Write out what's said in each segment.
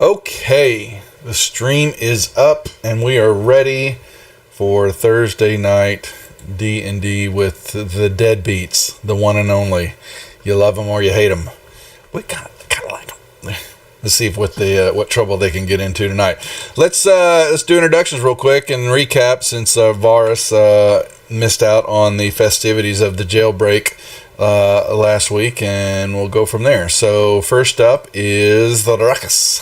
Okay, the stream is up, and we are ready for Thursday night D&D with the Deadbeats, the one and only. You love them or you hate them. We kind of like them. Let's see what trouble they can get into tonight. Let's do introductions real quick and recap since Varus missed out on the festivities of the jailbreak last week, and we'll go from there. So first up is the Ruckus.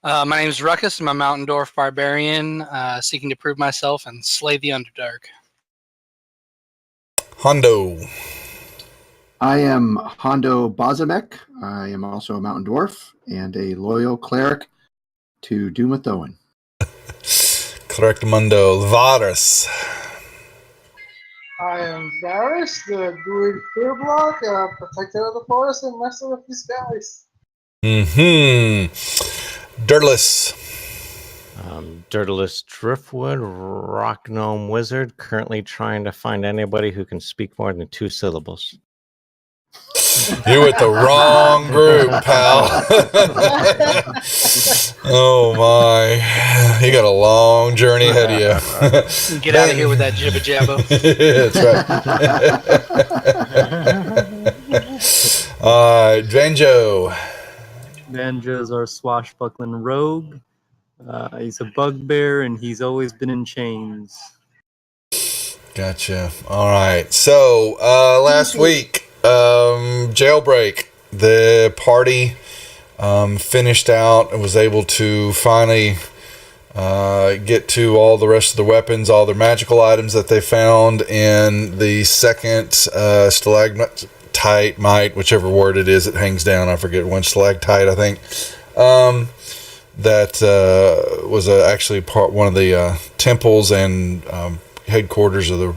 My name is Ruckus. I'm a Mountain Dwarf barbarian seeking to prove myself and slay the Underdark. Hondo. I am Hondo Bazamek. I am also a Mountain Dwarf and a loyal cleric to Dumathoin. Correct, Mundo. Varus. I am Varus, the druid Fearblock, protector of the forest and master of the skies. Dirtless. Dirtless Driftwood, Rock Gnome Wizard, currently trying to find anybody who can speak more than 2 syllables. You're with the wrong group, pal. Oh my. You got a long journey ahead of you. Get out of here with that jibba jabba. That's right. Banjo. Banjo's our swashbuckling rogue. He's a bugbear, and he's always been in chains. Gotcha. All right. So last week, jailbreak, the party finished out and was able to finally get to all the rest of the weapons, all their magical items that they found in the second stalagmite, whichever word it is, it hangs down. I forget, one stalactite, I think. That was actually one of the temples and headquarters of the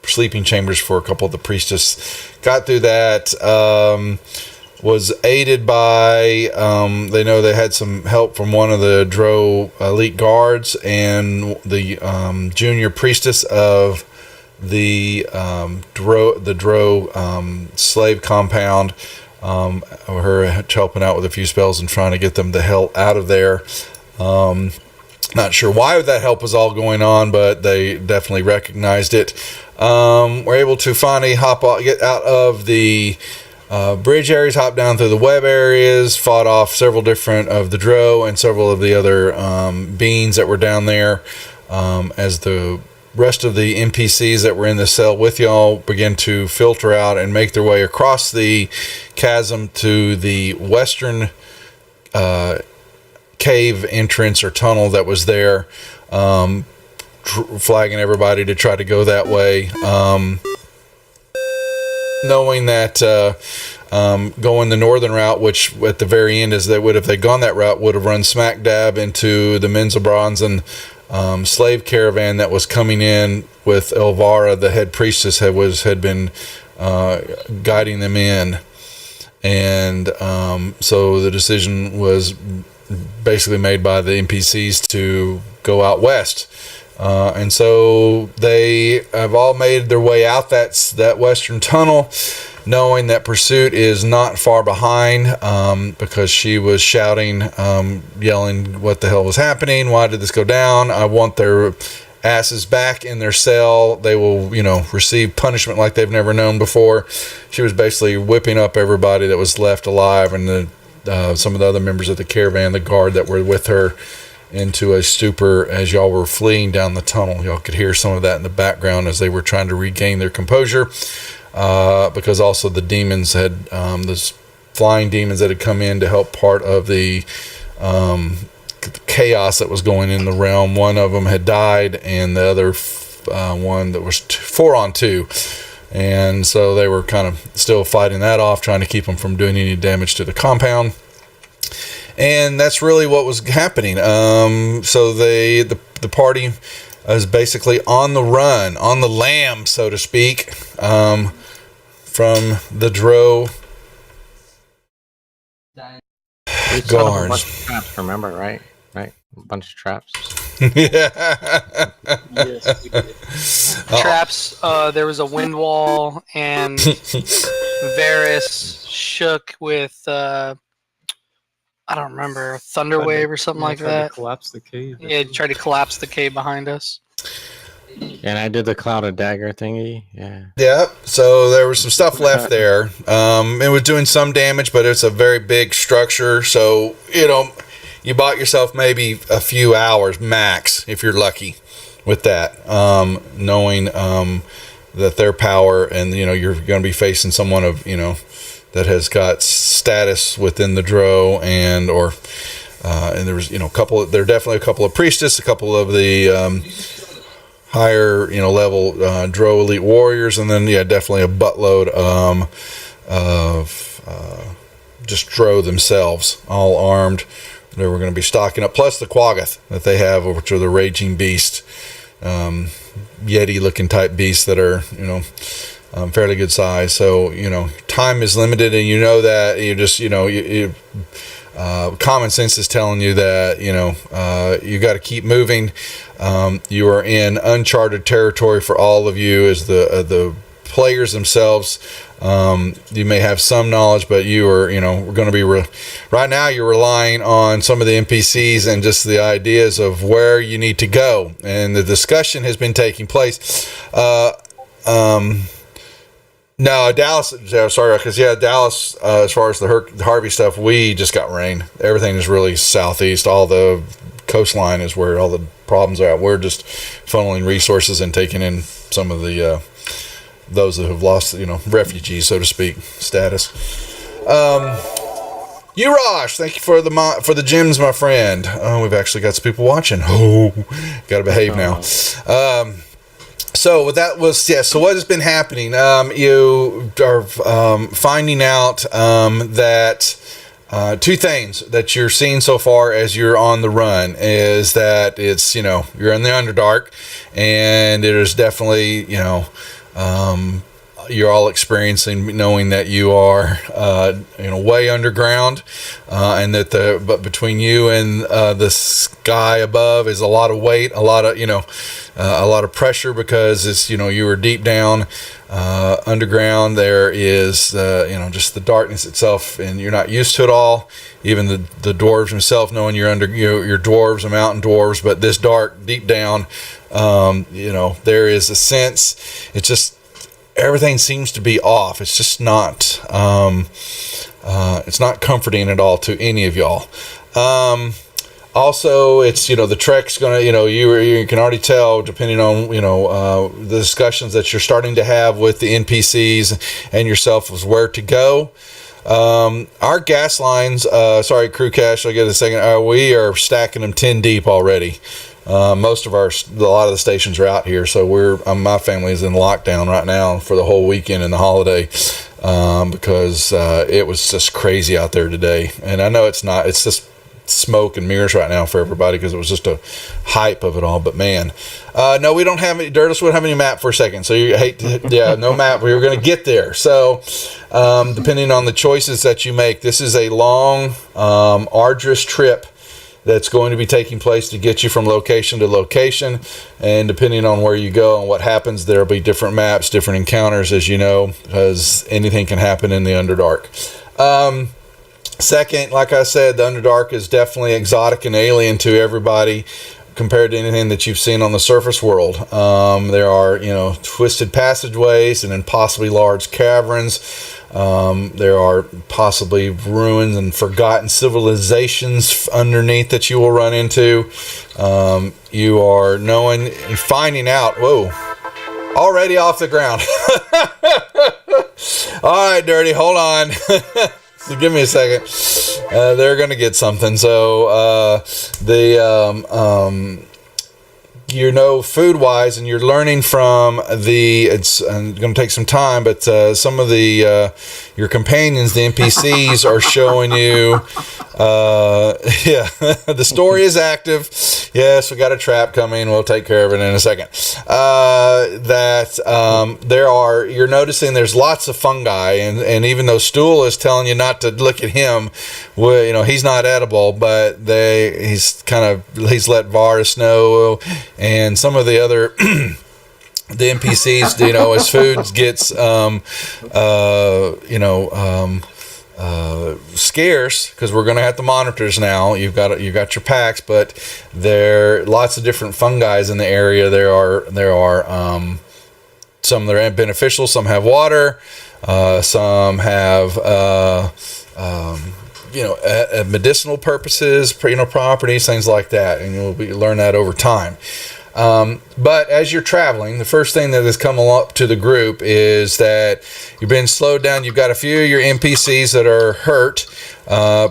sleeping chambers for a couple of the priestess. Got through that. Was aided by they know they had some help from one of the Drow elite guards and the junior priestess of the Drow slave compound. Her helping out with a few spells and trying to get them the hell out of there. Not sure why that help was all going on, but they definitely recognized it. We're able to finally get out of the bridge areas, hop down through the web areas, fought off several different of the Drow and several of the other beings that were down there, as the rest of the NPCs that were in the cell with y'all began to filter out and make their way across the chasm to the western cave entrance or tunnel that was there, flagging everybody to try to go that way, knowing that going the northern route, which at the very end is they would, if they'd gone that route, would have run smack dab into the Menzabronzan slave caravan that was coming in with Elvara, the head priestess, had been guiding them in. And so the decision was basically made by the NPCs to go out west. And so they have all made their way out that western tunnel, knowing that pursuit is not far behind, because she was shouting, yelling what the hell was happening, why did this go down, I want their asses back in their cell, they will receive punishment like they've never known before. She was basically whipping up everybody that was left alive, and some of the other members of the caravan, the guard that were with her, into a stupor as y'all were fleeing down the tunnel. Y'all could hear some of that in the background as they were trying to regain their composure, because also the demons had those flying demons that had come in to help part of the chaos that was going in the realm. One of them had died, and the other one that was 4 on 2, and so they were kind of still fighting that off, trying to keep them from doing any damage to the compound. And that's really what was happening. So the party is basically on the run, on the lam, so to speak, from the Drow Set up a guards. bunch of traps, remember, right? A bunch of traps. Yeah. Yes, we did. Traps, there was a wind wall, and Varys shook with I don't remember, Thunderwave or something like Tried that. to collapse the cave. Yeah, tried to collapse the cave behind us. And I did the cloud of dagger thingy. Yeah. Yeah, so there was some stuff left there. It was doing some damage, but it's a very big structure. So, you bought yourself maybe a few hours max, if you're lucky with that, knowing that their power and, you're going to be facing someone of, that has got status within the Dro and there was, there are definitely a couple of priestess, a couple of the higher level Dro elite warriors, and then definitely a buttload of just Dro themselves, all armed. They were going to be stocking up, plus the Quaggoth that they have, which are the raging beast, Yeti looking type beasts that are fairly good size. So time is limited, and that you just common sense is telling you that you got to keep moving. You are in uncharted territory for all of you as the players themselves. You may have some knowledge, but you are we're going to be right now you're relying on some of the NPCs and just the ideas of where you need to go, and the discussion has been taking place. No, Dallas. Sorry, because Dallas. As far as the Harvey stuff, we just got rain. Everything is really southeast. All the coastline is where all the problems are. We're just funneling resources and taking in some of the those that have lost, refugees, so to speak, status. Urash, thank you for the gems, my friend. Oh, we've actually got some people watching. Oh, gotta behave now. So what that was, so what has been happening? You are finding out that two things that you're seeing so far as you're on the run is that it's, you're in the Underdark, and it is definitely, you're all experiencing knowing that you are way underground, and that but between you and the sky above is a lot of weight, a lot of pressure, because it's you are deep down underground. There is just the darkness itself, and you're not used to it all. Even the dwarves themselves, knowing you're dwarves and mountain dwarves, but this dark deep down, there is a sense. It's just everything seems to be off. It's just not it's not comforting at all to any of y'all. Also, it's the trek's gonna you can already tell, depending on the discussions that you're starting to have with the NPCs and yourself, is where to go. Our gas lines, sorry, crew cash, I'll get a second. We are stacking them 10 deep already. Most of a lot of the stations are out here, so my family is in lockdown right now for the whole weekend and the holiday, because it was just crazy out there today. And I know it's just smoke and mirrors right now for everybody, because it was just a hype of it all. But man, no, we don't have any. Dirtus wouldn't have any map for a second, so you hate to, no map. We were going to get there. So depending on the choices that you make, this is a long, arduous trip that's going to be taking place to get you from location to location. And depending on where you go and what happens, there'll be different maps, different encounters, as you know, because anything can happen in the Underdark. Second, like I said, the Underdark is definitely exotic and alien to everybody compared to anything that you've seen on the surface world. There are, twisted passageways and impossibly large caverns. There are possibly ruins and forgotten civilizations underneath that you will run into. You are finding out, whoa, already off the ground. All right, Dirty, hold on. So give me a second. They're going to get something. So food wise, and you're learning from it's going to take some time, but some of your companions, the NPCs, are showing you the story is active. Yes, we got a trap coming, we'll take care of it in a second. You're noticing there's lots of fungi, and even though Stool is telling you not to look at him, well, he's not edible, but he's let Varus know, and some of the other the NPCs, as food gets scarce because we're going to have the monitors now. You've got your packs, but there are lots of different fungi in the area. There are some that are beneficial, some have water, some have medicinal purposes, properties, things like that, and you'll learn that over time. But as you're traveling, the first thing that has come up to the group is that you've been slowed down. You've got a few of your NPCs that are hurt.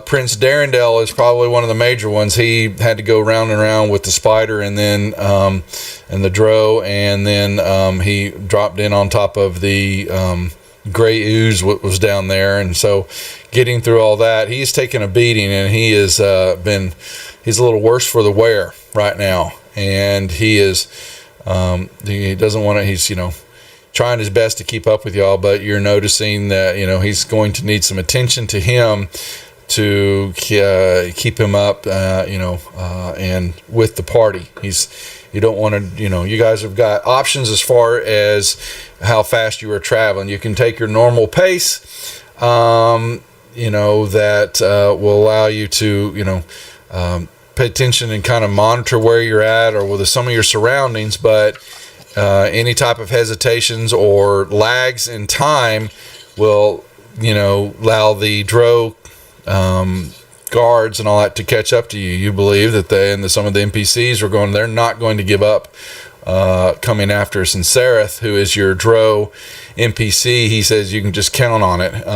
Prince Darendelle is probably one of the major ones. He had to go round and round with the spider and then and the drow, and then he dropped in on top of the gray ooze what was down there, and so getting through all that, he's taken a beating, and he's a little worse for the wear right now. And he doesn't want to, he's, trying his best to keep up with y'all, but you're noticing that, he's going to need some attention to him to keep him up, and with the party. You don't want to, you guys have got options as far as how fast you are traveling. You can take your normal pace, that will allow you to, pay attention and kind of monitor where you're at or with some of your surroundings, but any type of hesitations or lags in time will, allow the drow guards and all that to catch up to you. You believe that some of the NPCs they're not going to give up coming after us. And Sareth, who is your drow NPC, he says you can just count on it.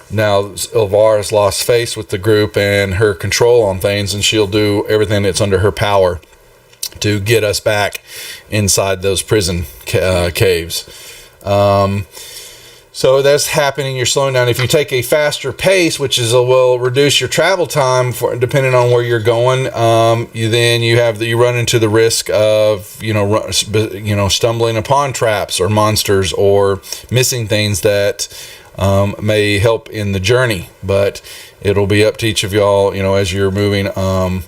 Now Ilvar has lost face with the group and her control on things, and she'll do everything that's under her power to get us back inside those prison caves. So that's happening. You're slowing down. If you take a faster pace, which will reduce your travel time depending on where you're going, you run into the risk of stumbling upon traps or monsters or missing things that may help in the journey. But it'll be up to each of y'all, as you're moving and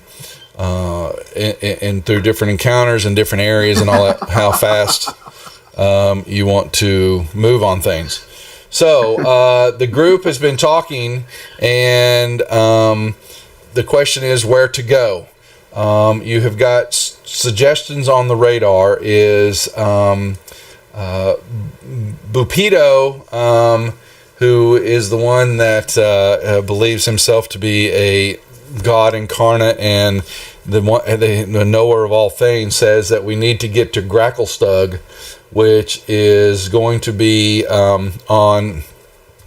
through different encounters in different areas and all that, how fast you want to move on things. So the group has been talking, and the question is where to go. You have got suggestions on the radar. Is Bupido, who is the one that believes himself to be a god incarnate and the knower of all things, says that we need to get to Gracklestug, which is going to be on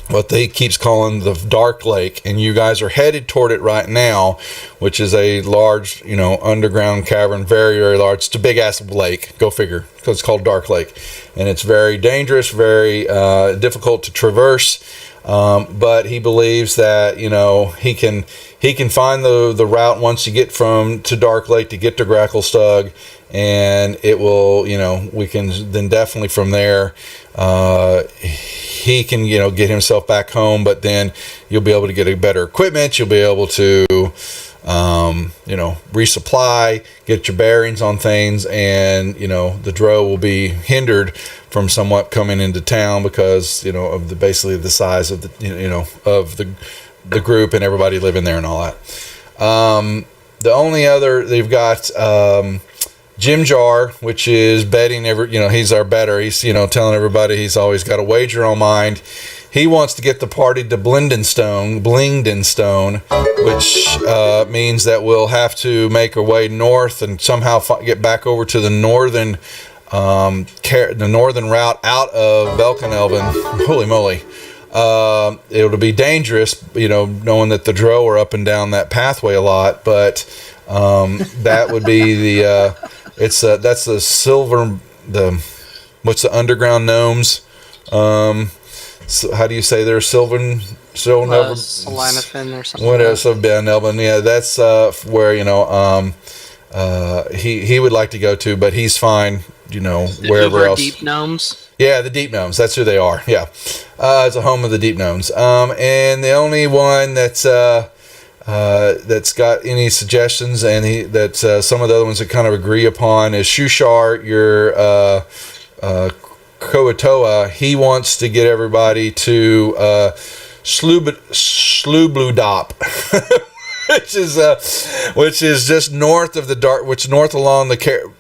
what they keeps calling the Dark Lake, and you guys are headed toward it right now, which is a large, underground cavern, very, very large. It's a big ass lake, go figure, because it's called Dark Lake, and it's very dangerous, very difficult to traverse. But he believes that he can find the route once you get to Dark Lake to get to Gracklestug, and it will, we can then definitely from there he can get himself back home, but then you'll be able to get a better equipment, you'll be able to resupply, get your bearings on things, and the drow will be hindered from somewhat coming into town because of basically the size of the group and everybody living there and all that. The only other, they've got Jim Jar, which is betting he's our better. He's telling everybody he's always got a wager on mind. He wants to get the party to Blingdenstone, which means that we'll have to make our way north and somehow get back over to the northern route out of Velkenelven. Holy moly. It'll be dangerous, knowing that the drow are up and down that pathway a lot, but that would be that's what's the underground gnomes? So how do you say they're Sylvan? Solanathan or something. What else? Elvin? Yeah, that's where he would like to go to, but he's fine. Wherever else. Deep gnomes. Yeah, the deep gnomes. That's who they are. Yeah, it's a home of the deep gnomes. And the only one that's got any suggestions and that some of the other ones that kind of agree upon is Shushar, your Kroatoa. He wants to get everybody to Slubudop, which is just north of the dark, which north along the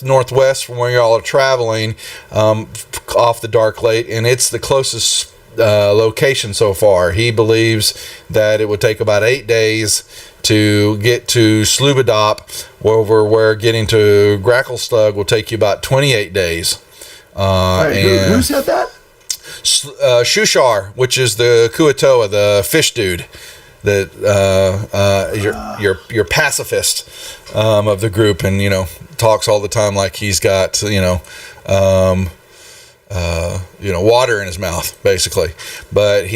northwest from where y'all are traveling, off the Dark Lake, and it's the closest location so far. He believes that it would take about 8 days to get to Slubudop, where getting to Gracklestug will take you about 28 days. Who said that? Shushar, which is the Kuatoa, the fish dude, that your pacifist of the group, and talks all the time like he's got water in his mouth, basically. But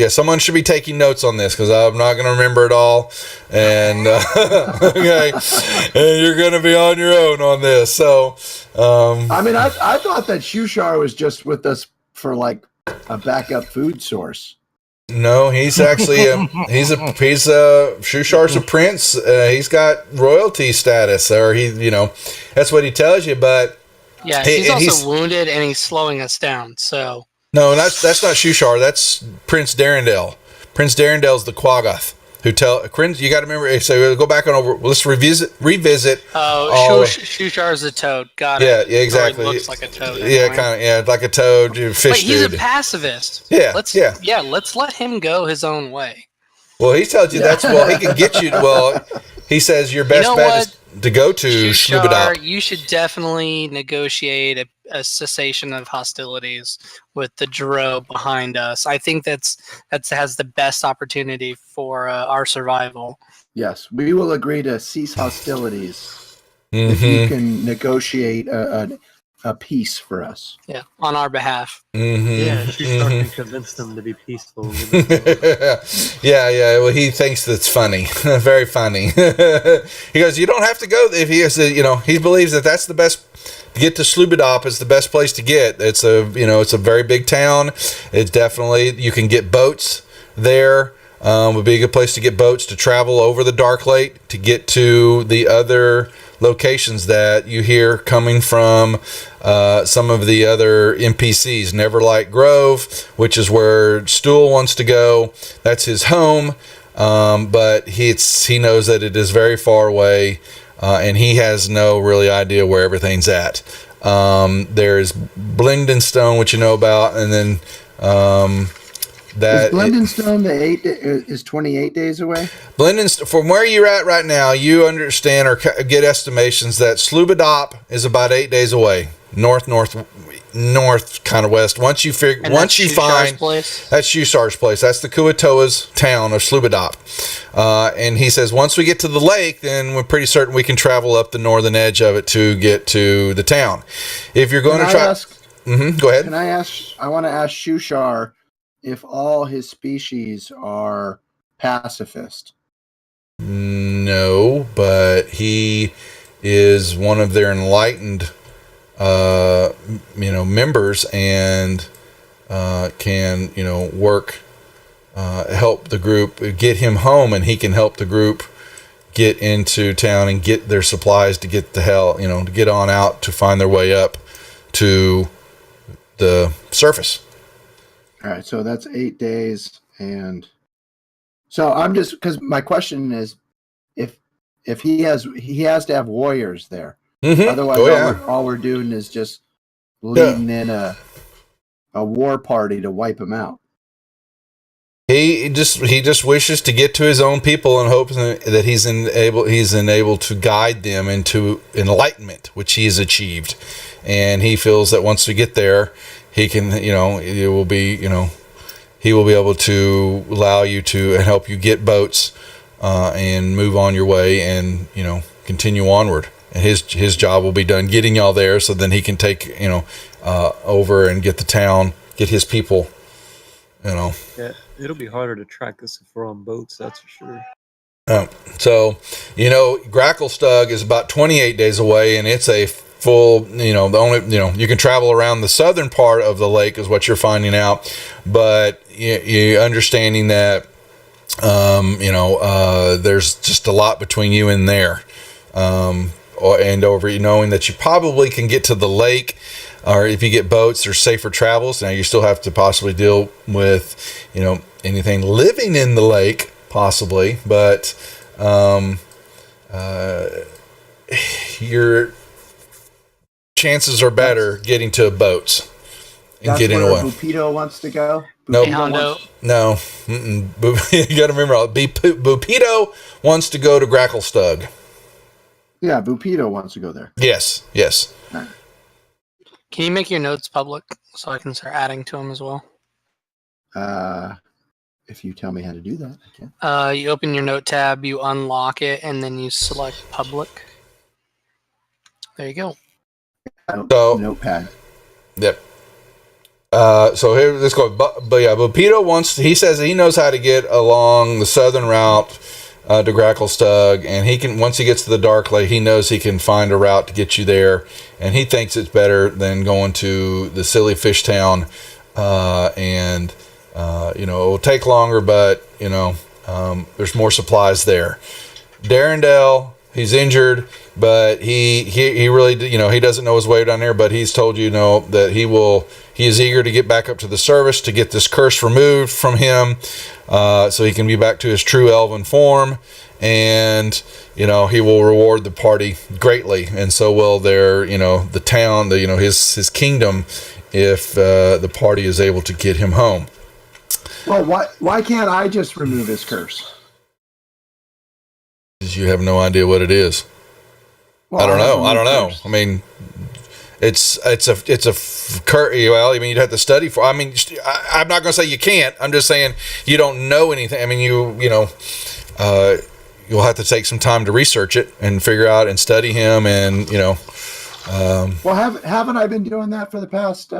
someone should be taking notes on this, because I'm not going to remember it all. And okay, and you're going to be on your own on this. So, I thought that Shushar was just with us for like a backup food source. No, he's actually Shushar's a prince. He's got royalty status, or that's what he tells you. But yeah, he's also wounded, and he's slowing us down. So no, that's not Shushar. That's Prince Darendale. Prince Darendale's the Quaggoth who you got to remember. So we'll go back on over. Let's revisit. Oh, Shushar's a toad. Got it. Yeah, exactly. He looks like a toad. Yeah, kind of. Yeah, like a toad. Fish. But he's dude. a pacifist. Yeah. Let's let him go his own way. Well, he tells you he can get you. Well, he says your best bet is to go to Slubudop. You should definitely negotiate a cessation of hostilities with the Dro behind us. I think that has the best opportunity for our survival. Yes, we will agree to cease hostilities if you can negotiate a peace for us. Yeah, on our behalf. Yeah, she's starting to convince them to be peaceful. Yeah. Well, he thinks that's funny, very funny. He goes, "You don't have to go." If he has, he believes that that's the best. To get to Slubudop is the best place to get. It's a very big town. It's definitely, you can get boats there. Would be a good place to get boats to travel over the Dark Lake to get to the other locations that you hear coming from some of the other NPCs. Neverlight Grove, which is where Stool wants to go. That's his home, but he knows that it is very far away, and he has no really idea where everything's at. There's Blendonstone, which you know about, and then is Blendonstone is 28 days away? From where you're at right now, you understand or get estimations that Slubudop is about 8 days away, north, kind of west. Once you find that's Shushar's place. That's the Kuatoa's town of Slubudop. And he says once we get to the lake, then we're pretty certain we can travel up the northern edge of it to get to the town. If you're going to try, go ahead. I want to ask Shushar if all his species are pacifist. No, but he is one of their enlightened members, and can work, help the group get him home, and he can help the group get into town and get their supplies to get to get on out to find their way up to the surface. All right, so that's 8 days, and so I'm just, because my question is, if he has to have warriors there. Otherwise, all we're doing is just leading in a war party to wipe him out. He just wishes to get to his own people and hopes that he's enabled to guide them into enlightenment, which he has achieved. And he feels that once we get there, he can, he will be able to allow you to and help you get boats and move on your way and continue onward. And his job will be done getting y'all there, so then he can take over and get the town, get his people. Yeah, it'll be harder to track us if we're on boats, that's for sure. So Gracklestug is about 28 days away, and it's a full, the only, you can travel around the southern part of the lake is what you're finding out, but you understanding that there's just a lot between you and there. and over knowing that you probably can get to the lake, or if you get boats, there's safer travels. Now you still have to possibly deal with, anything living in the lake, possibly, but your chances are better getting to boats and That's getting where away. Bupito wants to go. Nope. Hey, Hondo. No. You got to remember, Bupito wants to go to Gracklestug. Yeah, Bupito wants to go there. Yes. Can you make your notes public so I can start adding to them as well? If you tell me how to do that, I can. You open your note tab, you unlock it, and then you select public. There you go. So, Notepad. Yep. So here, let's go. But yeah, Bupito he says that he knows how to get along the southern route to Gracklestug, and he can, once he gets to the Dark Lake, he knows he can find a route to get you there, and he thinks it's better than going to the silly fish town, and it'll take longer, but there's more supplies there. Darendale, he's injured, but he really, he doesn't know his way down there, but he's told you, that he is eager to get back up to the service to get this curse removed from him, so he can be back to his true elven form, and he will reward the party greatly, and so will the town, his kingdom, if the party is able to get him home. Well, why can't I just remove his curse? You have no idea what it is. Well, I don't know. Curse. I mean, it's a well, I mean, you'd have to study for. I mean, I'm not going to say you can't. I'm just saying you don't know anything. I mean, you'll have to take some time to research it and figure out and study him, and Well, haven't I been doing that for the past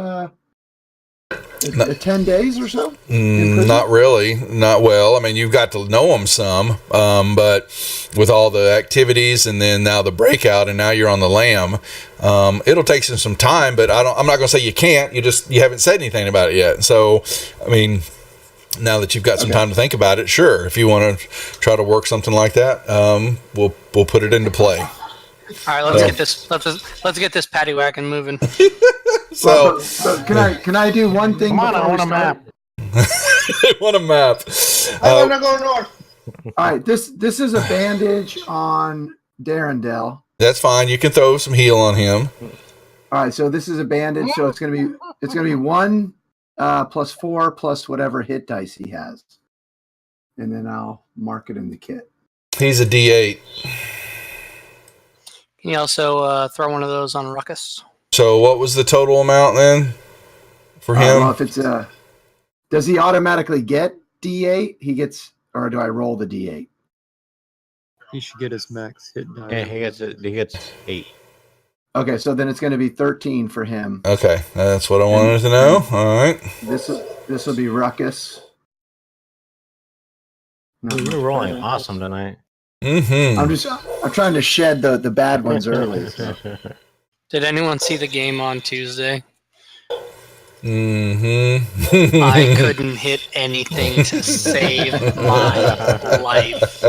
10 days or so? Not really. Not well. I mean, you've got to know him some, but with all the activities and then now the breakout and now you're on the lam, it'll take some time, but I'm not going to say you can't. You haven't said anything about it yet. So, I mean, now that you've got some time to think about it, sure. If you want to try to work something like that, we'll put it into play. All right, let's get this patty whacking moving. So can I do one thing? Come on, I want a map. want a map. I want to go north. All right, this is a bandage on Darendale. That's fine. You can throw some heal on him. All right, so this is a bandage, so it's gonna be 1 plus 4 plus whatever hit dice he has, and then I'll mark it in the kit. He's a D8. Can you also throw one of those on Ruckus? So what was the total amount then for him? Well, if it's does he automatically get D8? He gets, or do I roll the D8? He should get his max hit die. Yeah, he gets 8. Okay, so then it's going to be 13 for him. Okay, that's what I wanted to know. All right. This will be Ruckus. You're rolling awesome tonight. Mm-hmm. I'm trying to shed the bad ones early. So. Did anyone see the game on Tuesday? Mm-hmm. I couldn't hit anything to save my life.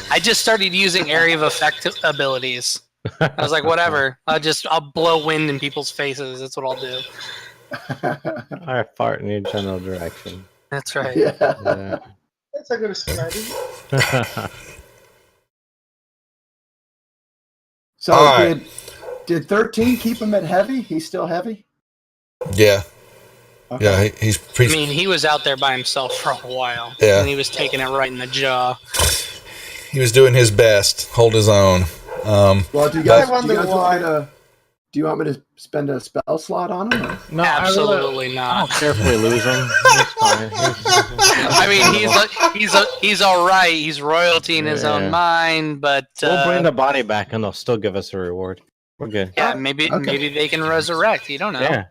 I just started using area of effect abilities. I was like, whatever. I'll blow wind in people's faces. That's what I'll do. I fart in your general direction. That's right. Yeah. That's a good strategy. So All right. did 13 keep him at heavy? He's still heavy? Yeah. Okay. Yeah, he's I mean, he was out there by himself for a while. Yeah. And he was taking it right in the jaw. he was doing his best, hold his own. Well, do you guys want me to spend a spell slot on him? Or? No, Absolutely I not. don't care if we lose him. It's fine. I mean, he's all right. He's royalty in his own mind, but We'll bring the body back, and they'll still give us a reward. We're good. yeah, maybe they can resurrect. You don't know. Yeah.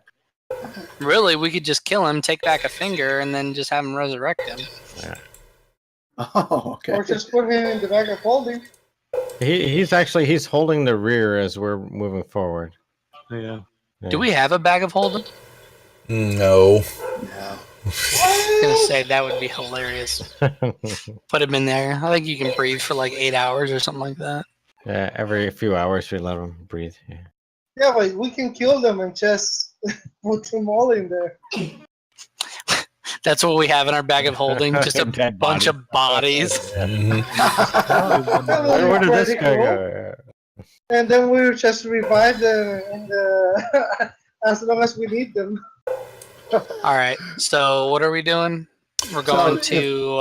Really, we could just kill him, take back a finger, and then just have him resurrect him. Yeah. Oh, okay. Or just put him in the bag of holding. He's holding the rear as we're moving forward. Yeah. Do we have a bag of holding? No. I was gonna say that would be hilarious. Put him in there. I think you can breathe for like 8 hours or something like that. Yeah, every few hours we let them breathe. Yeah. Yeah, but we can kill them and just put them all in there. That's what we have in our bag of holding, just a Dead bunch body. of bodies. Where did this guy go? And then we'll just revive them and, as long as we need them. All right. So what are we doing? We're going to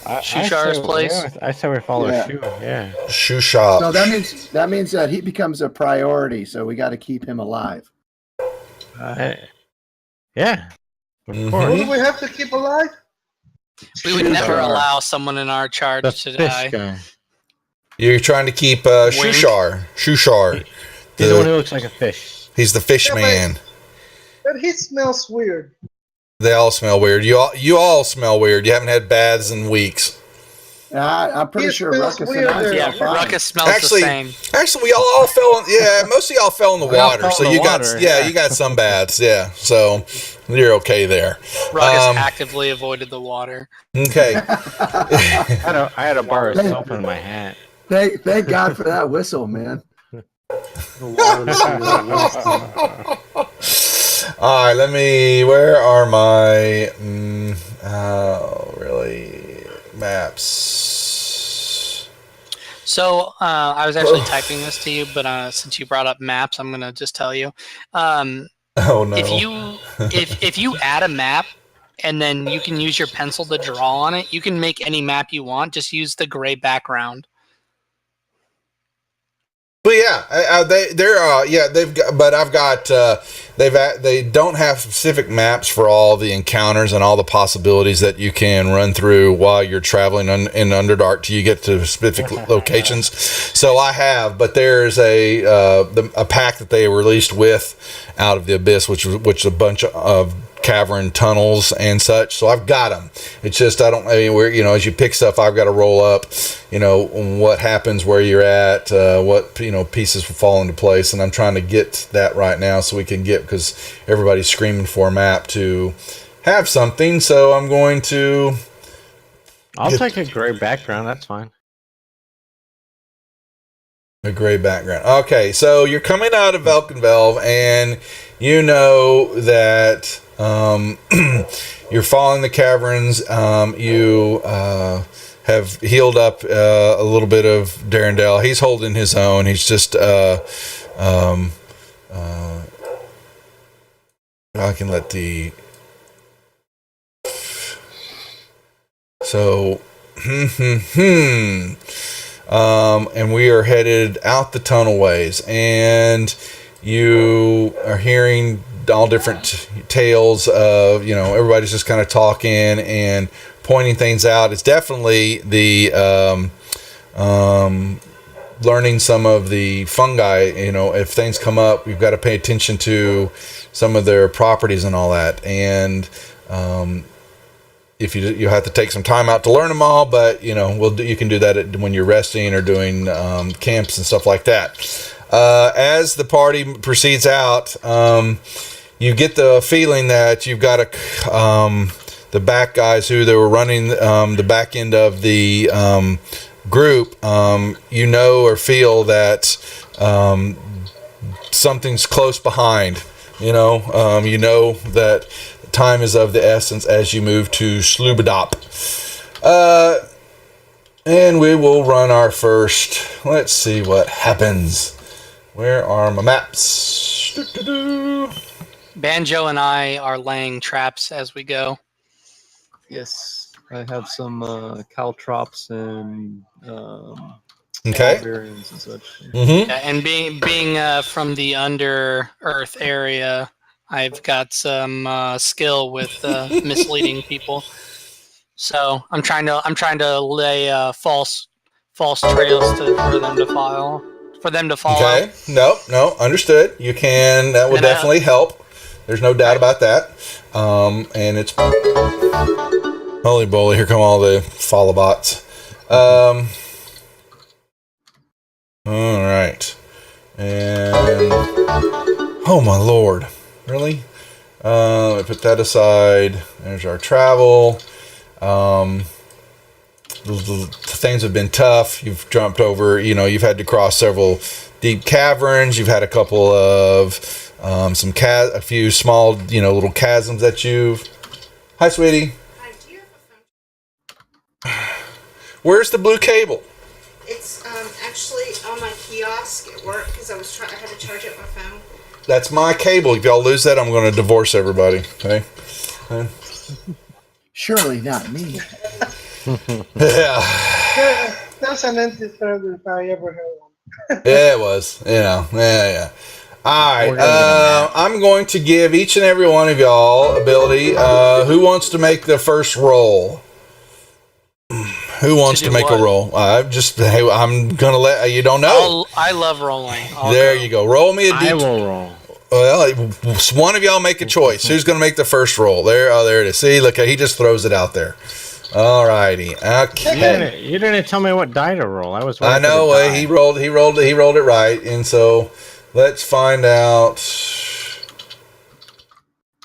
Shushar's place. Yeah, I say we follow Yeah. Shu. Yeah. Shoe shop. So that means that he becomes a priority. So we got to keep him alive. Yeah. Of Mhm. course. Who do we have to keep alive? We would never Shushar. allow someone in our charge The to fish die. guy. You're trying to keep Shushar. Shushar. He's the one who looks like a fish. He's the fish Yeah, but- man. But he smells weird. They all smell weird. You all smell weird. You haven't had baths in weeks. I'm pretty He sure smells Ruckus weird and I there. feel Yeah, fine. Ruckus smells Actually, the same. Actually, we all fell. Most of y'all fell in the We all water. fell So in the you got water, you yeah. got some baths. Yeah, so you're okay there. Ruckus actively avoided the water. Okay. I had a bar of soap in my hat. Thank God for that whistle, man. All right, where are my, maps? So I was actually typing this to you, but since you brought up maps, I'm gonna just tell you. Oh no. If you add a map and then you can use your pencil to draw on it, you can make any map you want. Just use the gray background. But yeah, they've got, but I've got, they don't have specific maps for all the encounters and all the possibilities that you can run through while you're traveling in Underdark till you get to specific locations. So I have, but there's a pack that they released with Out of the Abyss, which is a bunch of cavern tunnels and such. So I've got them. It's just where, as you pick stuff, I've got to roll up, what happens where you're at, what pieces will fall into place, and I'm trying to get that right now so we can get, because everybody's screaming for a map to have something. So I'm going to. I'll take a gray background. That's fine. A gray background. Okay, so you're coming out of Velkenvelv, and you know that you're following the caverns. You have healed up a little bit of Darendelle. He's holding his own. He's just I can let the so and we are headed out the tunnelways, and you are hearing all different tales of, everybody's just kind of talking and pointing things out. It's definitely the learning some of the fungi. If things come up, we've got to pay attention to some of their properties and all that. And if you have to take some time out to learn them all, but you can do that when you're resting or doing camps and stuff like that. As the party proceeds out, you get the feeling that you've got the back guys who they were running the back end of the group. Or feel that something's close behind. That time is of the essence as you move to Slubadop. And we will run our first. Let's see what happens. Where are my maps? Doo-doo-doo. Banjo and I are laying traps as we go. Yes, I have some caltrops and Okay. barbarians and such. Mm-hmm. Yeah, and being from the under earth area, I've got some skill with misleading people. So I'm trying to lay false trails for them to follow. Okay. No, understood. You can. That will And, definitely help. There's no doubt about that. And it's holy moly! Here come all the follow bots. All right. And oh my lord, really? Let me put that aside. There's our travel. things have been tough. You've jumped over, you've had to cross several deep caverns. You've had a couple of a few small, little chasms that you've. Hi, sweetie. Hi, do you have a phone? Where's the blue cable? It's actually on my kiosk at work because I had to charge up my phone. That's my cable. If y'all lose that, I'm going to divorce everybody. Okay. Surely not me. Yeah. That's an anti-thread if I ever had one. Yeah, it was. Yeah. All right. I'm going to give each and every one of y'all ability. Who wants to make the first roll? Who wants to make a roll? I'm gonna let you. Don't know. I love rolling. You go. Roll me a d. I will roll. Well, one of y'all make a choice. Who's gonna make the first roll? There it is. See, look, he just throws it out there. All righty. Okay. You didn't tell me what die to roll. I know. He rolled it right, and so let's find out.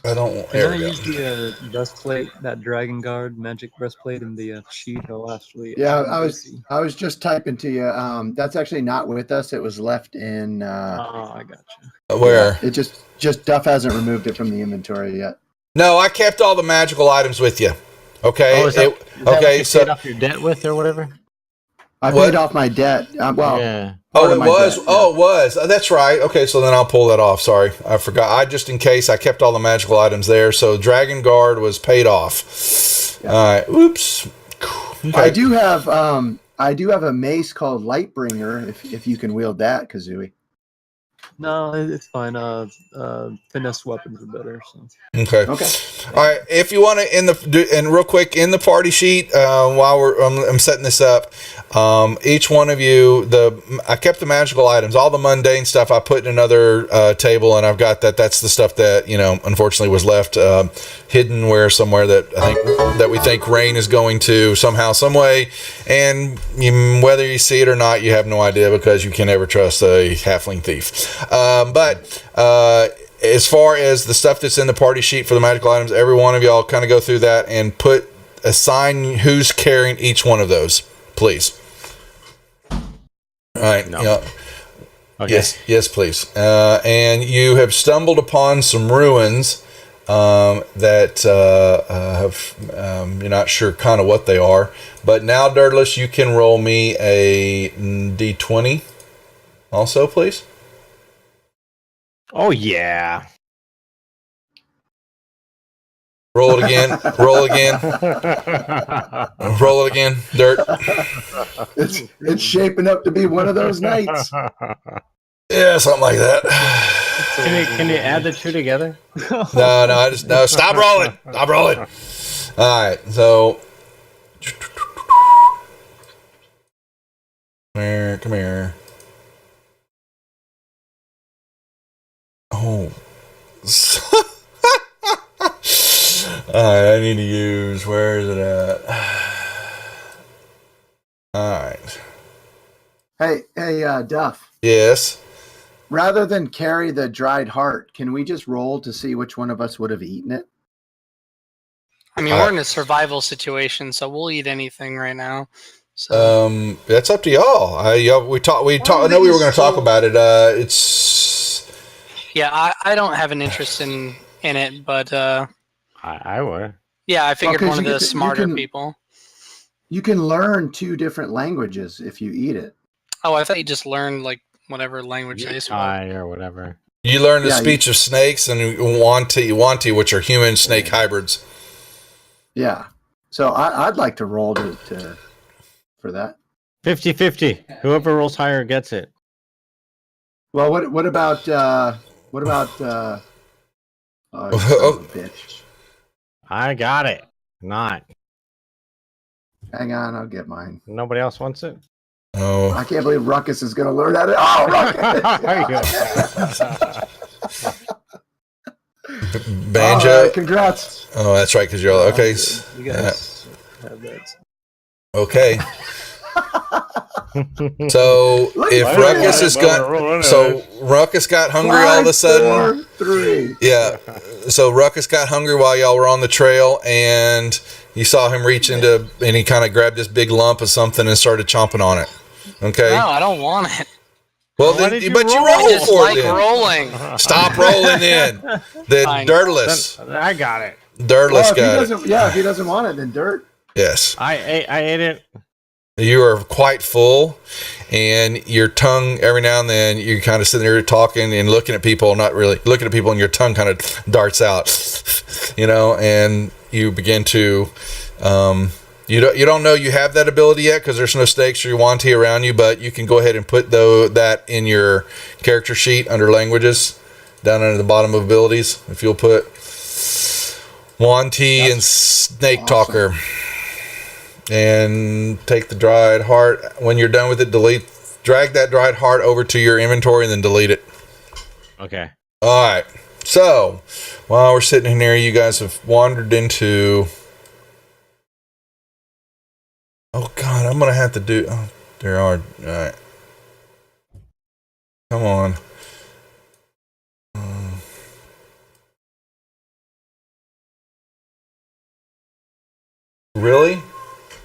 I don't. Can I use the breastplate, that Dragon Guard magic breastplate in the sheet? I'll actually. Yeah, I was just typing to you. That's actually not with us. It was left in. I got you. Where? Yeah, it just Duff hasn't removed it from the inventory yet. No, I kept all the magical items with you. Okay. Is that what you paid off your debt with or whatever? I paid off my debt. Yeah. It was. That's right. Okay, so then I'll pull that off. Sorry, I forgot. Just in case, I kept all the magical items there. So Dragon Guard was paid off. Yeah. All right. Oops. Okay. I do have a mace called Lightbringer. If you can wield that, Kazooie. No, it's fine. Finesse weapons are better. So. Okay. All right. If you want to, and real quick in the party sheet, while I'm setting this up, each one of you, I kept the magical items, all the mundane stuff I put in another table, and I've got that's the stuff that unfortunately was left hidden somewhere that we think Rain is going to somehow, some way, and whether you see it or not, you have no idea because you can never trust a halfling thief. But as far as the stuff that's in the party sheet for the magical items, every one of y'all kind of go through that and assign who's carrying each one of those, please. All right. No. Okay. Yes, please. And you have stumbled upon some ruins that you're not sure kind of what they are. But now, Dirtless, you can roll me a d20 also, please. Oh, yeah. Roll it again. Roll again. Roll it again. Dirt. It's shaping up to be one of those nights. Yeah, something like that. Can you add the two together? No. Stop rolling. Stop rolling. All right. So, come here. Oh. Alright, I need to use. Where is it at? Alright. Hey, Duff. Yes. Rather than carry the dried heart, can we just roll to see which one of us would have eaten it? I mean, we're in a survival situation, so we'll eat anything right now. So. That's up to y'all. We talked. I know we were going to talk about it. Yeah, I don't have an interest in it, but I would. Yeah, I figured one of the smarter people. You can learn 2 different languages if you eat it. Oh, I thought you just learned like whatever language they spoke. Or whatever. You learn the speech of snakes and wanti, which are human snake hybrids. Yeah. So I'd like to roll for that. 50-50. Whoever rolls higher gets it. Well, what about oh, you son of a bitch. I got it. Not. Hang on, I'll get mine. Nobody else wants it? Oh. I can't believe Ruckus is going to learn how to... Oh, Ruckus! Banjo. Congrats. Oh, that's right, because you're all... Okay. You guys have that. Okay. So if Ruckus is Ruckus got hungry all of a sudden. 4, 3. Yeah. So Ruckus got hungry while y'all were on the trail, and You saw him reach into, and he kind of grabbed this big lump of something and started chomping on it. Okay. No, I don't want it. Well, Why then, did you but you roll? I roll just for like it. Then. rolling. Stop rolling in. The Fine. dirtless. I got it. Dirtless Well, got it. if he doesn't want it, then dirt. Yes. I ate it. You are quite full, and your tongue, every now and then, you're kind of sitting there talking and looking at people, not really looking at people, and your tongue kind of darts out, and you begin to, you don't know you have that ability yet because there's no stakes or Yuan-Ti around you, but you can go ahead and put that in your character sheet under languages, down under the bottom of abilities. If you'll put Yuan-Ti and Snake Talker. And take the dried heart. When you're done with it, drag that dried heart over to your inventory and then delete it. Okay. All right. So, while we're sitting here, you guys have wandered into... Oh, God, I'm going to have to do... Oh, there are... All right. Come on. Really?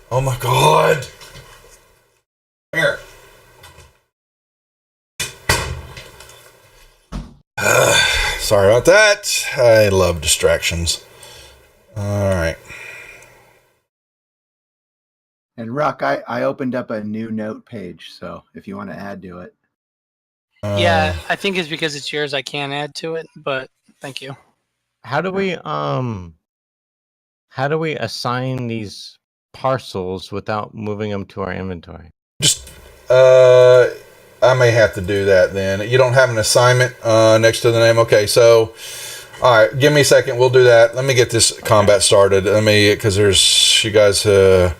Oh my God. Here. Sorry about that. I love distractions. All right. And Ruck, I opened up a new note page, so if you want to add to it. Yeah, I think it's because it's yours. I can't add to it, but thank you. How do we assign these parcels without moving them to our inventory? Just I may have to do that then. You don't have an assignment next to the name. Okay, so all right, give me a second. We'll do that. Let me get this combat started. Because there's you guys. The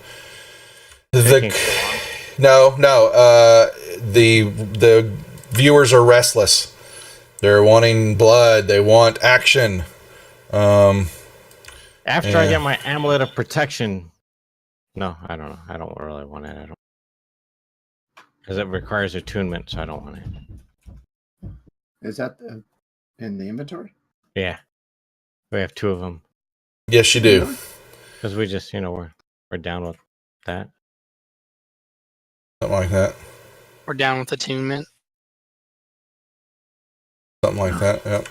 viewers are restless. They're wanting blood. They want action. After I get my amulet of protection. No, I don't know. I don't really want it. I don't. Because it requires attunement, so I don't want it. Is that in the inventory? Yeah. We have 2 of them. Yes, you do. Because we just, we're down with that. Something like that. We're down with attunement. Something like that, yep.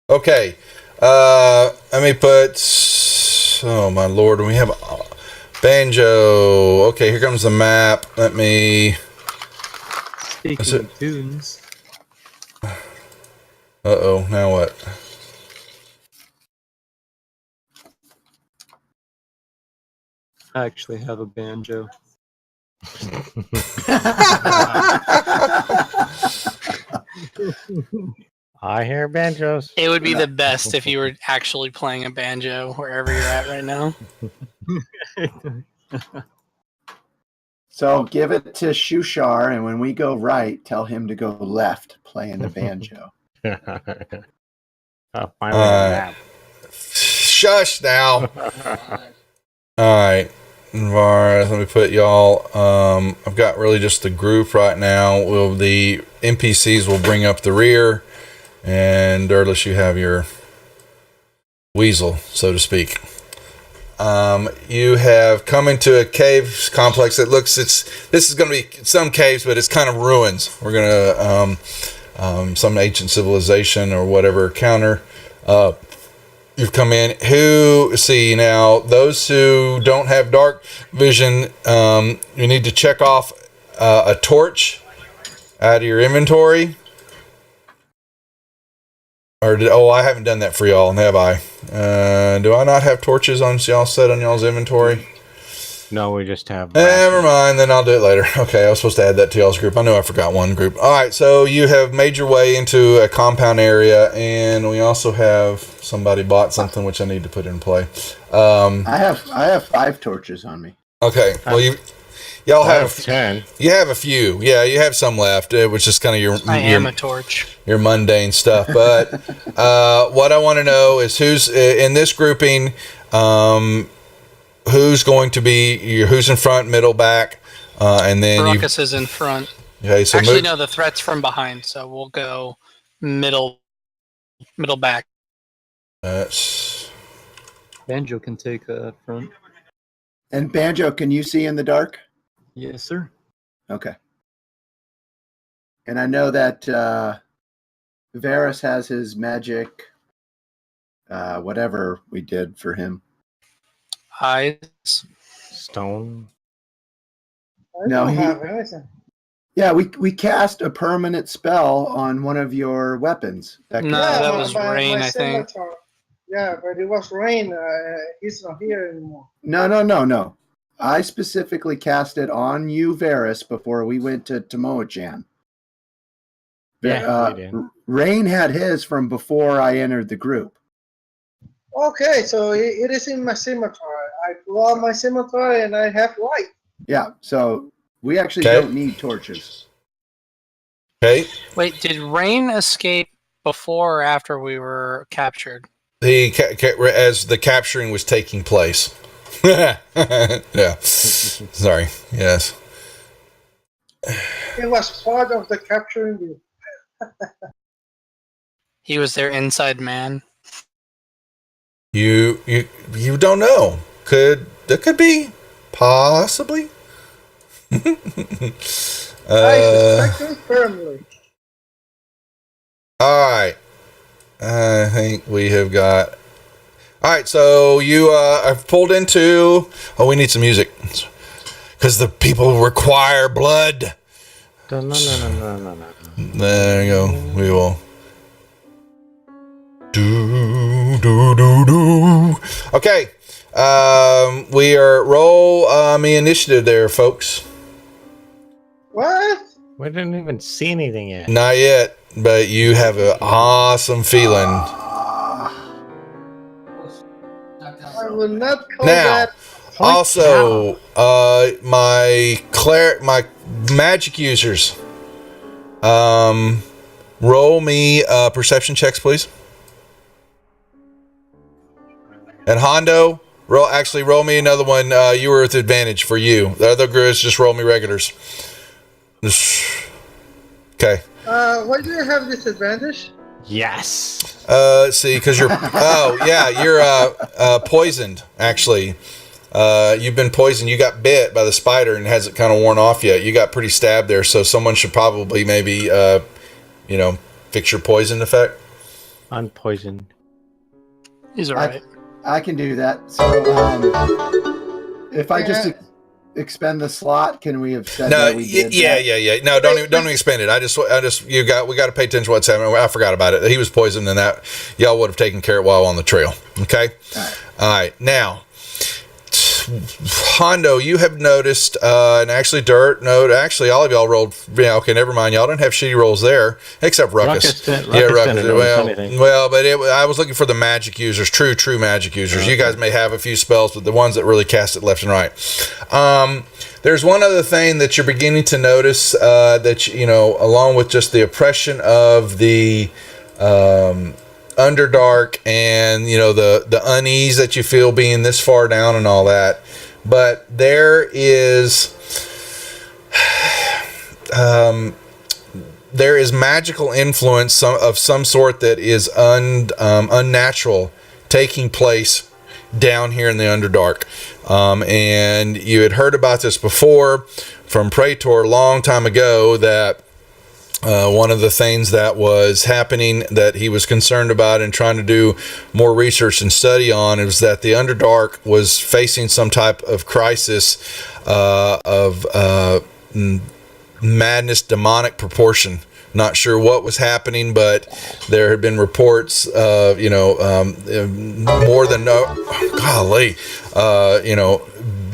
Okay. Let me put... Oh, my Lord. We have... Banjo. Okay, here comes the map. Let me... Speaking of tunes. Uh-oh, now what? I actually have a banjo. I hear banjos. It would be the best if you were actually playing a banjo wherever you're at right now. So give it to Shushar, and when we go right, tell him to go left, playing the banjo. Finally a map. Shush now. All right. Let me put y'all. I've got really just the group right now. The NPCs will bring up the rear, and Dirtless, you have your weasel, so to speak. You have come into a cave complex that looks. This is going to be some caves, but it's kind of ruins. We're gonna some ancient civilization or whatever counter. You've come in. See now, those who don't have dark vision, you need to check off a torch out of your inventory. I haven't done that for y'all, have I? Do I not have torches on y'all set on y'all's inventory? No, we just have... Never mind, then I'll do it later. Okay, I was supposed to add that to y'all's group. I know I forgot one group. All right, so you have made your way into a compound area, and we also have somebody bought something which I need to put in play. I have 5 torches on me. Okay, well y'all have 10. You have a few. Yeah, you have some left, which is kind of I am a torch. Your mundane stuff. But what I want to know is who's in this grouping. Who's going to be who's in front, middle, back, and then Ruckus is in front. Okay, so actually, no, the threat's from behind, so we'll go middle back. That's Banjo can take front. And Banjo, can you see in the dark? Yes, sir. Okay. And I know that Varys has his magic, whatever we did for him. Eyes. Stone. I No, don't he- have anything. Yeah, we cast a permanent spell on one of your weapons. No, that was Rain, I think. scimitar. Yeah, but it was Rain. He's not here anymore. No. I specifically cast it on you, Varys, before we went to Tomoe-chan. Yeah, you did. Rain had his from before I entered the group. Okay, so it is in my scimitar. I pull out my scimitar and I have light. Yeah, so we actually Okay. don't need torches. Okay. Wait, did Rain escape before or after we were captured? As the capturing was taking place. Yeah. Sorry. Yes. It was part of the capturing group. He was their inside man. You don't know. That could be possibly. I suspect him firmly. All right. I think we have got. All right. So you have pulled into. Oh, we need some music because the people require blood. No. There you go. We will. Okay. We are roll me initiative there, folks. What? We didn't even see anything yet. Not yet, but you have an awesome feeling. I will not call Now, that. also, my magic users, roll me perception checks, please. And Hondo, roll me another one. You were with advantage for you. The other girls just roll me regulars. Okay. Why do you have disadvantage? Yes. Let's see, because you're. Oh yeah, you're poisoned. Actually, you've been poisoned. You got bit by the spider and it hasn't kind of worn off yet. You got pretty stabbed there, so someone should probably maybe, fix your poison effect. Unpoisoned. He's alright. I can do that. So if I just expend the slot, can we have said No, that we did yeah. that? No, don't even expend it. We got to pay attention to what's happening. I forgot about it. He was poisoned, and that y'all would have taken care of while on the trail. Okay. All right. Now, Hondo, you have noticed, and actually, actually, all of y'all rolled. Yeah, okay, never mind. Y'all didn't have shitty rolls there, except Ruckus. Ruckus Ruckus. didn't notice anything. But I was looking for the magic users, true magic users. Okay. You guys may have a few spells, but the ones that really cast it left and right. There's one other thing that you're beginning to notice that along with just the oppression of the Underdark and the unease that you feel being this far down and all that, but there is magical influence of some sort that is unnatural taking place down here in the Underdark. And you had heard about this before from Praetor a long time ago, that one of the things that was happening that he was concerned about and trying to do more research and study on is that the Underdark was facing some type of crisis of madness, demonic proportion. Not sure what was happening, but there had been reports of, more than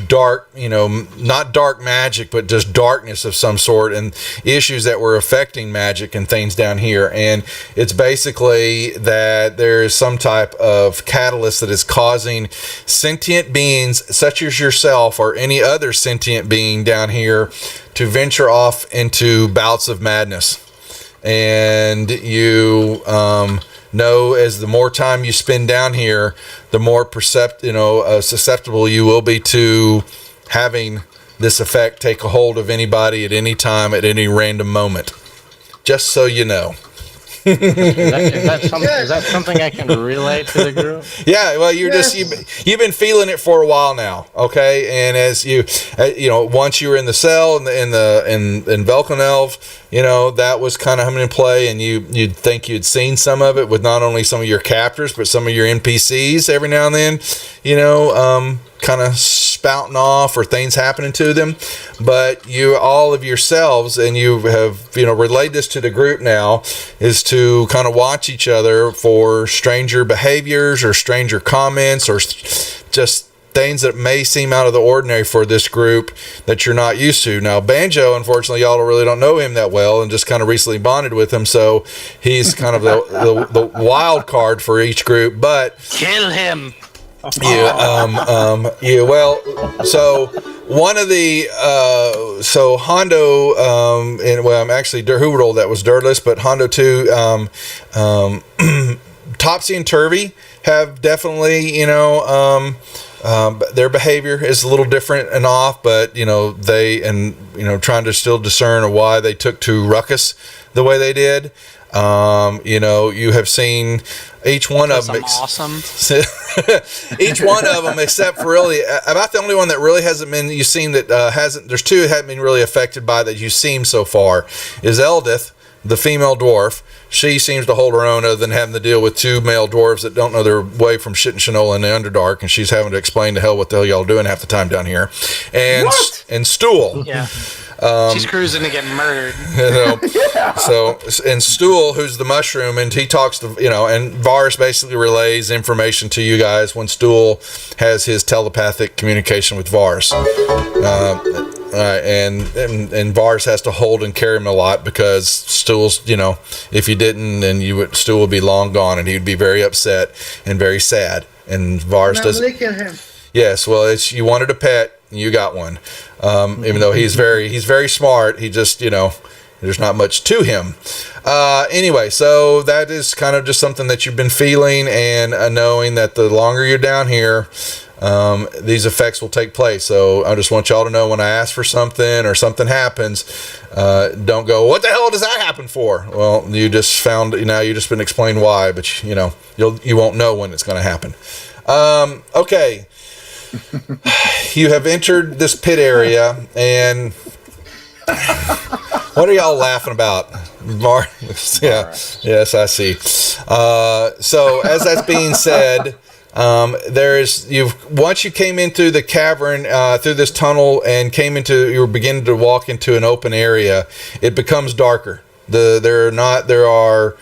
dark, not dark magic, but just darkness of some sort, and issues that were affecting magic and things down here. And it's basically that there is some type of catalyst that is causing sentient beings such as yourself or any other sentient being down here to venture off into bouts of madness. And you know, as the more time you spend down here, the more susceptible you will be to having this effect take a hold of anybody at any time, at any random moment. Just so you know. Is that something I can relay to the group? Yeah, well, you've been feeling it for a while now, okay? And as you once you were in the cell in Velkenelv, that was kind of coming in play, and you'd think you'd seen some of it with not only some of your captors but some of your NPCs every now and then, kind of spouting off or things happening to them. But you all of yourselves, and you have relayed this to the group now, is to kind of watch each other for stranger behaviors or stranger comments or just things that may seem out of the ordinary for this group that you're not used to. Now, Banjo, unfortunately, y'all really don't know him that well and just kind of recently bonded with him, so he's kind of the wild card for each group. But kill him. So one of the Hondo, I'm actually who rolled that was Dirtless, but Hondo 2, Topsy and Turvy have definitely their behavior is a little different and off, but trying to still discern why they took to Ruckus the way they did. You have seen each one of them. Awesome. Each one of them, except for really about the only one that really hasn't been. You seem that hasn't. There's two that haven't been really affected by that you've seen so far. Is Eldith, the female dwarf. She seems to hold her own, other than having to deal with two male dwarves that don't know their way from shit and shinola in the Underdark, and she's having to explain to hell what the hell y'all doing half the time down here. And Stool. Yeah. She's cruising to get murdered. So, and Stool, who's the mushroom, and he talks to, and Varus basically relays information to you guys when Stool has his telepathic communication with Varus. And Varus has to hold and carry him a lot because Stool's, if you didn't, then Stool would be long gone, and he'd be very upset and very sad. And Varus doesn't. Licking him. Yes, well, you wanted a pet, you got one. Even though he's very smart, he just, there's not much to him. Anyway, so that is kind of just something that you've been feeling and knowing that the longer you're down here, these effects will take place. So I just want y'all to know when I ask for something or something happens, don't go, what the hell does that happen for? Well, you just found, you just been explained why, but you won't know when it's going to happen. Okay. You have entered this pit area, and what are y'all laughing about? Yeah, yes, I see. So as that's being said, once you came into the cavern through this tunnel and you were beginning to walk into an open area, it becomes darker. There are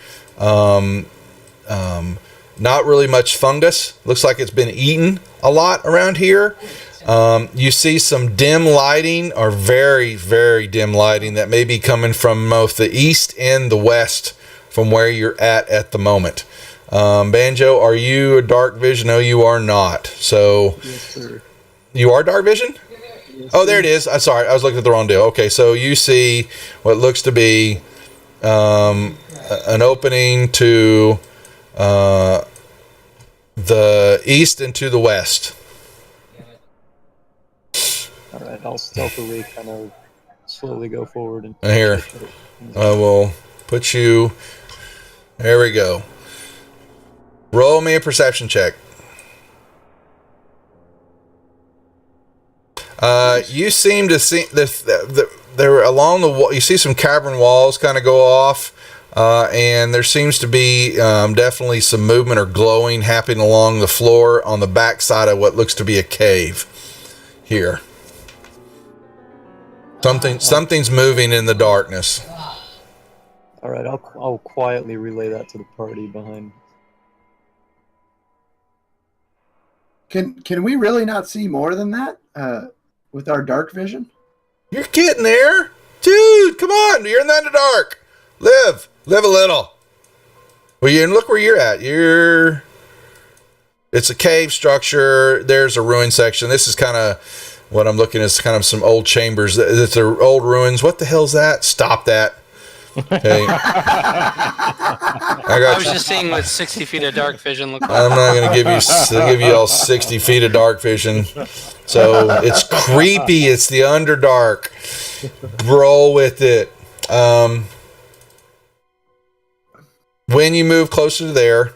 not really much fungus. Looks like it's been eaten a lot around here. You see some dim lighting, or very, very dim lighting, that may be coming from both the east and the west from where you're at the moment. Banjo, are you a dark vision? No, you are not. So, Yes, sir. You are dark vision? Yes, Oh, there it is. I'm sorry, I was looking at the wrong deal. Okay, so you see what looks to be an opening to the east and to the west. All right, I'll stealthily kind of slowly go forward and Here, I will put you. There we go. Roll me a perception check. You seem to see they're along the wall. You see some cavern walls kind of go off, and there seems to be definitely some movement or glowing happening along the floor on the back side of what looks to be a cave here. Something's moving in the darkness. All right, I'll quietly relay that to the party behind. Can we really not see more than that with our dark vision? You're getting there, dude. Come on, you're in the Underdark. Live a little. Well, look where you're at. It's a cave structure. There's a ruin section. This is kind of what I'm looking at. Is kind of some old chambers. It's old ruins. What the hell's that? Stop that. Okay. I was just seeing what 60 feet of dark vision looked like. I'm not going to give you all 60 feet of dark vision. So it's creepy. It's the Underdark. Roll with it. when you move closer to there,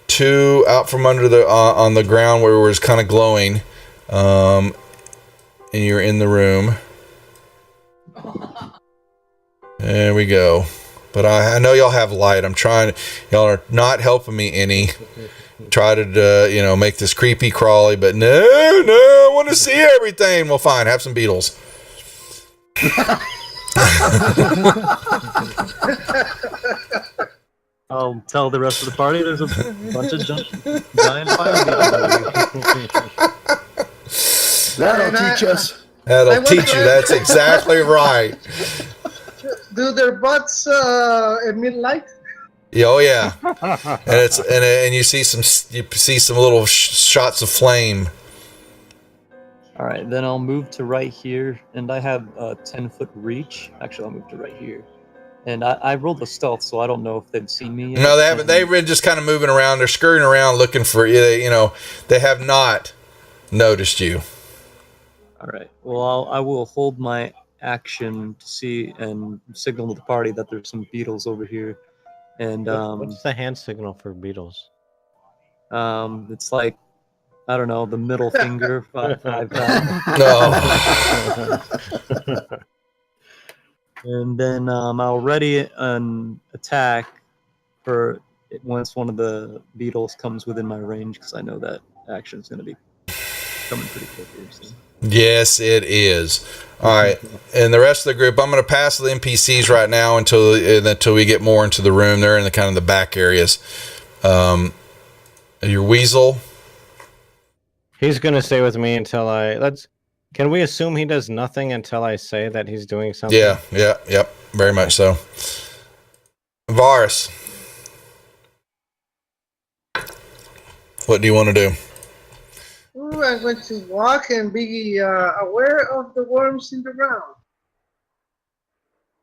two out from under the on the ground where it was kind of glowing, and you're in the room. There we go. But I know y'all have light. I'm trying. Y'all are not helping me any. Try to make this creepy crawly, but no, I want to see everything. Well, fine. Have some beetles. I'll tell the rest of the party there's a bunch of giant fire beetles. That'll teach us. That'll teach you. That's exactly right. Do their butts emit light? Oh yeah, and you see some little shots of flame. All right, then I'll move to right here, and I have a 10-foot reach. Actually, I'll move to right here. And I rolled a stealth, so I don't know if they've seen me yet. No, they haven't. They've been just kind of moving around. They're scurrying around looking for you. They have not noticed you. All right. Well, I will hold my action to see and signal to the party that there's some beetles over here. And what's the hand signal for beetles? it's like, I don't know, the middle finger five times. No. And then I'll ready an attack for once one of the beetles comes within my range, because I know that action is going to be coming pretty quick here. So. Yes, it is. All right, and the rest of the group, I'm going to pass the NPCs right now until we get more into the room. They're in the kind of the back areas. Your weasel. He's going to stay with me until Can we assume he does nothing until I say that he's doing something? Yeah, very much so. Varus, what do you want to do? Ooh, I'm going to walk and be aware of the worms in the ground.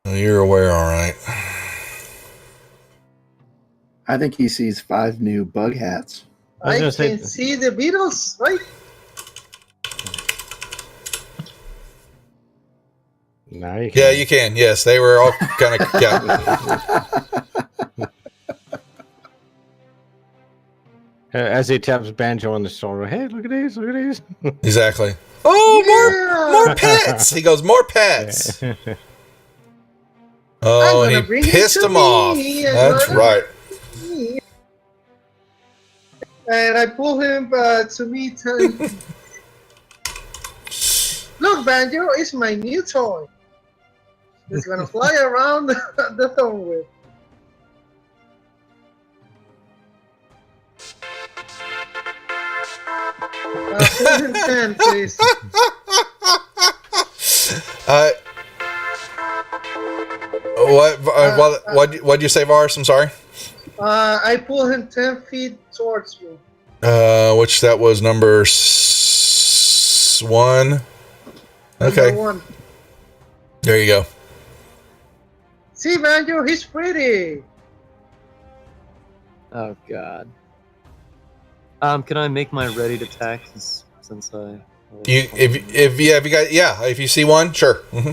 You're aware, all right. I think he sees 5 new bug hats. I can see the beetles, right? Now you can. Yeah, you can. Yes, they were all kind of. Yeah. As he taps Banjo on the shoulder, hey, look at these, look at these. Exactly. Oh, more pets. He goes, more pets. Oh, he pissed him off. That's right. And I pull him to meet him. Look, Banjo, it's my new toy. It's gonna fly around the thorn whip. Pull him 10, please. What'd you say, Varus? I'm sorry. I pull him 10 feet towards me. Which that was number 1. Okay. Number 1. There you go. See, Banjo, he's pretty. Oh God. Can I make my ready to attack since I? If you see one, sure. Mm-hmm.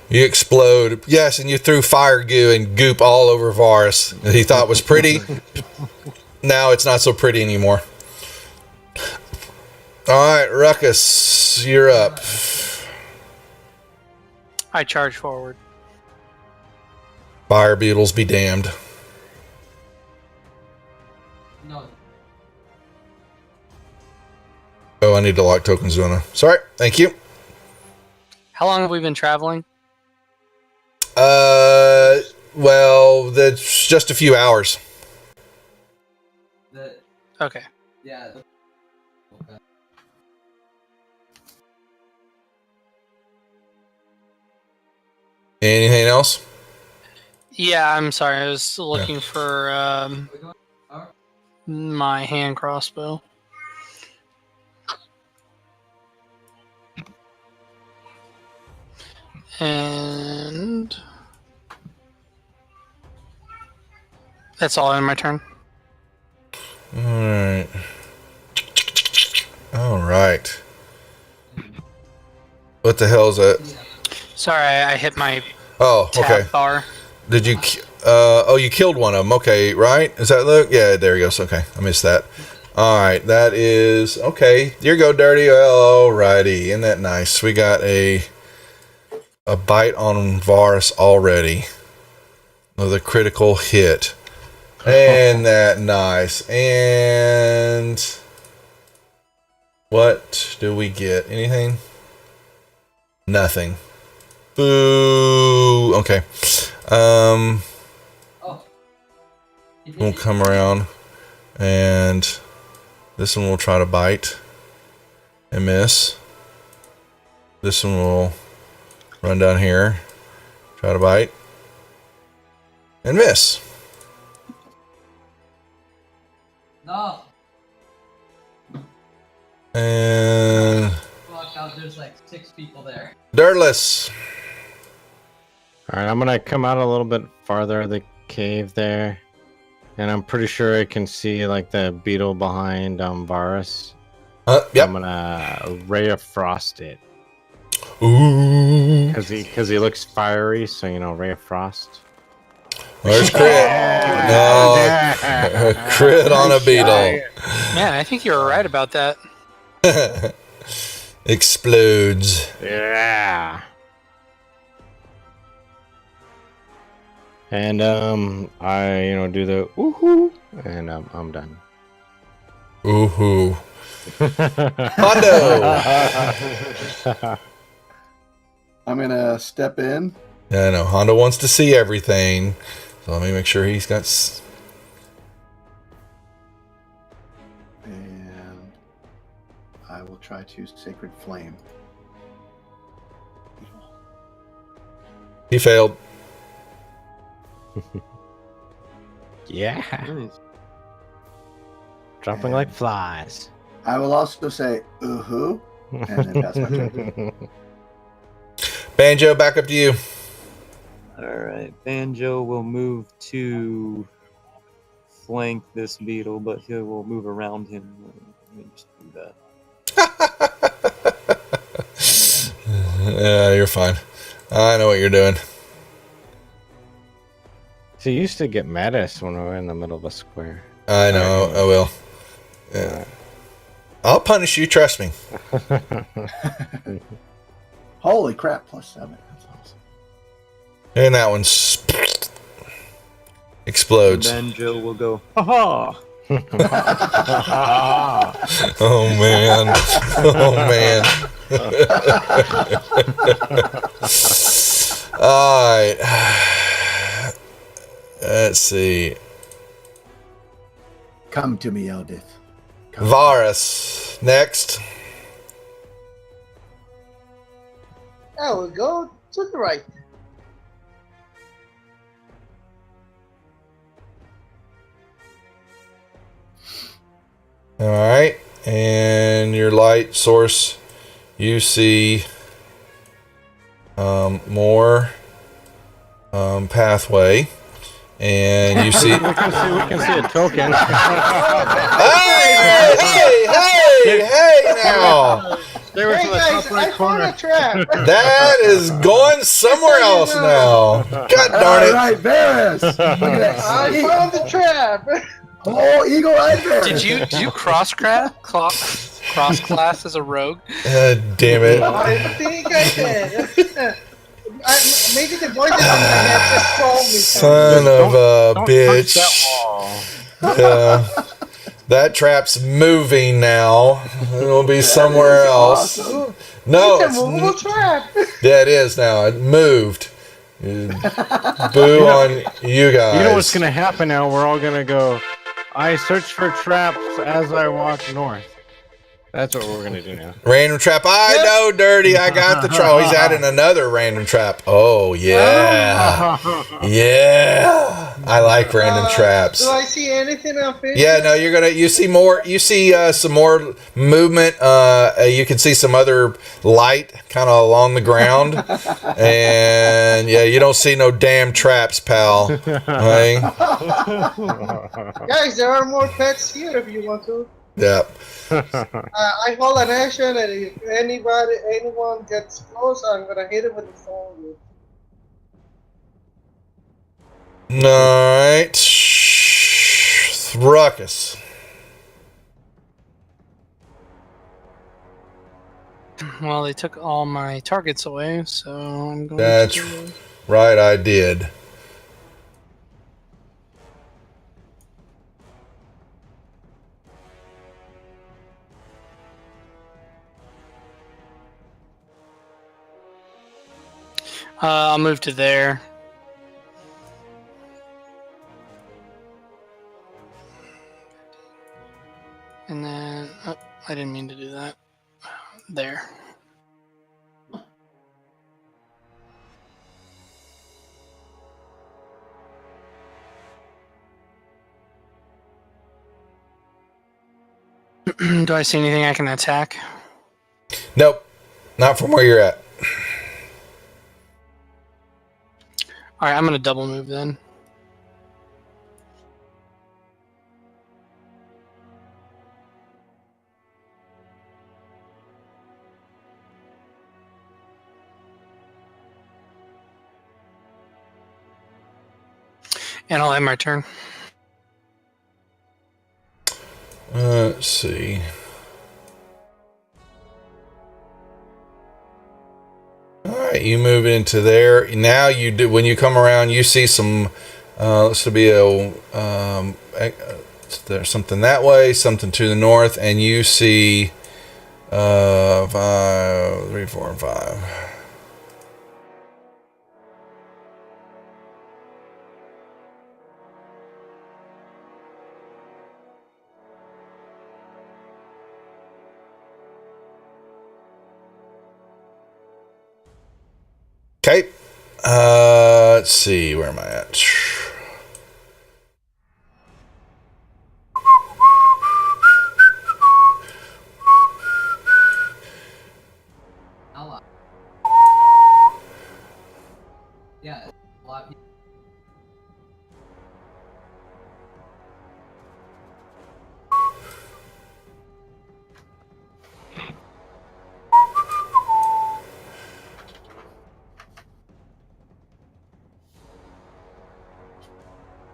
You explode. Yes, and you threw fire goo and goop all over Varus. That he thought was pretty. Now it's not so pretty anymore. All right, Ruckus, you're up. I charge forward. Fire beetles be damned. No. Oh, I need to lock token Zona. Sorry, thank you. How long have we been traveling? Well, that's just a few hours. Okay. Yeah. Okay. Anything else? Yeah, I'm sorry. I was looking for my hand crossbow. And that's all in my turn. All right. What the hell is that? Sorry, I hit my Oh, tab okay. bar. Did you? Oh, you killed one of them. Okay, right? Is that Luke? Yeah, there he goes. Okay, I missed that. All right, that is okay. Here you go, Dirty. Alrighty, isn't that nice? We got a bite on Varus already. Another critical hit. And that nice. And what do we get? Anything? Nothing. Boo. Okay. Oh. We'll come around and this one will try to bite and miss. This one will run down here, try to bite and miss. No. And Fuck, there's like 6 people there. Dirtless. All right, I'm gonna come out a little bit farther of the cave there, and I'm pretty sure I can see like the beetle behind Varus. Yep. I'm gonna ray of frost it. Ooh. Because he looks fiery, so you know, ray of frost. There's crit. No, crit on a beetle. Man, I think you were right about that. Explodes. Yeah. And I do the woohoo, and I'm done. Ooh. Hondo. I'm gonna step in. Yeah, I know. Hondo wants to see everything, so let me make sure he's got. And I will try to Sacred Flame. He failed. Yeah. Nice. Dropping like flies. I will also say ooh, and then pass my turn. Banjo, back up to you. All right, Banjo will move to flank this beetle, but he will move around him. Let me just do that. Yeah, you're fine. I know what you're doing. So you used to get mad at us when we were in the middle of a square. I know. I will. Yeah. I'll punish you. Trust me. Holy crap! +7. That's awesome. And that one explodes. Banjo will go, ha Oh man. Oh man. All right. Let's see. Come to me, Eldith. Varus next. I will go to the right. All right, and your light source, you see more pathway, and you see. We can see a token. Hey now! They were Hey from the guys, top right I found corner. a trap. That is going somewhere else now. God darn All it! right, Varus. Look at that. I found the trap. Oh, eagle-eyed Varus. Did you cross class as a rogue? Damn it! I think I did. Maybe the voices in my head just told me something. Son of a Don't bitch! touch that wall. Yeah. That trap's moving now. It'll be somewhere else. Awesome. No, It's a movable trap. yeah, it is now. It moved. Boo on you guys. You know what's gonna happen now? We're all gonna go. I search for traps as I walk north. That's what we're gonna do now. Random trap. I know, Dirty. I got the troll. He's adding another random trap. Oh yeah, yeah. I like random traps. Do I see anything on Facebook? Yeah, no, you see more. You see some more movement. You can see some other light kind of along the ground, and yeah, you don't see no damn traps, pal. Hey? Guys, there are more pets here if you want to. Yep. I hold an action, and if anyone gets close, I'm gonna hit it with the phone. All right. Ruckus. Well, they took all my targets away, so I'm going That's to. right, I did. I'll move to there. And then, oh, I didn't mean to do that. There. Do I see anything I can attack? Nope. Not from where you're at. All right, I'm going to double move then. And I'll end my turn. Let's see. All right, you move into there. Now you do. When you come around, you see some. This will be a. There's something that way, something to the north, and you see. 5, 3, 4, and 5. Okay. Let's see. Where am I at? Yeah, a lot of people.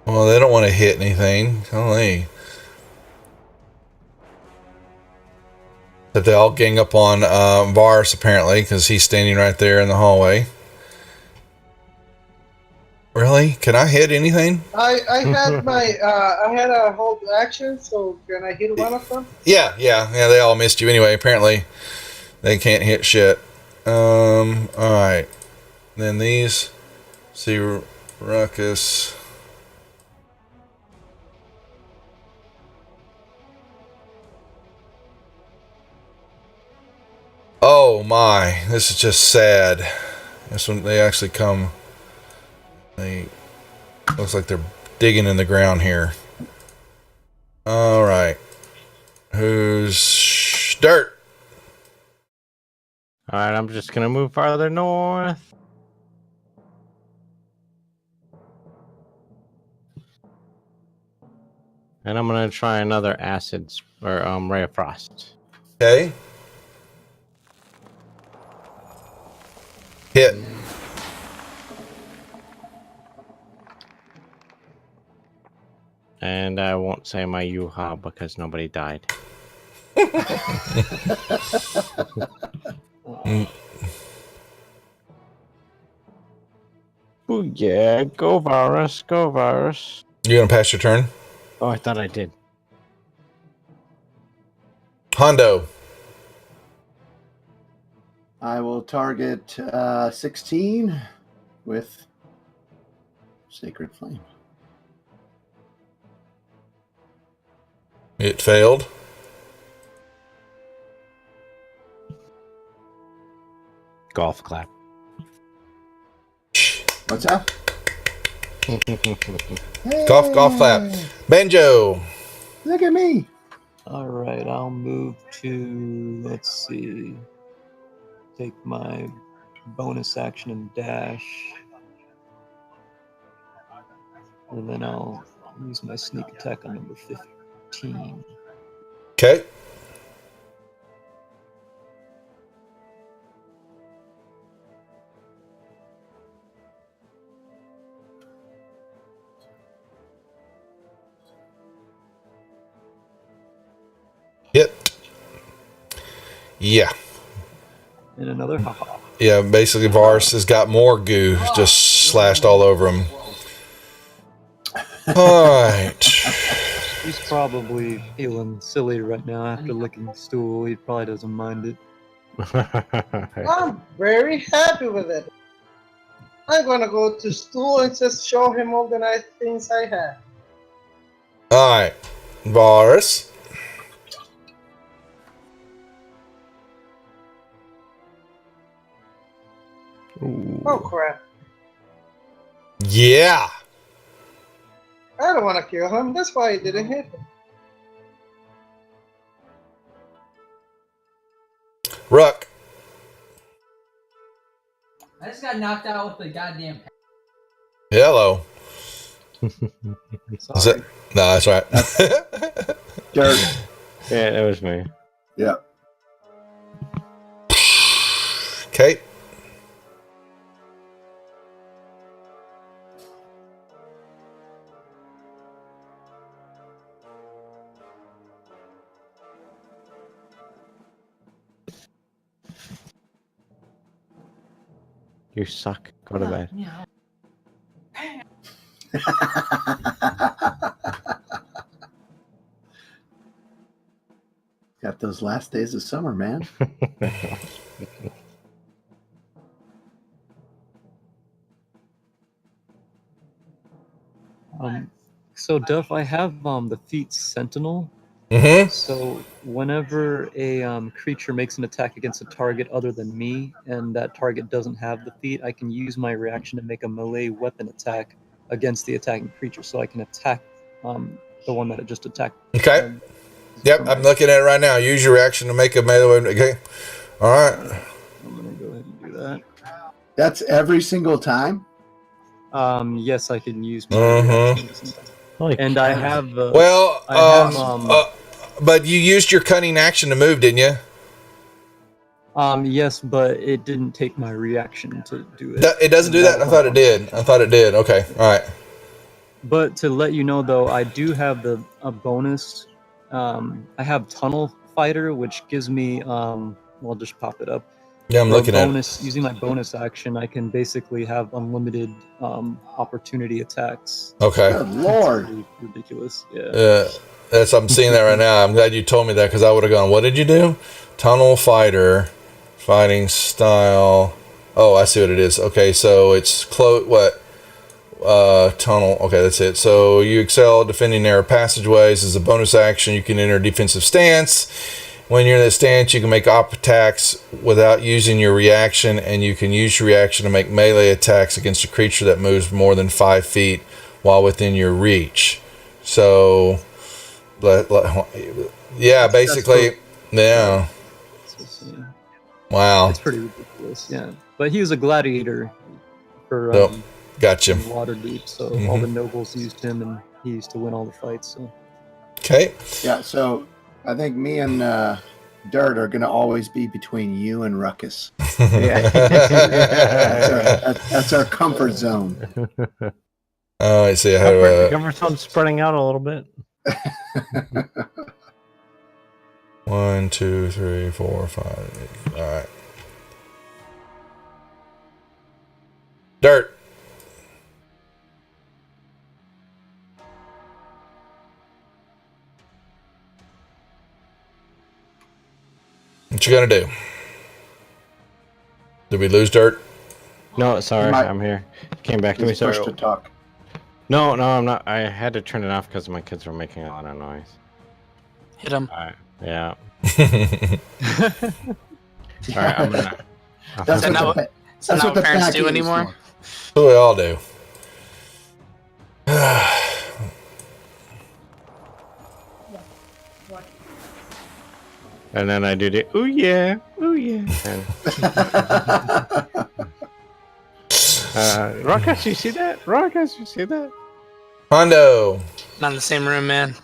Well, they don't want to hit anything. Golly. But they all gang up on Vars, apparently, because he's standing right there in the hallway. Really? Can I hit anything? I had I had a hold action, so can I hit one of them? Yeah. They all missed you anyway. Apparently, they can't hit shit. All right. Then these. See, Ruckus. Oh my! This is just sad. This one, they actually come. They looks like they're digging in the ground here. All right. Who's dirt? All right, I'm just gonna move farther north. And I'm gonna try another acid or ray of frost. Okay. Hit. And I won't say my yoo-ha because nobody died. Oh yeah, go virus, go virus. You gonna pass your turn? Oh, I thought I did. Hondo. I will target 16 with Sacred Flame. It failed. Golf clap. What's that? Golf clap. Banjo. Look at me. All right, I'll move to, let's see, take my bonus action and dash. And then I'll use my sneak attack on number 15. Okay. Hit. Yeah. And another haha. Yeah, basically Varus has got more goo just slashed all over him. Alright. He's probably feeling silly right now after licking stool. He probably doesn't mind it. I'm very happy with it. I'm gonna go to school and just show him all the nice things I have. Alright. Varus. Oh crap. Yeah. I don't want to kill him. That's why I didn't hit him. Ruck. I just got knocked out with the goddamn. Hello. Is Sorry. it? No, that's right. Dirt. Yeah, that was me. Yeah. Okay. You suck. Go to bed. Got those last days of summer, man. So Duff, I have the feat Sentinel. Mm-hmm. So whenever a creature makes an attack against a target other than me, and that target doesn't have the feat, I can use my reaction to make a melee weapon attack against the attacking creature. So I can attack the one that it just attacked. Okay. Yep, I'm looking at it right now. Use your reaction to make a melee. Okay. All right. I'm gonna go ahead and do that. That's every single time? Yes, I can use my Mhm. reaction. Holy And cow. I have. Well, I have, but you used your cunning action to move, didn't you? Yes, but it didn't take my reaction to do it. It doesn't do that? I thought it did. I thought it did. Okay. All right. But to let you know, though, I do have a bonus. I have Tunnel Fighter, which gives me. I'll just pop it up. Yeah, I'm For a looking at it. bonus, using my bonus action, I can basically have unlimited opportunity attacks. Okay. Good Lord. It's really ridiculous. Yeah. That's I'm seeing that right now. I'm glad you told me that because I would have gone, what did you do? Tunnel fighter, fighting style. Oh, I see what it is. Okay, so it's tunnel. Okay, that's it. So you excel defending narrow passageways. As a bonus action, you can enter a defensive stance. When you're in that stance, you can make op attacks without using your reaction, and you can use your reaction to make melee attacks against a creature that moves more than 5 feet while within your reach. So, yeah, basically, yeah. Wow. It's pretty ridiculous, yeah. But he was a gladiator for Gotcha. in Waterdeep, so all the nobles used him, and he used to win all the fights. So. Okay. Yeah, so I think me and Dirt are going to always be between you and Ruckus. That's our comfort zone. Oh, I see. How do Comfort zone spreading out a little bit. 1, 2, 3, 4, 5. All right. Dirt. What you gonna do? Did we lose Dirt? No, sorry, I'm here. Came back to me. He's Sorry. pushed to talk. No, I'm not. I had to turn it off because my kids were making a lot of noise. Hit him. Yeah. All right, I'm gonna. That's So what now- the, So that's now what the parents pack do is anymore? for. What do we all do? And then I do the ooh yeah. And, Ruckus, you see that? Ruckus, you see that? Hondo. Not in the same room, man.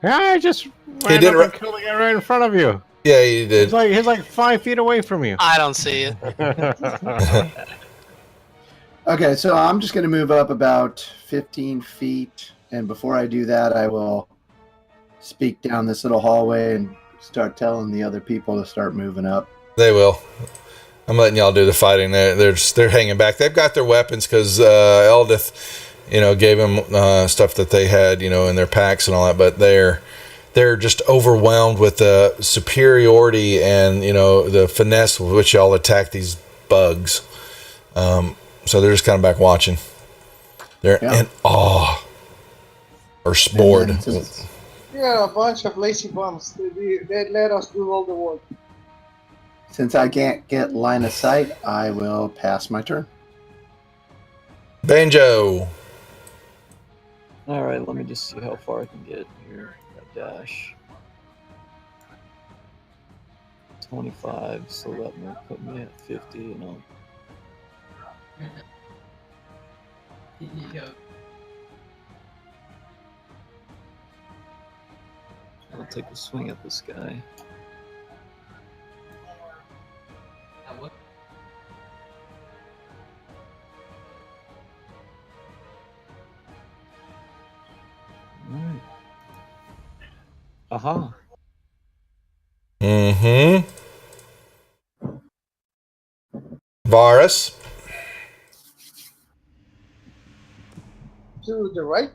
Yeah, I just ran did up and killed the guy right in front of you. Yeah, he did. He's like 5 feet away from you. I don't see it. Okay, so I'm just going to move up about 15 feet. And before I do that, I will speak down this little hallway and start telling the other people to start moving up. They will. I'm letting y'all do the fighting. They're hanging back. They've got their weapons because Eldith, gave them stuff that they had, in their packs and all that. But they're just overwhelmed with the superiority and the finesse with which y'all attack these bugs. So they're just kind of back watching. They're in awe or bored. Yeah, a bunch of lazy bums. They let us do all the work. Since I can't get line of sight, I will pass my turn. Banjo. All right, let me just see how far I can get here. Got dash. 25, so that might put me at 50, and I'll take a swing at this guy. Alright. Aha. Mm-hmm. Varus. To the right.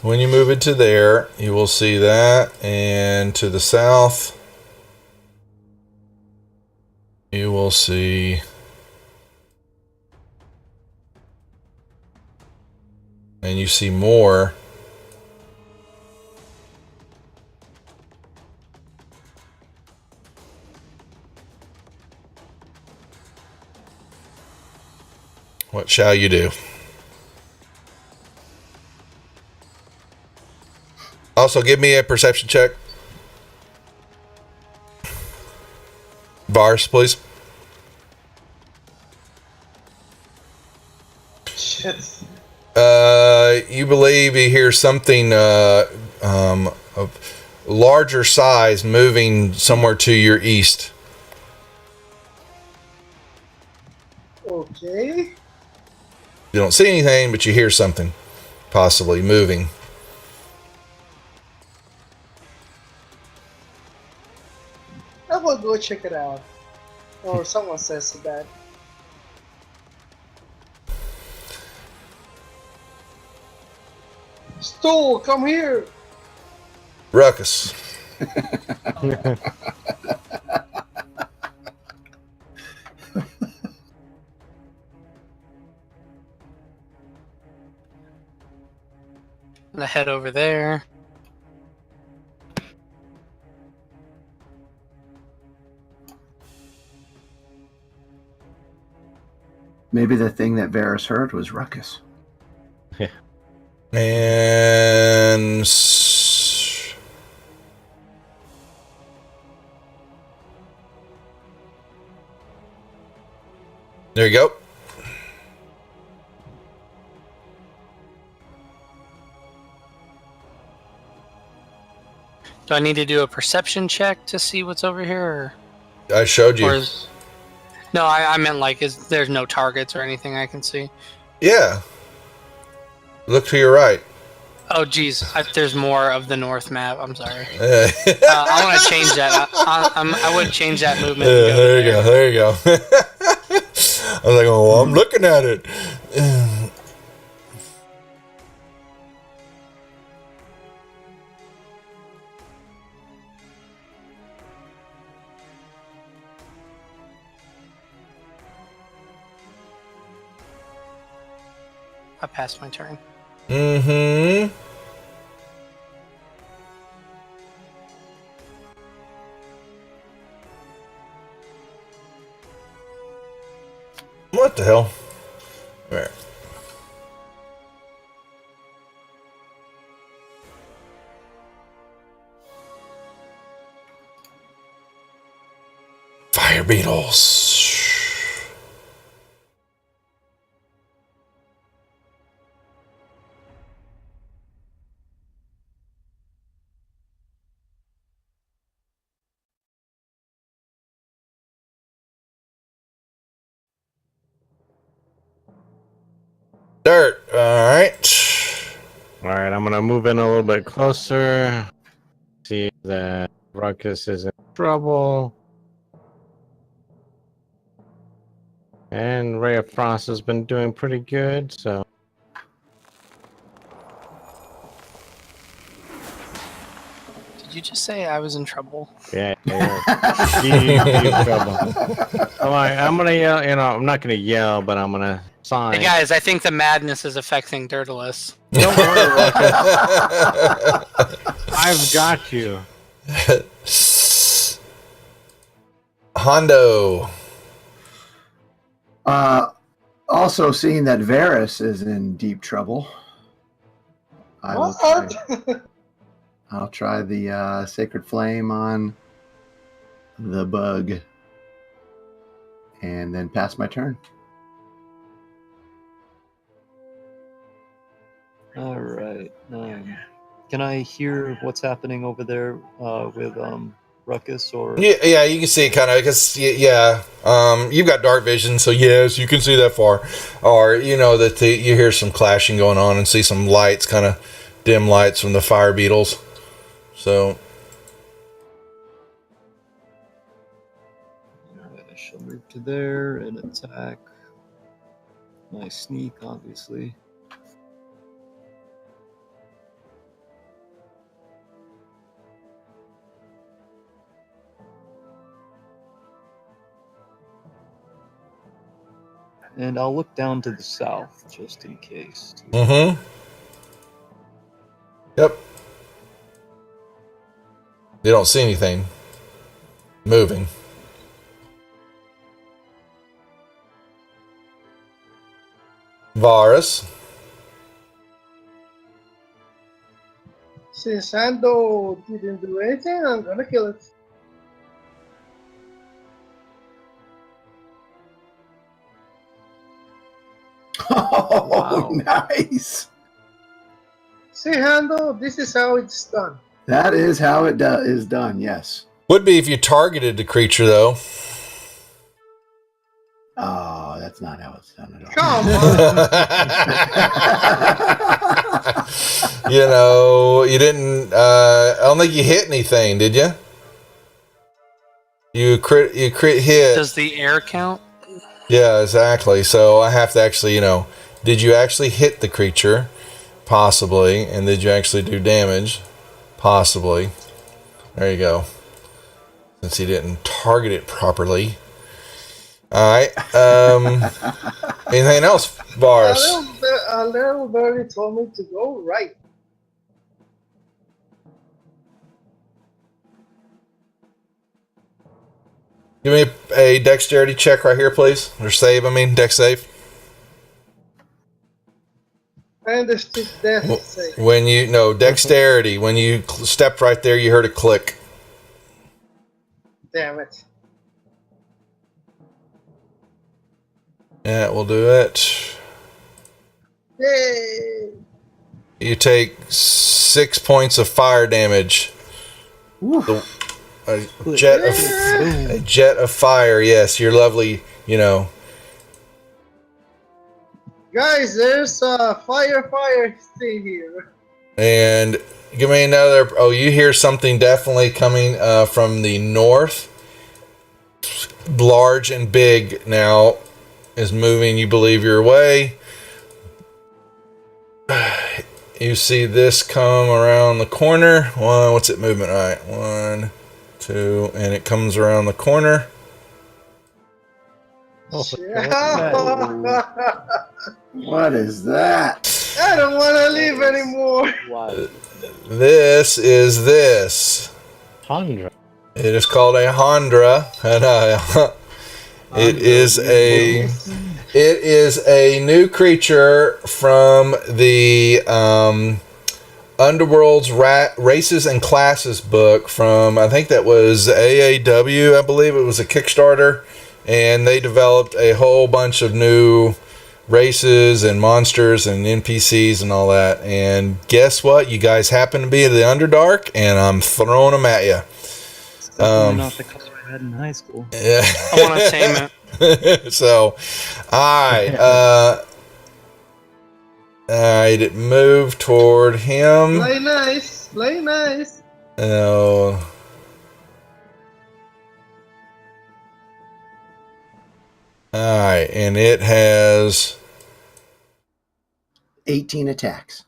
When you move into there, you will see that. And to the south, you will see... And you see more. What shall you do? Also, give me a perception check. Bars, please. Shit. You believe you hear something of larger size moving somewhere to your east. Okay. You don't see anything, but you hear something possibly moving. I will go check it out. Or someone says that. Stool, come here! Ruckus. I'm gonna head over there. Maybe the thing that Varus heard was ruckus. And there you go. Do I need to do a perception check to see what's over here? I showed you. No, I meant like, there's no targets or anything I can see? Yeah. Look to your right. Oh, geez. There's more of the north map. I'm sorry. I want to change that. I would change that movement. There you go. There you go. I was like, oh, well, I'm looking at it. I passed my turn. Mm-hmm. What the hell? Where? Fire beetles. Dirt. All right. All right, I'm gonna move in a little bit closer. See that Ruckus is in trouble. And Ray of Frost has been doing pretty good, so. Did you just say I was in trouble? Yeah. Deep trouble. I'm gonna yell, I'm not gonna yell, but I'm gonna sign. Hey guys, I think the madness is affecting Dirtless. Don't worry, Ruckus. I've got you. Hondo. Also seeing that Varys is in deep trouble. I'll try the Sacred Flame on the bug. And then pass my turn. All right. Can I hear what's happening over there with Ruckus or? Yeah, you can see it kind of because you've got dark vision, so yes, you can see that far. Or that you hear some clashing going on and see some lights, kind of dim lights from the fire beetles. So I shall move to there and attack. My sneak, obviously. And I'll look down to the south just in case. Mm-hmm. Yep. You don't see anything moving. Varus. Since Ando didn't do anything, I'm gonna kill it. Oh, Wow. Nice. See, Hando, this is how it's done. That is how it is done, yes. Would be if you targeted the creature, though. Oh, that's not how it's done at all. Come on. You didn't. I don't think you hit anything, did you? You crit hit. Does the air count? Yeah, exactly. So I have to actually, did you actually hit the creature? Possibly. And did you actually do damage? Possibly. There you go. Since he didn't target it properly. Alright. Anything else, Varus? A little birdie told me to go right. Give me a dexterity check right here, please. Or save, dex save. I understood that. Dexterity. When you stepped right there, you heard a click. Damn it. Yeah, we'll do it. Yay! You take 6 points of fire damage. A jet of fire. Yes, you're lovely. Guys, there's a fire thing here. And give me another. Oh, you hear something definitely coming from the north. Large and big now is moving. You believe your way. You see this come around the corner. What's it movement? All right, 1, 2, and it comes around the corner. What is that? I don't want to leave anymore. This is this. Hondra. It is called a Hondra, and it is a new creature from the Underworld's Races and Classes book from, I think that was AAW, I believe it was a Kickstarter, and they developed a whole bunch of new races and monsters and NPCs and all that. And guess what? You guys happen to be the Underdark, and I'm throwing them at you. Not the color I had in high school. Yeah. I want to tame it. So, all right. Alright, it moved toward him. Play nice. Play nice. Oh. Alright, and it has 18 attacks.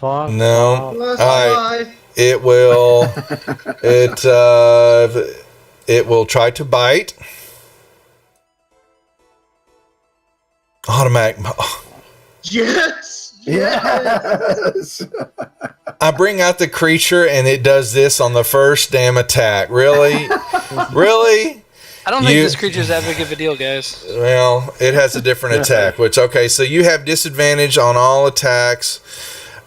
no. Plus Alright. 5. It will it will try to bite. Automatic. Yes. Yes. I bring out the creature and it does this on the first damn attack. Really? Really? I don't think this creature's that big of a deal, guys. Well, it has a different attack, which, okay, so you have disadvantage on all attacks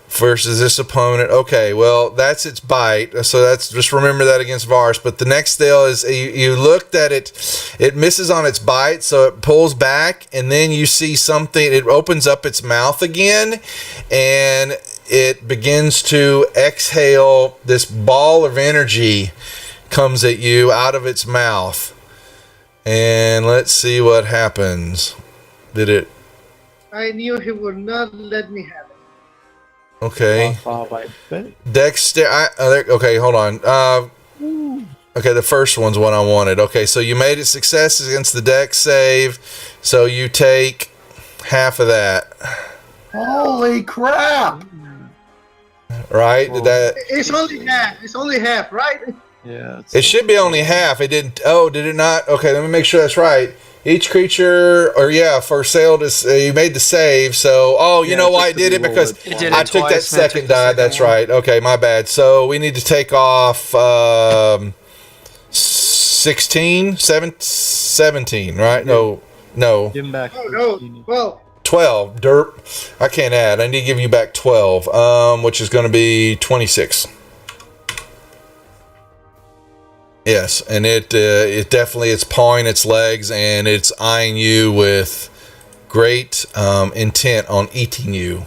versus this opponent. Okay, well, that's its bite. So that's, just remember that against Varus. But the next deal is you looked at it, it misses on its bite, so it pulls back, and then you see something, it opens up its mouth again, and it begins to exhale. This ball of energy comes at you out of its mouth. And let's see what happens. Did it? I knew he would not let me have it. Okay. Dexter. Okay, hold on. Okay, the first one's what I wanted. Okay, so you made a success against the dex save, so you take half of that. Holy crap! Right? Did that? It's only half. It's only half, right? Yeah. It should be only half. It didn't. Oh, did it not? Okay, let me make sure that's right. Each creature, or yeah, for sale to you made the save. So, you know why I did it? Because I took that second die. That's right. Okay, my bad. So we need to take off 16, 17, right? No. Give him back. Oh no. Well. 12. Derp. I can't add. I need to give you back 12, which is going to be 26. Yes, and it definitely, it's pawing its legs and it's eyeing you with great intent on eating you.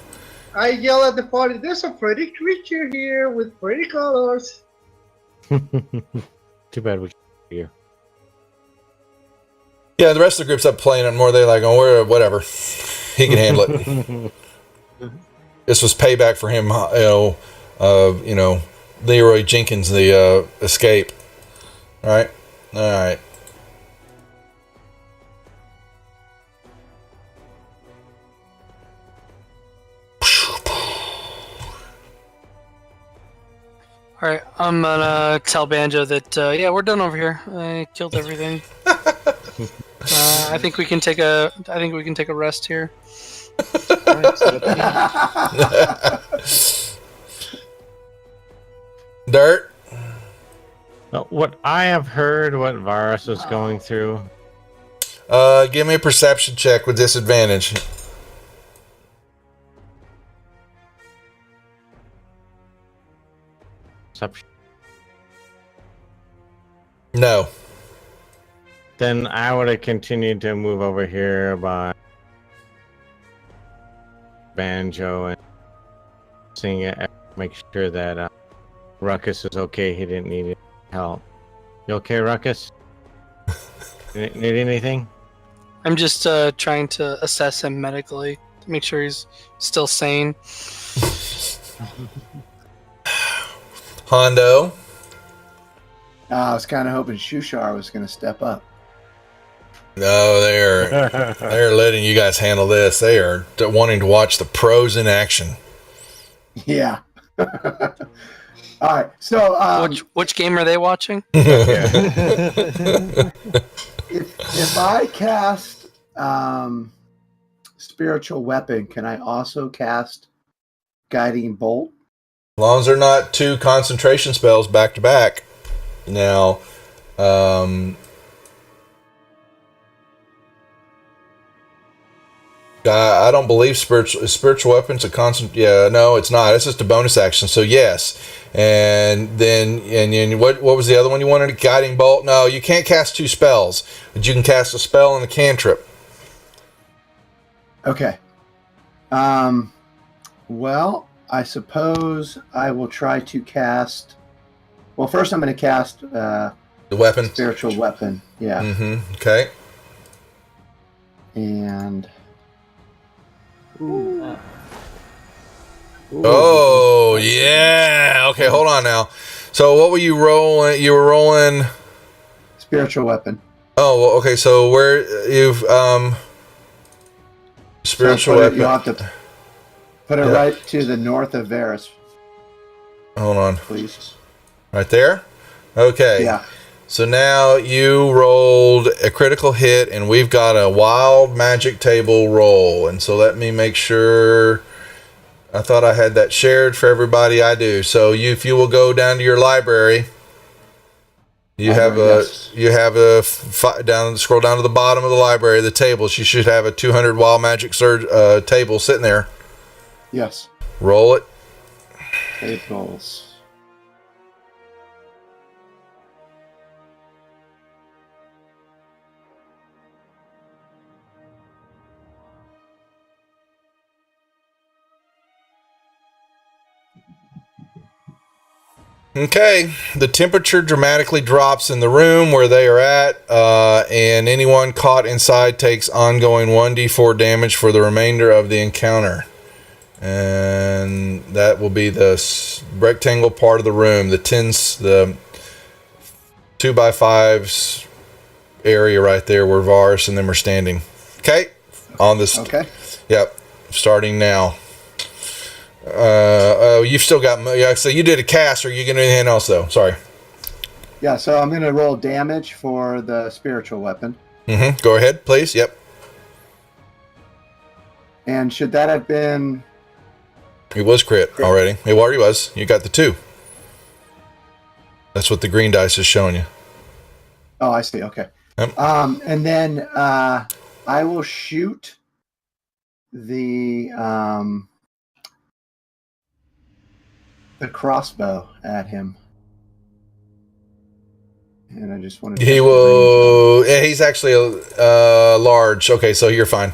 I yell at the party, there's a pretty creature here with pretty colors. Too bad we can't hear. Yeah, the rest of the group's up playing it more. They're like, oh, whatever. He can handle it. This was payback for him, Leroy Jenkins, the escape. All right. All right, I'm gonna tell Banjo that yeah, we're done over here. I killed everything. I think we can take a rest here. Dirt. What I have heard, what Varus is going through. Give me a perception check with disadvantage. Perception. No. Then I would have continued to move over here by Banjo and sing it. Make sure that Ruckus is okay. He didn't need help. You okay, Ruckus? Need anything? I'm just trying to assess him medically to make sure he's still sane. Hondo. I was kind of hoping Shushar was going to step up. No, they're letting you guys handle this. They are wanting to watch the pros in action. Yeah. All right. So, which game are they watching? if I cast spiritual weapon, can I also cast guiding bolt? As long as they're not two concentration spells back to back. Now, I don't believe spiritual weapons a constant. Yeah, no, it's not. It's just a bonus action. So yes, and then what was the other one you wanted? Guiding bolt. No, you can't cast two spells, but you can cast a spell and a cantrip. Okay. Well, I suppose I will try to cast. Well, first I'm going to cast the weapon, spiritual weapon. Yeah. Mm-hmm. Okay. And Ooh. Oh, yeah. Okay, hold on now. So what were you rolling? You were rolling... Spiritual weapon. Oh, well, okay. So where you've... Spiritual weapon. You'll have to put it right to the north of Varus. Hold on. Please. Right there? Okay. Yeah. So now you rolled a critical hit, and we've got a wild magic table roll. And so let me make sure. I thought I had that shared for everybody. I do. So if you will go down to your library, you have scroll down to the bottom of the library, the tables. You should have a 200 wild magic surge table sitting there. Yes. Roll it. Tables. Okay, the temperature dramatically drops in the room where they are at, and anyone caught inside takes ongoing 1d4 damage for the remainder of the encounter. And that will be the rectangle part of the room, the 2x5s area right there where Varus and them are standing. Okay, on this. Okay. Yep, starting now. You've still got. Yeah, so you did a cast. Or you gonna do anything else though? Sorry. Yeah, so I'm gonna roll damage for the spiritual weapon. Mm-hmm. Go ahead, please. Yep. And should that have been? It was crit already. It already was. You got the 2. That's what the green dice is showing you. Oh, I see. Okay. Yep. And then I will shoot the crossbow at him. And I just wanted to... He will... Yeah, he's actually large. Okay, so you're fine.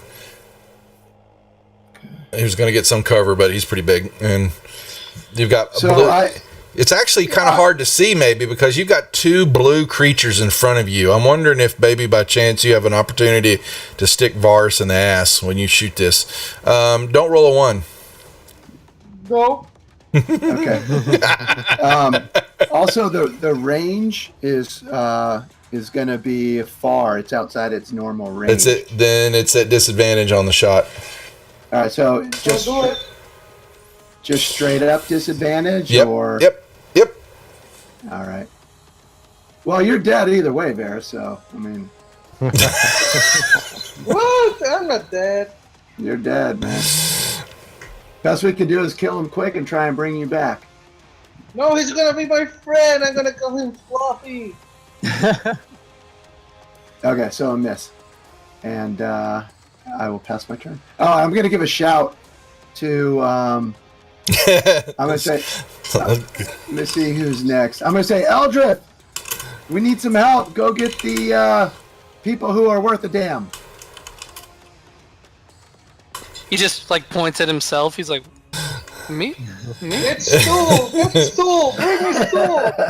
He was going to get some cover, but he's pretty big. And you've got... it's actually kind of hard to see, maybe, because you've got 2 blue creatures in front of you. I'm wondering if maybe by chance you have an opportunity to stick Varus in the ass when you shoot this. Don't roll a 1. No. Okay. Also, the range is going to be far. It's outside its normal range. Then it's at disadvantage on the shot. All right, so just straight up disadvantage, or Yep. All right. Well, you're dead either way, Vera. So I mean, What? I'm not dead. You're dead, man. Best we can do is kill him quick and try and bring you back. No, he's gonna be my friend. I'm gonna call him Fluffy. Okay, so a miss. And I will pass my turn. Oh, I'm going to give a shout to... I'm going to say... let me see who's next. I'm going to say, Eldrith, we need some help. Go get the people who are worth a damn. He just like points at himself. He's like, me? Get stool! Get stool! Bring me stool! Did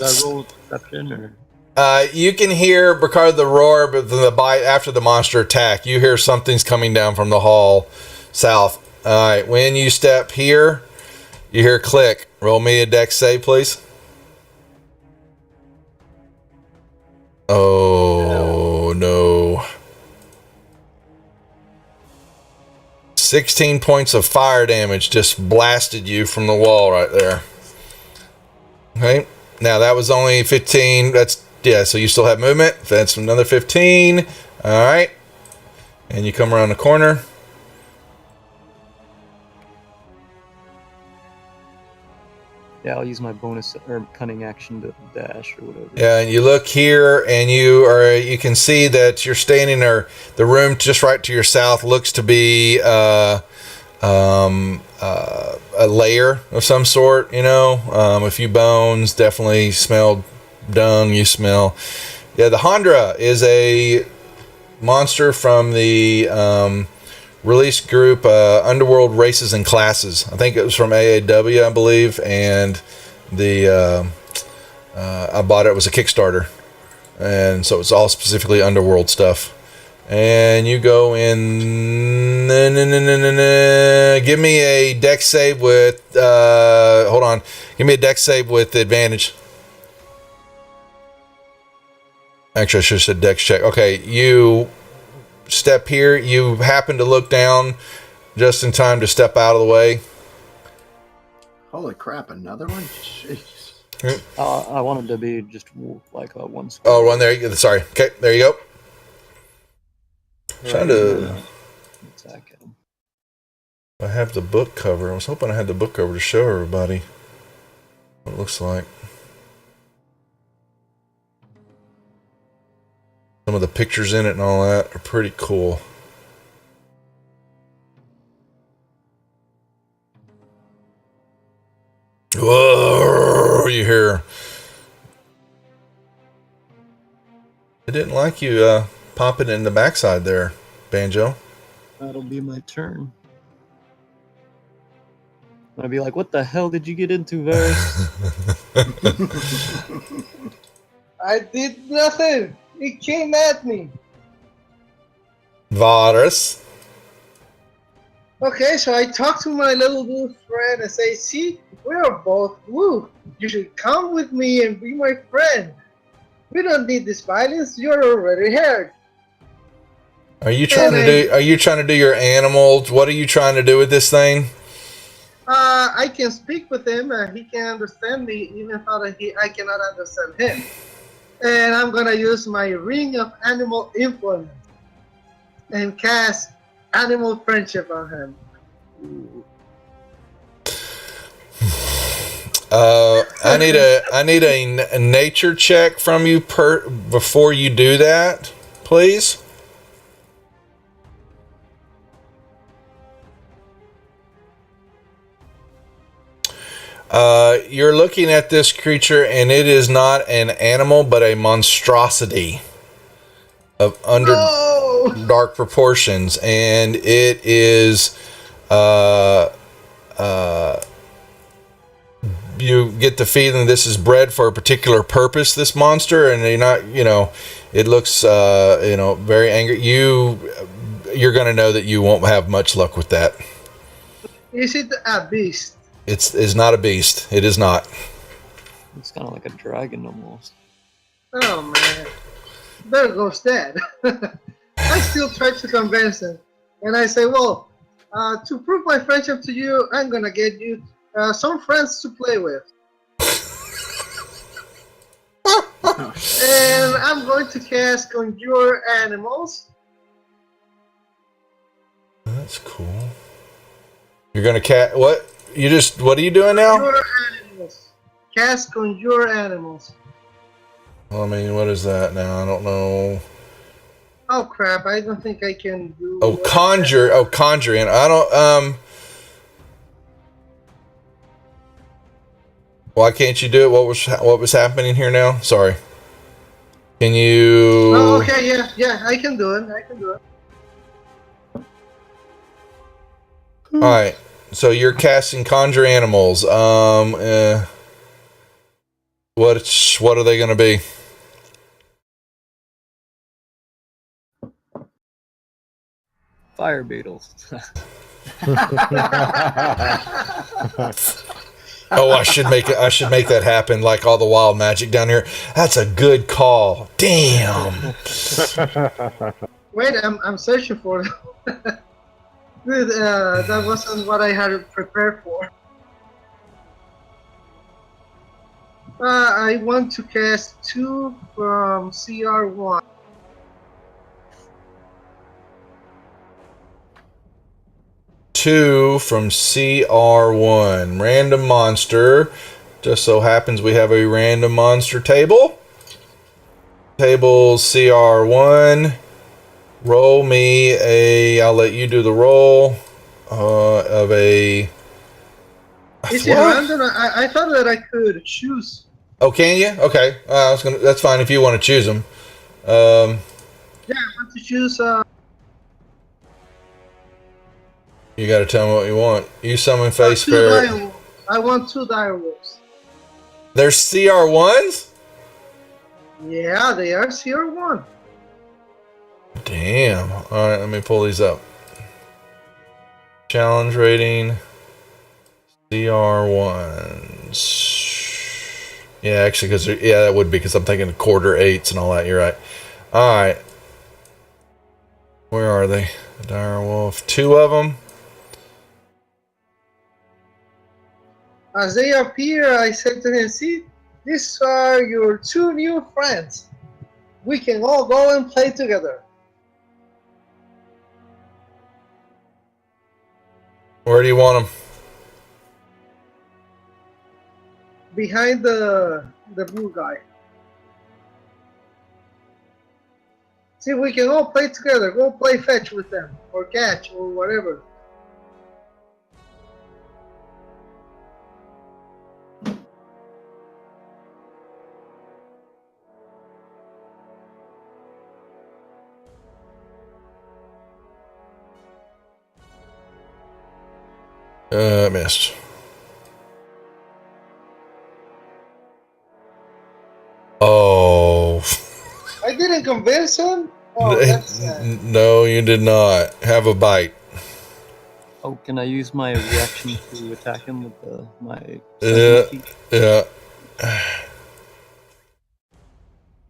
I roll perception or? You can hear because of the roar, but the bite after the monster attack, you hear something's coming down from the hall south. All right, when you step here, you hear click. Roll me a dex save, please. Oh no! 16 points of fire damage just blasted you from the wall right there. Okay, now that was only 15. Yeah, so you still have movement. That's another 15. All right. And you come around the corner. Yeah, I'll use my bonus or cunning action to dash or whatever. Yeah, and you look here and you can see that you're standing there. The room just right to your south looks to be a lair of some sort, a few bones, definitely smelled dung. You smell. Yeah, the Hondra is a monster from the release group Underworld Races and Classes. I think it was from AAW, I believe, and I bought it. It was a Kickstarter, and so it's all specifically Underworld stuff. And you go in. Give me a dex save with. Hold on. Give me a dex save with advantage. Actually, I should have said dex check. Okay, you step here. You happen to look down just in time to step out of the way. Holy crap! Another one. Jeez. I wanted to be just like a one. Oh, one there. Sorry. Okay, there you go. Trying to. Attack him. I have the book cover. I was hoping I had the book cover to show everybody what it looks like. Some of the pictures in it and all that are pretty cool. Whoa, you hear? I didn't like you popping in the backside there, Banjo. That'll be my turn. I'll be like, what the hell did you get into, Varys? I did nothing. He came at me. Varys. Okay, so I talked to my little blue friend and say, see, we're both blue. You should come with me and be my friend. We don't need this violence. You're already hurt. Are you trying to do your animals? What are you trying to do with this thing? I can speak with him and he can understand me even though I cannot understand him. And I'm gonna use my ring of animal influence and cast animal friendship on him. I need a nature check from you before you do that, please. You're looking at this creature, and it is not an animal, but a monstrosity of dark proportions, and it is. You get the feeling this is bred for a particular purpose. This monster, and you're not. It looks. Very angry. You're going to know that you won't have much luck with that. Is it a beast? It's not a beast. It is not. It's kind of like a dragon almost. Oh man, there goes that. I still try to convince him, and I say, well, to prove my friendship to you, I'm gonna get you some friends to play with, and I'm going to cast Conjure Animals. That's cool. You're gonna cast what? What are you doing now? Conjure Animals. Cast Conjure Animals. Well, I mean, what is that now? I don't know. Oh crap! I don't think I can do. Oh, conjure. Oh, conjuring. I don't. Why can't you do it? What was happening here now? Sorry. Can you? Oh, okay. Yeah. I can do it. All right. So you're casting conjure animals. What are they going to be? Fire beetles. Oh, I should make that happen like all the wild magic down here. That's a good call. Damn. Wait, I'm searching for it. Dude, that wasn't what I had prepared for. I want to cast 2 from CR1. Two from CR1. Random monster. Just so happens we have a random monster table. Table CR1. Roll me I'll let you do the roll of a. Is it random? I thought that I could choose. Oh, can you? Okay. That's fine if you want to choose them. Yeah, I want to choose. You got to tell me what you want. You summon face ferret. I want 2 dire wolves. They're CR1s? Yeah, they are CR1. Damn. All right, let me pull these up. Challenge rating. CR1s. Yeah, actually, because that would be because I'm thinking quarter eights and all that. You're right. All right. Where are they? The dire wolf. 2 of them. As they appear, I said to him, "See, these are your 2 new friends. We can all go and play together." Where do you want them? Behind the blue guy. See, we can all play together. Go play fetch with them, or catch, or whatever. Missed. Oh. I didn't convince him. Oh, that's sad. No, you did not. Have a bite. Oh, can I use my reaction to attack him with my Yeah. second key? Yeah.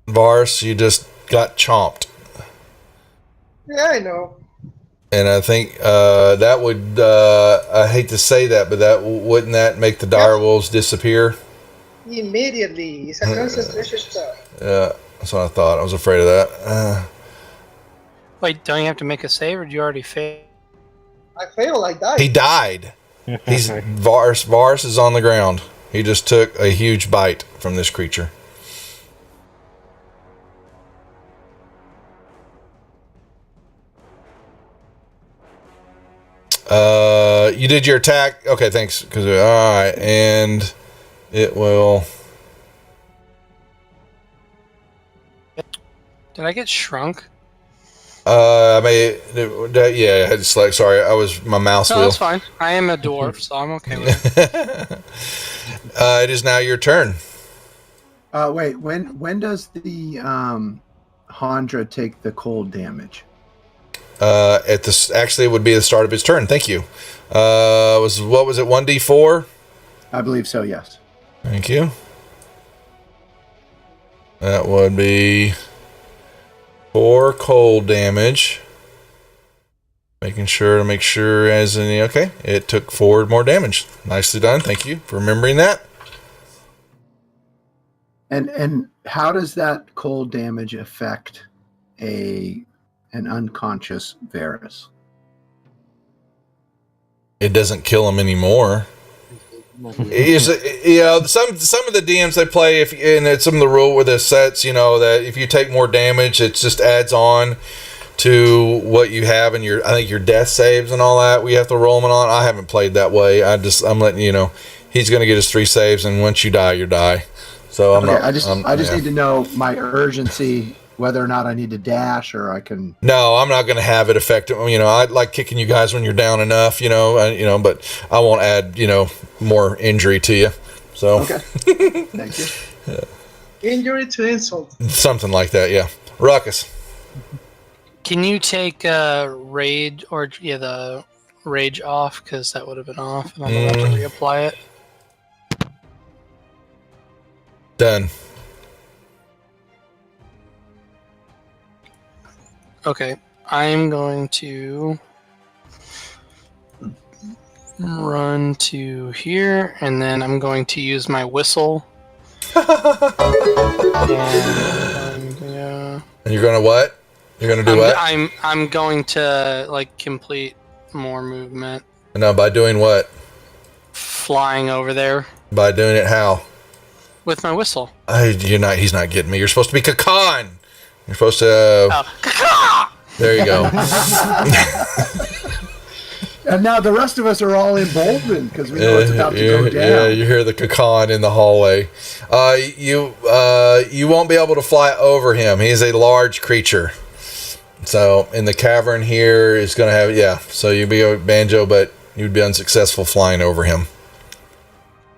Vars, you just got chomped. Yeah, I know. And I think that would, I hate to say that, but wouldn't that make the dire wolves disappear? Immediately. It's a concentration spell. Yeah, that's what I thought. I was afraid of that. Wait, don't you have to make a save, or did you already fail? I failed, I died. He died. Vars is on the ground. He just took a huge bite from this creature. You did your attack. Okay, thanks. All right, and it will. Did I get shrunk? I mean, yeah. I had to select. Sorry, I was my mouse No, wheel. that's fine. I am a dwarf, so I'm okay with it. It is now your turn. Wait, when does the Handra take the cold damage? At this, actually, it would be the start of his turn. Thank you. What was it? 1d4. I believe so. Yes. Thank you. That would be 4 cold damage. Make sure as any. Okay, it took 4 more damage. Nicely done. Thank you for remembering that. And how does that cold damage affect an unconscious Varus? It doesn't kill him anymore. Some of the DMs they play, and it's some of the rule with the sets, that if you take more damage, it just adds on to what you have in I think your death saves and all that. We have to roll them on. I haven't played that way. I'm letting you know, he's going to get his 3 saves, and once you die, you die. So I just need to know my urgency, whether or not I need to dash or I can. No, I'm not going to have it affect. I like kicking you guys when you're down enough. But I won't add more injury to you. So okay, thank you. Yeah. Injury to insult. Something like that. Yeah, Ruckus. Can you take rage the rage off, because that would have been off, and I'm about to reapply it. Done. Okay, I'm going to run to here, and then I'm going to use my whistle. And you're going to what? You're going to do what? I'm going to complete more movement. No, by doing what? Flying over there. By doing it how? With my whistle. He's not getting me. You're supposed to be Kakan. You're supposed to. There you go. And now the rest of us are all emboldened because we know it's about to go down. Yeah, you hear the Kakan in the hallway. You won't be able to fly over him. He's a large creature. So in the cavern here is going to have So you'd be a Banjo, but you'd be unsuccessful flying over him.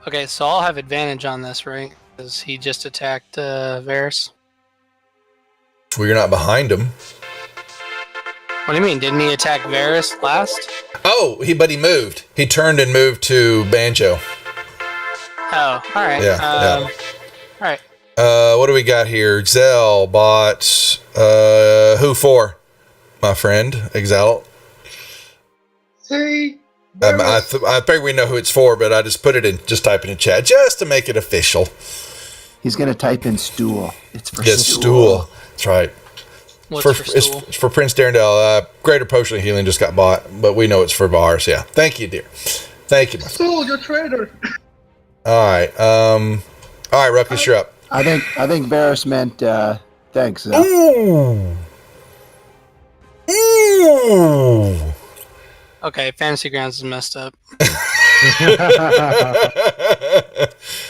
Okay, so I'll have advantage on this, right? Because he just attacked Varus. Well, you're not behind him. What do you mean? Didn't he attack Varys last? Oh, but he moved. He turned and moved to Banjo. Oh, all right. Yeah. All right. What do we got here? Xel bought who for? My friend, Exalt. See, I think we know who it's for, but I just put it in, just type it in chat just to make it official. He's going to type in stool. It's for Stool. That's right. What's for Prince Darendale. Greater Potion of Healing just got bought, but we know it's for Vars. Yeah. Thank you, dear. Thank you, my friend. Stool, you're traitor. All right. All right, Ruckus, you're up. I think Varys meant thanks. Ooh. Ooh. Okay, Fantasy Grounds is messed up.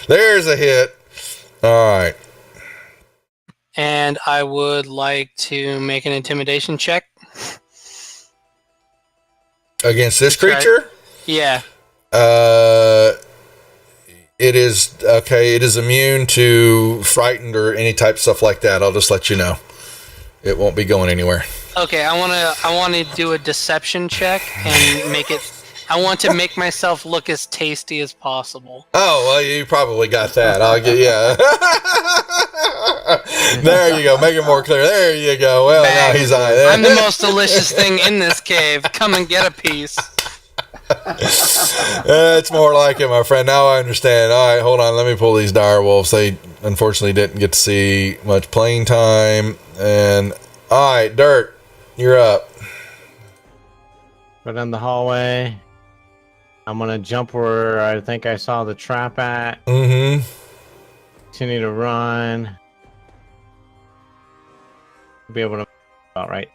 There's a hit. All right. And I would like to make an intimidation check. Against this creature? Yeah. It is okay. It is immune to frightened or any type of stuff like that. I'll just let you know. It won't be going anywhere. Okay, I want to do a deception check and make it. I want to make myself look as tasty as possible. Oh, well, you probably got that. I'll get There you go. Make it more clear. There you go. Well, now he's on it. I'm the most delicious thing in this cave. Come and get a piece. It's more like it, my friend. Now I understand. All right, hold on. Let me pull these dire wolves. They unfortunately didn't get to see much playing time. And all right, Dirt, you're up. Go down the hallway. I'm gonna jump where I think I saw the trap at. Mm-hmm. Continue to run. Be able to about right.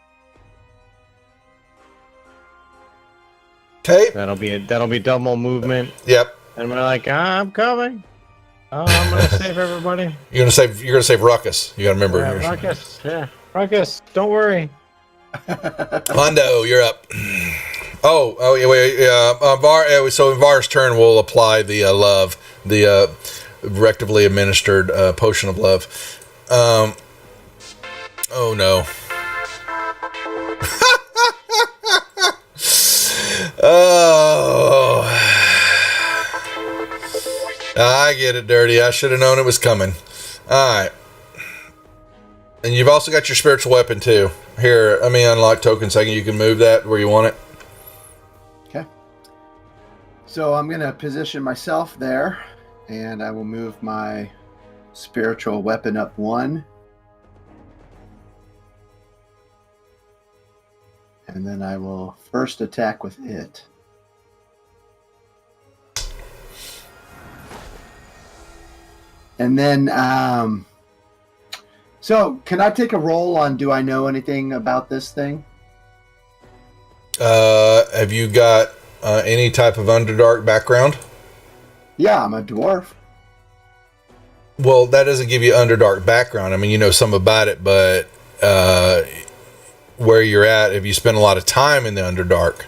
Okay. That'll be double movement. Yep. And we're like, I'm coming. Oh, I'm gonna save everybody. You're gonna save Ruckus. You gotta remember. Yeah, Ruckus. Yeah, Ruckus. Don't worry. Hondo, you're up. Oh, yeah, wait. So in Var's turn, we'll apply the love, the rectively administered potion of love. Oh no. Oh, I get it, Dirty. I should have known it was coming. All right. And you've also got your spiritual weapon too. Here, let me unlock token second. You can move that where you want it. Okay. So I'm going to position myself there, and I will move my spiritual weapon up 1. And then I will first attack with it. And then, so can I take a roll on do I know anything about this thing? Have you got any type of Underdark background? Yeah, I'm a dwarf. Well, that doesn't give you Underdark background. I mean, you know some about it, but where you're at, if you spend a lot of time in the Underdark,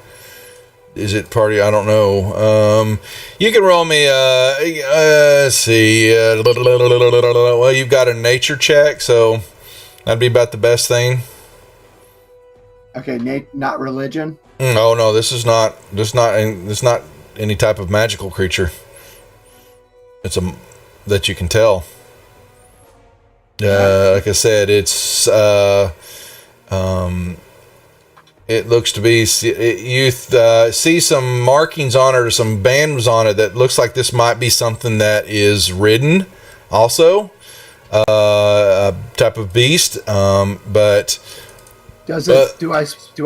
is it party? I don't know. You can roll me. Let's see. Well, you've got a nature check, so that'd be about the best thing. Okay, not religion. Oh no, this is not. This not any type of magical creature. It's that you can tell. Like I said, it's it looks to be you see some markings on it or some bands on it that looks like this might be something that is ridden, also a type of beast. But does it? Do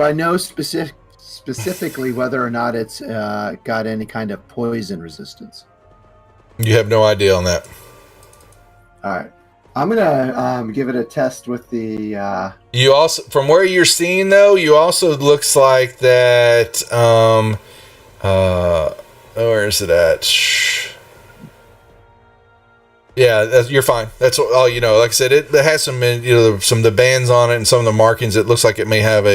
I know specifically whether or not it's got any kind of poison resistance? You have no idea on that. All right. I'm gonna give it a test with the. You also, from where you're seeing though, you also looks like that. Where is it at? Yeah, you're fine. That's all you know. Like I said, it has some some of the bands on it and some of the markings. It looks like it may have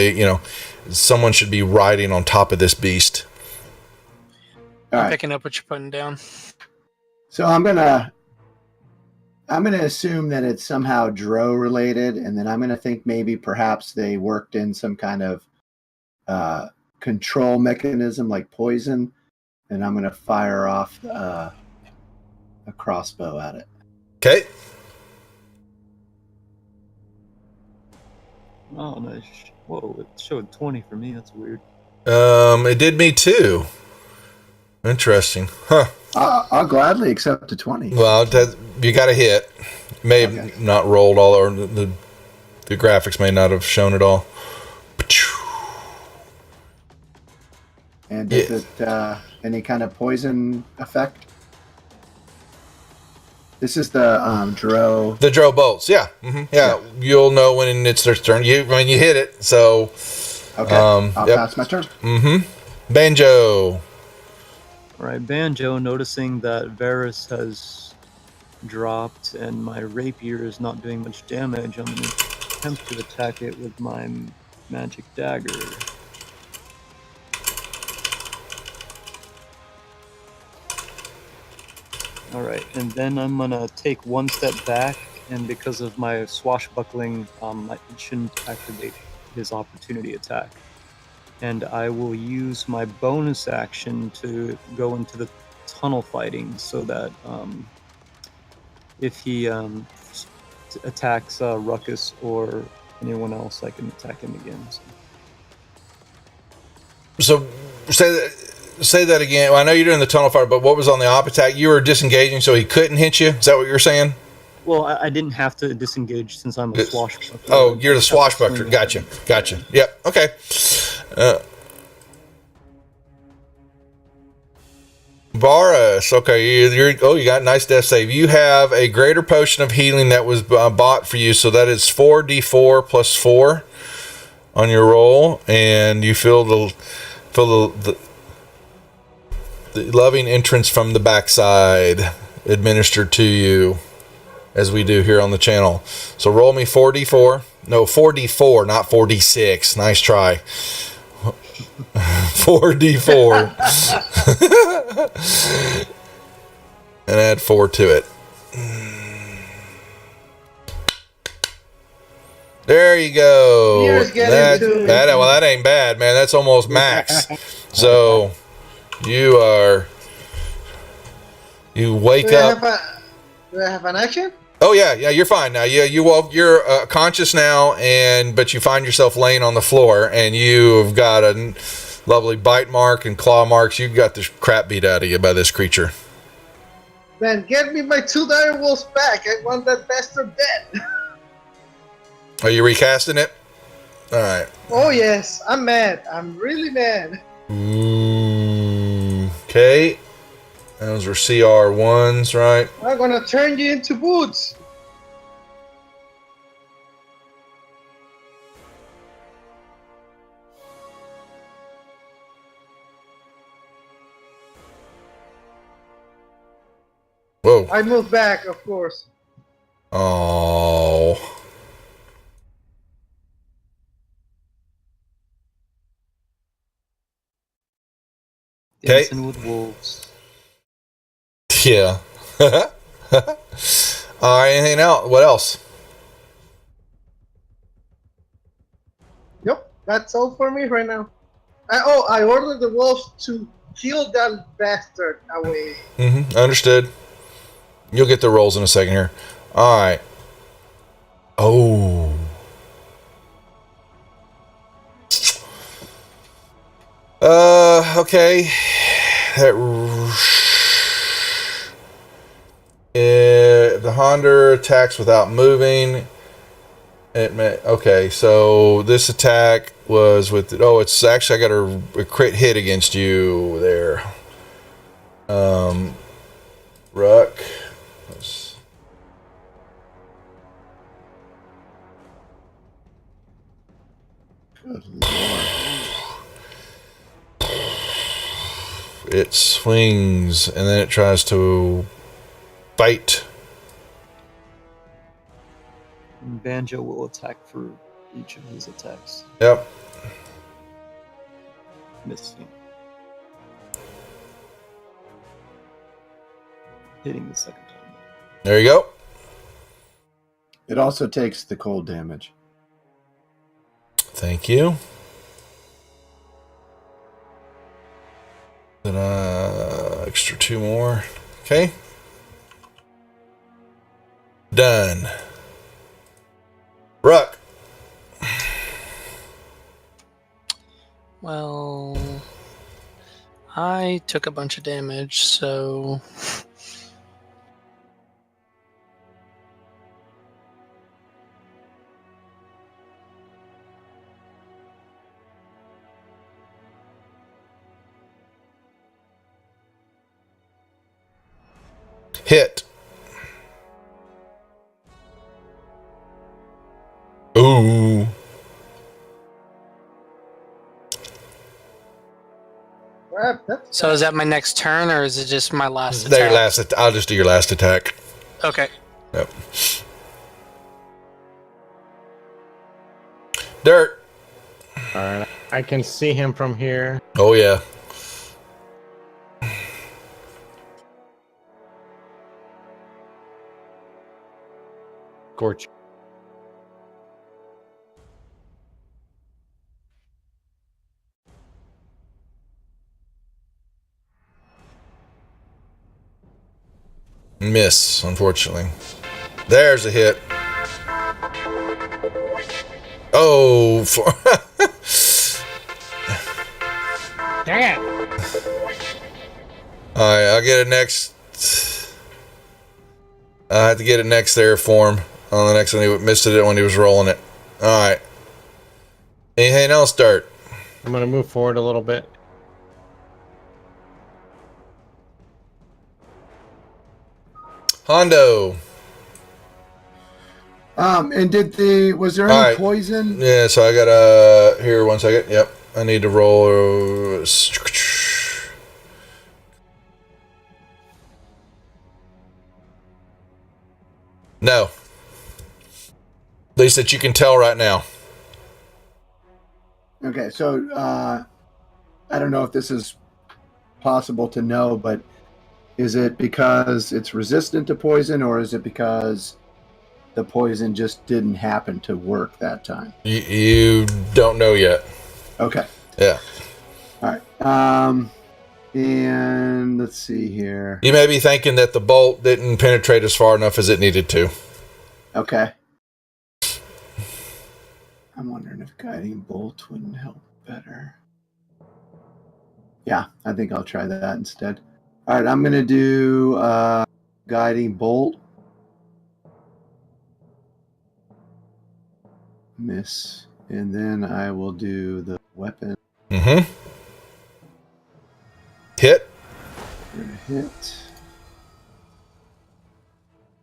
someone should be riding on top of this beast. All right. Picking up what you're putting down. So I'm gonna assume that it's somehow Drow related, and then I'm gonna think maybe perhaps they worked in some kind of control mechanism like poison, and I'm going to fire off a crossbow at it. Okay. Oh, nice. Whoa, it showed 20 for me. That's weird. It did me too. Interesting. Huh. I'll gladly accept a 20. Well, you got a hit. May have not rolled all, or the graphics may not have shown it all. And is it any kind of poison effect? This is the Dro. The Dro bolts, yeah. Mm-hmm. Yeah, you'll know when it's their turn. You hit it, so... Okay, I'll pass my turn. Mm-hmm. Banjo. All right, Banjo, noticing that Varus has dropped and my rapier is not doing much damage, I'm going to attempt to attack it with my magic dagger. All right, and then I'm going to take one step back, and because of my swashbuckling, it shouldn't activate his opportunity attack. And I will use my bonus action to go into the tunnel fighting so that if he attacks Ruckus or anyone else, I can attack him again. So say that again. Well, I know you're doing the tunnel fight, but what was on the op attack? You were disengaging so he couldn't hit you? Is that what you're saying? Well, I didn't have to disengage since I'm a swashbuckler. Oh, you're the swashbuckler. Gotcha. Yep. Okay. Varus. Okay. You got a nice death save. You have a greater potion of healing that was bought for you, so that is 4d4 plus 4 on your roll, and you feel the loving entrance from the backside administered to you, as we do here on the channel. So roll me 4d4. No, 4d4, not 4d6. Nice try. 4d4. And add 4 to it. There you go. That ain't bad, man. That's almost max. So you wake up. Do I have an action? Oh yeah, you're fine now. Yeah, you're conscious now, but you find yourself laying on the floor, and you've got a lovely bite mark and claw marks. You've got the crap beat out of you by this creature. Then get me my 2 dire wolves back. I want that bastard dead. Are you recasting it? All right. Oh yes, I'm mad. I'm really mad. Okay. Those are CR1s, right? I'm gonna turn you into boots. Whoa. I move back, of course. Oh. Dancing with wolves. Yeah. All right, anything else? What else? Yep, that's all for me right now. I ordered the wolves to kill that bastard away. Understood. You'll get the rolls in a second here. All right. Oh. Okay. If the Honda attacks without moving, okay, so this attack was with, it's actually, I got a crit hit against you there. Ruck. Good Lord. It swings and then it tries to bite. And Banjo will attack for each of his attacks. Yep. Missing. Hitting the second time. There you go. It also takes the cold damage. Thank you. Then extra 2 more. Okay. Done. Ruck. Well, I took a bunch of damage, so Hit. Ooh. Crap, that's so is that my next turn, or is it just my last There, attack? I'll just do your last attack. Okay. Yep. Dirt. All right, I can see him from here. Oh yeah. Scorch. Miss, unfortunately. There's a hit. Oh, Dang it! all right, I'll get it next. I have to get it next there for him. On the next one, he missed it when he was rolling it. All right. Anything else, Dirt? I'm gonna move forward a little bit. Hondo. And was there All any right. poison? Yeah, so I got here 1 second. Yep, I need to roll. No. At least that you can tell right now. Okay, so I don't know if this is possible to know, but is it because it's resistant to poison, or is it because the poison just didn't happen to work that time? You don't know yet. Okay. Yeah. All right. And let's see here. You may be thinking that the bolt didn't penetrate as far enough as it needed to. Okay. I'm wondering if guiding bolt wouldn't help better. Yeah, I think I'll try that instead. All right, I'm going to do guiding bolt. Miss. And then I will do the weapon. Mm-hmm. Hit. Hit.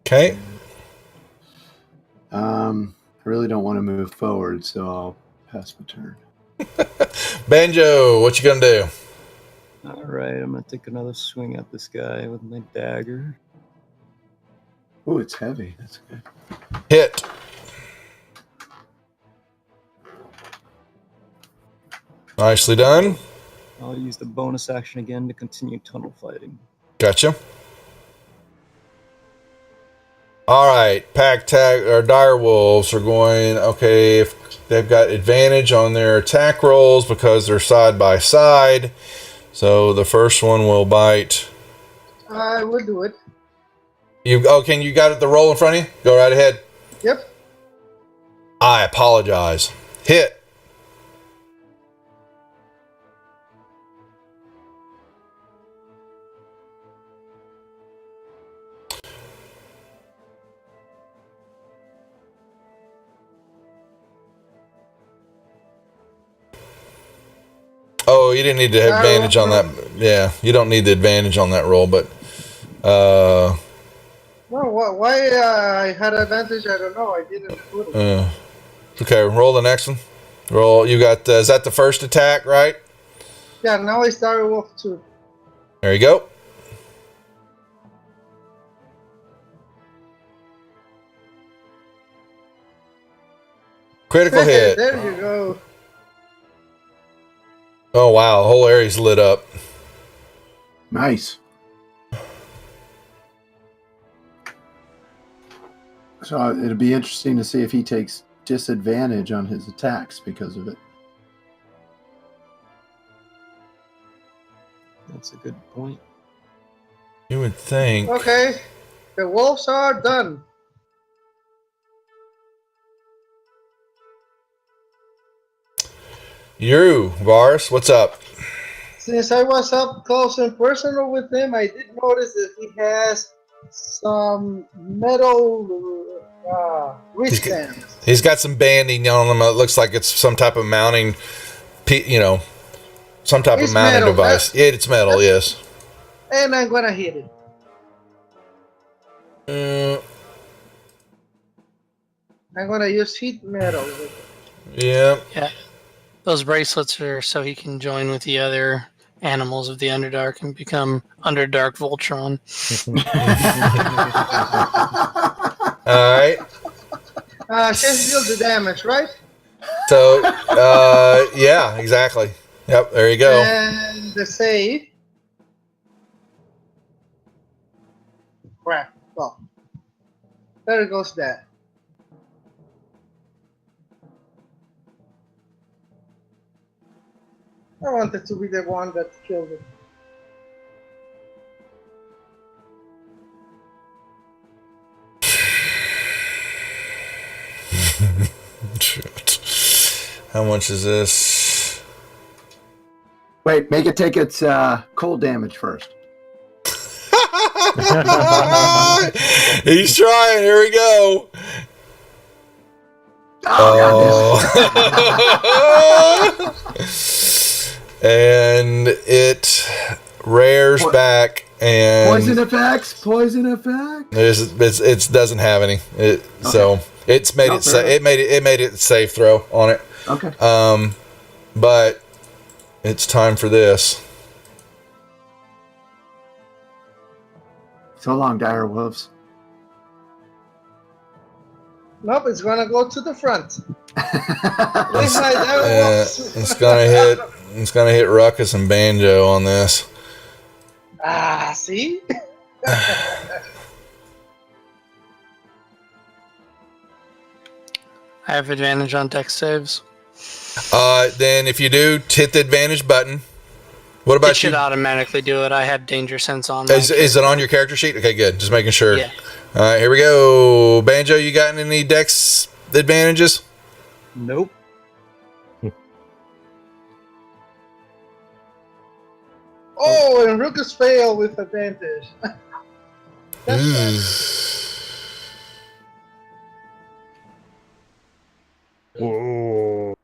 Okay. I really don't want to move forward, so I'll pass my turn. Banjo, what you gonna do? All right, I'm gonna take another swing at this guy with my dagger. Oh, it's heavy. That's good. Hit. Nicely done. I'll use the bonus action again to continue tunnel fighting. Gotcha. All right, pack tag or dire wolves are going. Okay, if they've got advantage on their attack rolls because they're side by side. So the first one will bite. I would do it. You you got it? The roll in front of you. Go right ahead. Yep. I apologize. Hit. Oh, you didn't need to have advantage on that. Yeah, you don't need the advantage on that roll, but No, why I had advantage, I don't know. I didn't put it. Okay, roll the next one. Roll. You got. Is that the first attack, right? Yeah, now I started wolf 2. There you go. Critical hit. There you go. Oh wow, the whole area's lit up. Nice. So it'll be interesting to see if he takes disadvantage on his attacks because of it. That's a good point. You would think. Okay, the wolves are done. You, Varus, what's up? Since I was up close and personal with him, I did notice that he has some metal wristbands. He's got some banding on him. It looks like it's some type of mounting, some type It's of mounting metal, device. It's metal, yes. And I'm gonna hit it. I'm gonna use heat metal. Yeah. Yeah. Those bracelets are so he can join with the other animals of the Underdark and become Underdark Voltron. All right. Just deal the damage, right? So, yeah, exactly. Yep, there you go. And the save. Crap. Well, there goes that. I wanted to be the one that killed it. Shit. How much is this? Wait, make it take its cold damage first. He's trying. Here we go. Oh. And it rears back and Poison effects. it doesn't have any. So it's made it made it safe throw on it. Okay. But it's time for this. So long, dire wolves. Nope, it's gonna go to the front. Leave my dire wolves. It's gonna hit Ruckus and Banjo on this. See? I have advantage on dex saves. Then if you do, hit the advantage button. What It about should you? automatically do it. I have danger sense on. Is it on your character sheet? Okay, good. Just making sure. Yeah. All right, here we go. Banjo, you got any dex advantages? Nope. Oh, and Ruckus failed with advantage. That's bad. Whoa.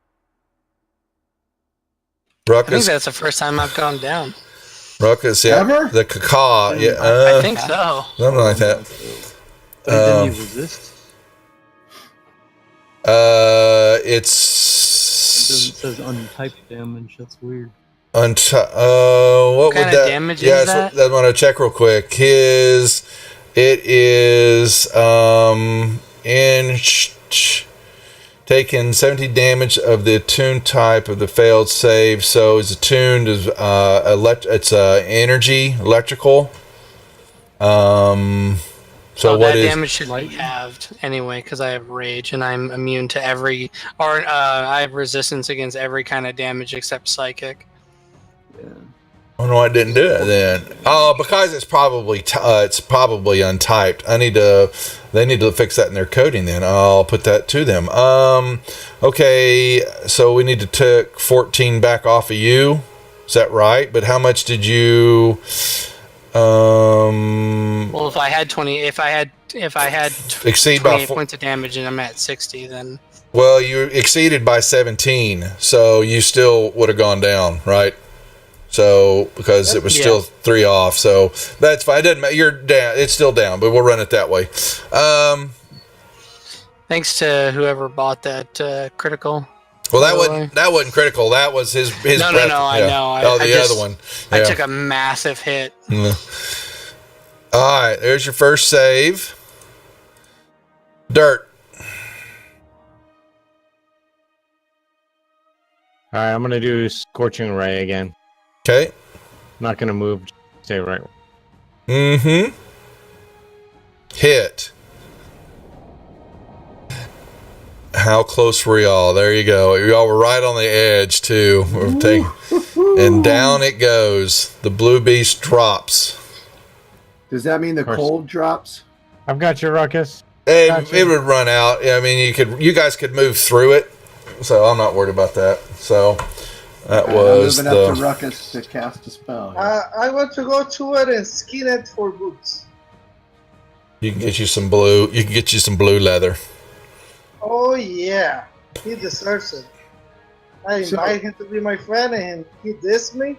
I think Ruckus, that's the first time I've gone down. Ruckus, yeah. Ever? The caca, yeah. I think so. Something like that. But then you resist. It's It says untyped damage. That's weird. what would kind of that damage yeah, is that? I'm gonna check real quick. It is taking 70 damage of the attuned type of the failed save. So it's attuned as it's energy electrical. So what that is damage should be halved anyway because I have rage and I'm immune to every, or I have resistance against every kind of damage except psychic. Yeah. Oh no, I didn't do it then. Oh, because it's probably untyped. They need to fix that in their coding. Then I'll put that to them. Okay, so we need to take 14 back off of you. Is that right? But how much did you? Well, if I had 20, if I had Exceed by 28 points of damage and I'm at 60, then Well, you exceeded by 17, so you still would have gone down, right? So because it was still 3 off, so that's fine. It doesn't matter. You're down. It's still down, but we'll run it that way. thanks to whoever bought that critical. Well, that wasn't critical. That was his. No, breath. I know. The other one. I Yeah. took a massive hit. All right, there's your first save. Dirt. All right, I'm gonna do Scorching Ray again. Okay. Not gonna move. Stay right. Mm-hmm. Hit. How close were y'all? There you go. Y'all were right on the edge too. We're taking And down it goes. The blue beast drops. Does that mean the cold drops? I've got you, Ruckus. It would run out. I mean, you guys could move through it, so I'm not worried about that. So that was moving up to Ruckus to cast a spell. I want to go to it and skin it for boots. You can get you some blue. You can get you some blue leather. Oh yeah, he deserves it. I invite him to be my friend, and he dissed me.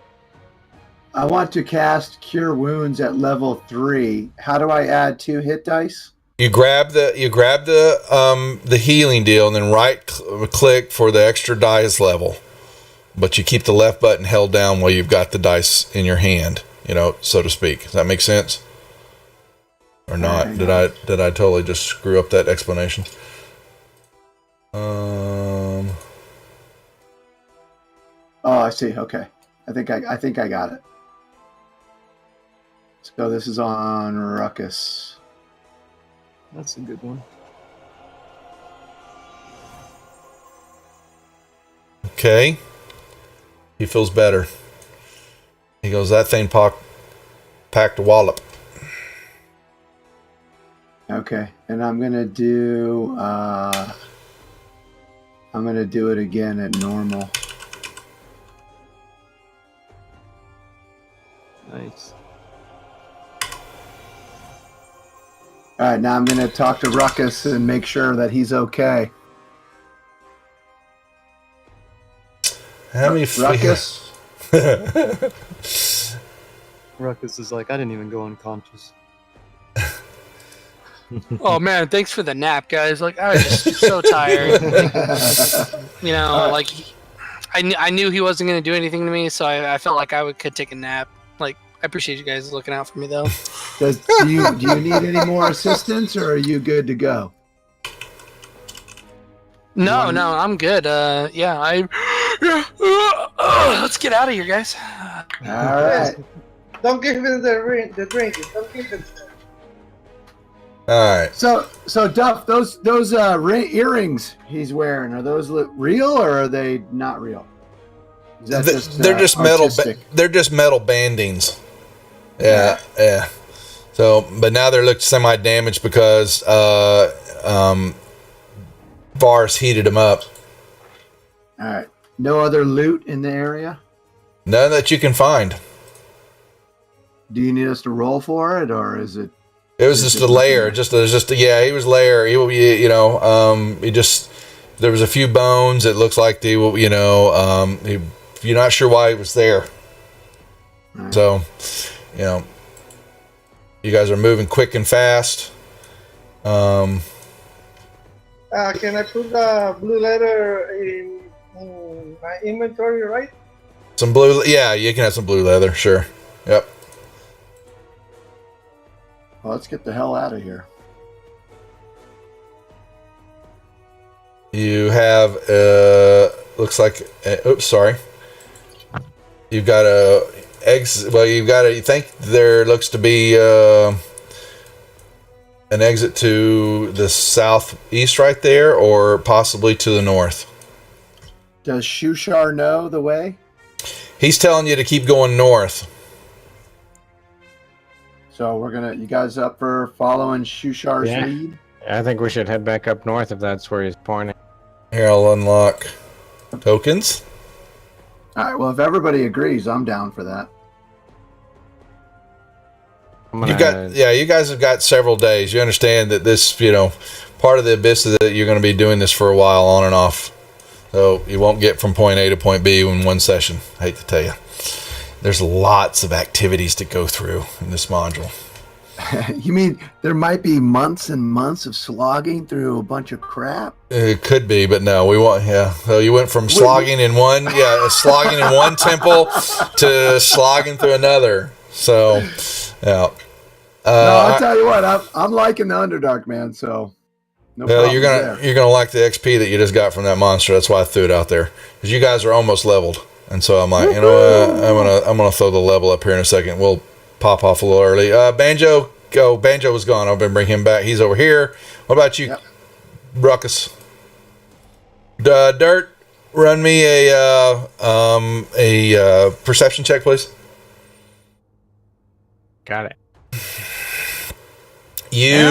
I want to cast Cure Wounds at level 3. How do I add 2 hit dice? You grab the healing deal and then right click for the extra dice level, but you keep the left button held down while you've got the dice in your hand, so to speak. Does that make sense? Or not? Did I totally just screw up that explanation? Oh, I see. Okay, I think I got it. So this is on Ruckus. That's a good one. Okay. He feels better. He goes, that thing packed a wallop. Okay, and I'm gonna do it again at normal. Nice. All right, now I'm gonna talk to Ruckus and make sure that he's okay. How many Ruckus? Ruckus is like, I didn't even go unconscious. Oh man, thanks for the nap, guys. Like I was just so tired. I knew he wasn't gonna do anything to me, so I felt like I could take a nap. Like I appreciate you guys looking out for me, though. Do you need any more assistance, or are you good to go? No, I'm good. Let's get out of here, guys. All right. Don't give him the drink. Don't give him. All right. So Duff, those earrings he's wearing, are those real or are they not real? Is that They're just metal. They're just metal bandings. Yeah. So, but now they're looked semi-damaged because Vars heated them up. All right. No other loot in the area? None that you can find. Do you need us to roll for it, or is it? It was just a layer. He was layer. There was a few bones. It looks like you're not sure why it was there. Right. So, you guys are moving quick and fast. Can I put the blue leather in my inventory, right? Some blue, yeah, you can have some blue leather, sure. Yep. Well, let's get the hell out of here. You have, looks like, oops, sorry. You've got you think there looks to be an exit to the southeast right there, or possibly to the north. Does Shushar know the way? He's telling you to keep going north. So you guys up for following Shushar's lead? I think we should head back up north if that's where he's pointing. Here, I'll unlock tokens. All right, well, if everybody agrees, I'm down for that. You guys have got several days. You understand that this, part of the abyss is that you're going to be doing this for a while on and off. So you won't get from point A to point B in one session. I hate to tell you. There's lots of activities to go through in this module. You mean there might be months and months of slogging through a bunch of crap? It could be, but no, we want, So you went from slogging in one temple to slogging through another. So, yeah. No, I'll tell you what, I'm liking the Underdark, man. So, no problem you're gonna like the XP that you just got from that monster. That's why I threw it out there, because you guys are almost leveled. And so I'm like, I'm gonna throw the level up here in a second. We'll pop off a little early. Banjo was gone. I've been bringing him back. He's over here. What about you, Ruckus? Dirt? run me a perception check, please. Got it. You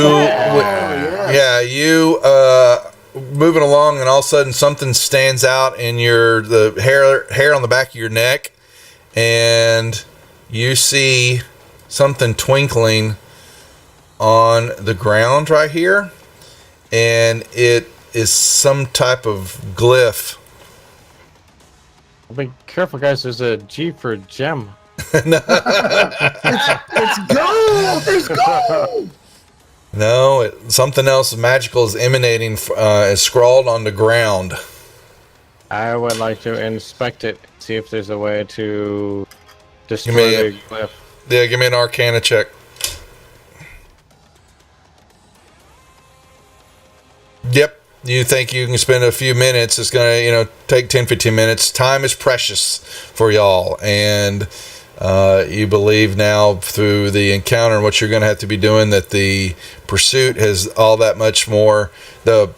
moving along, and all of a sudden something stands out in the hair on the back of your neck, and you see something twinkling on the ground right here, and it is some type of glyph. Be careful, guys. There's a G for gem. It's gold. There's gold. No, something else magical is emanating, is scrawled on the ground. I would like to inspect it, see if there's a way to destroy the glyph. Yeah, give me an Arcana check. Yep. You think you can spend a few minutes. It's going to, take 10, 15 minutes. Time is precious for y'all. And you believe now through the encounter and what you're going to have to be doing that the pursuit has all that much more. The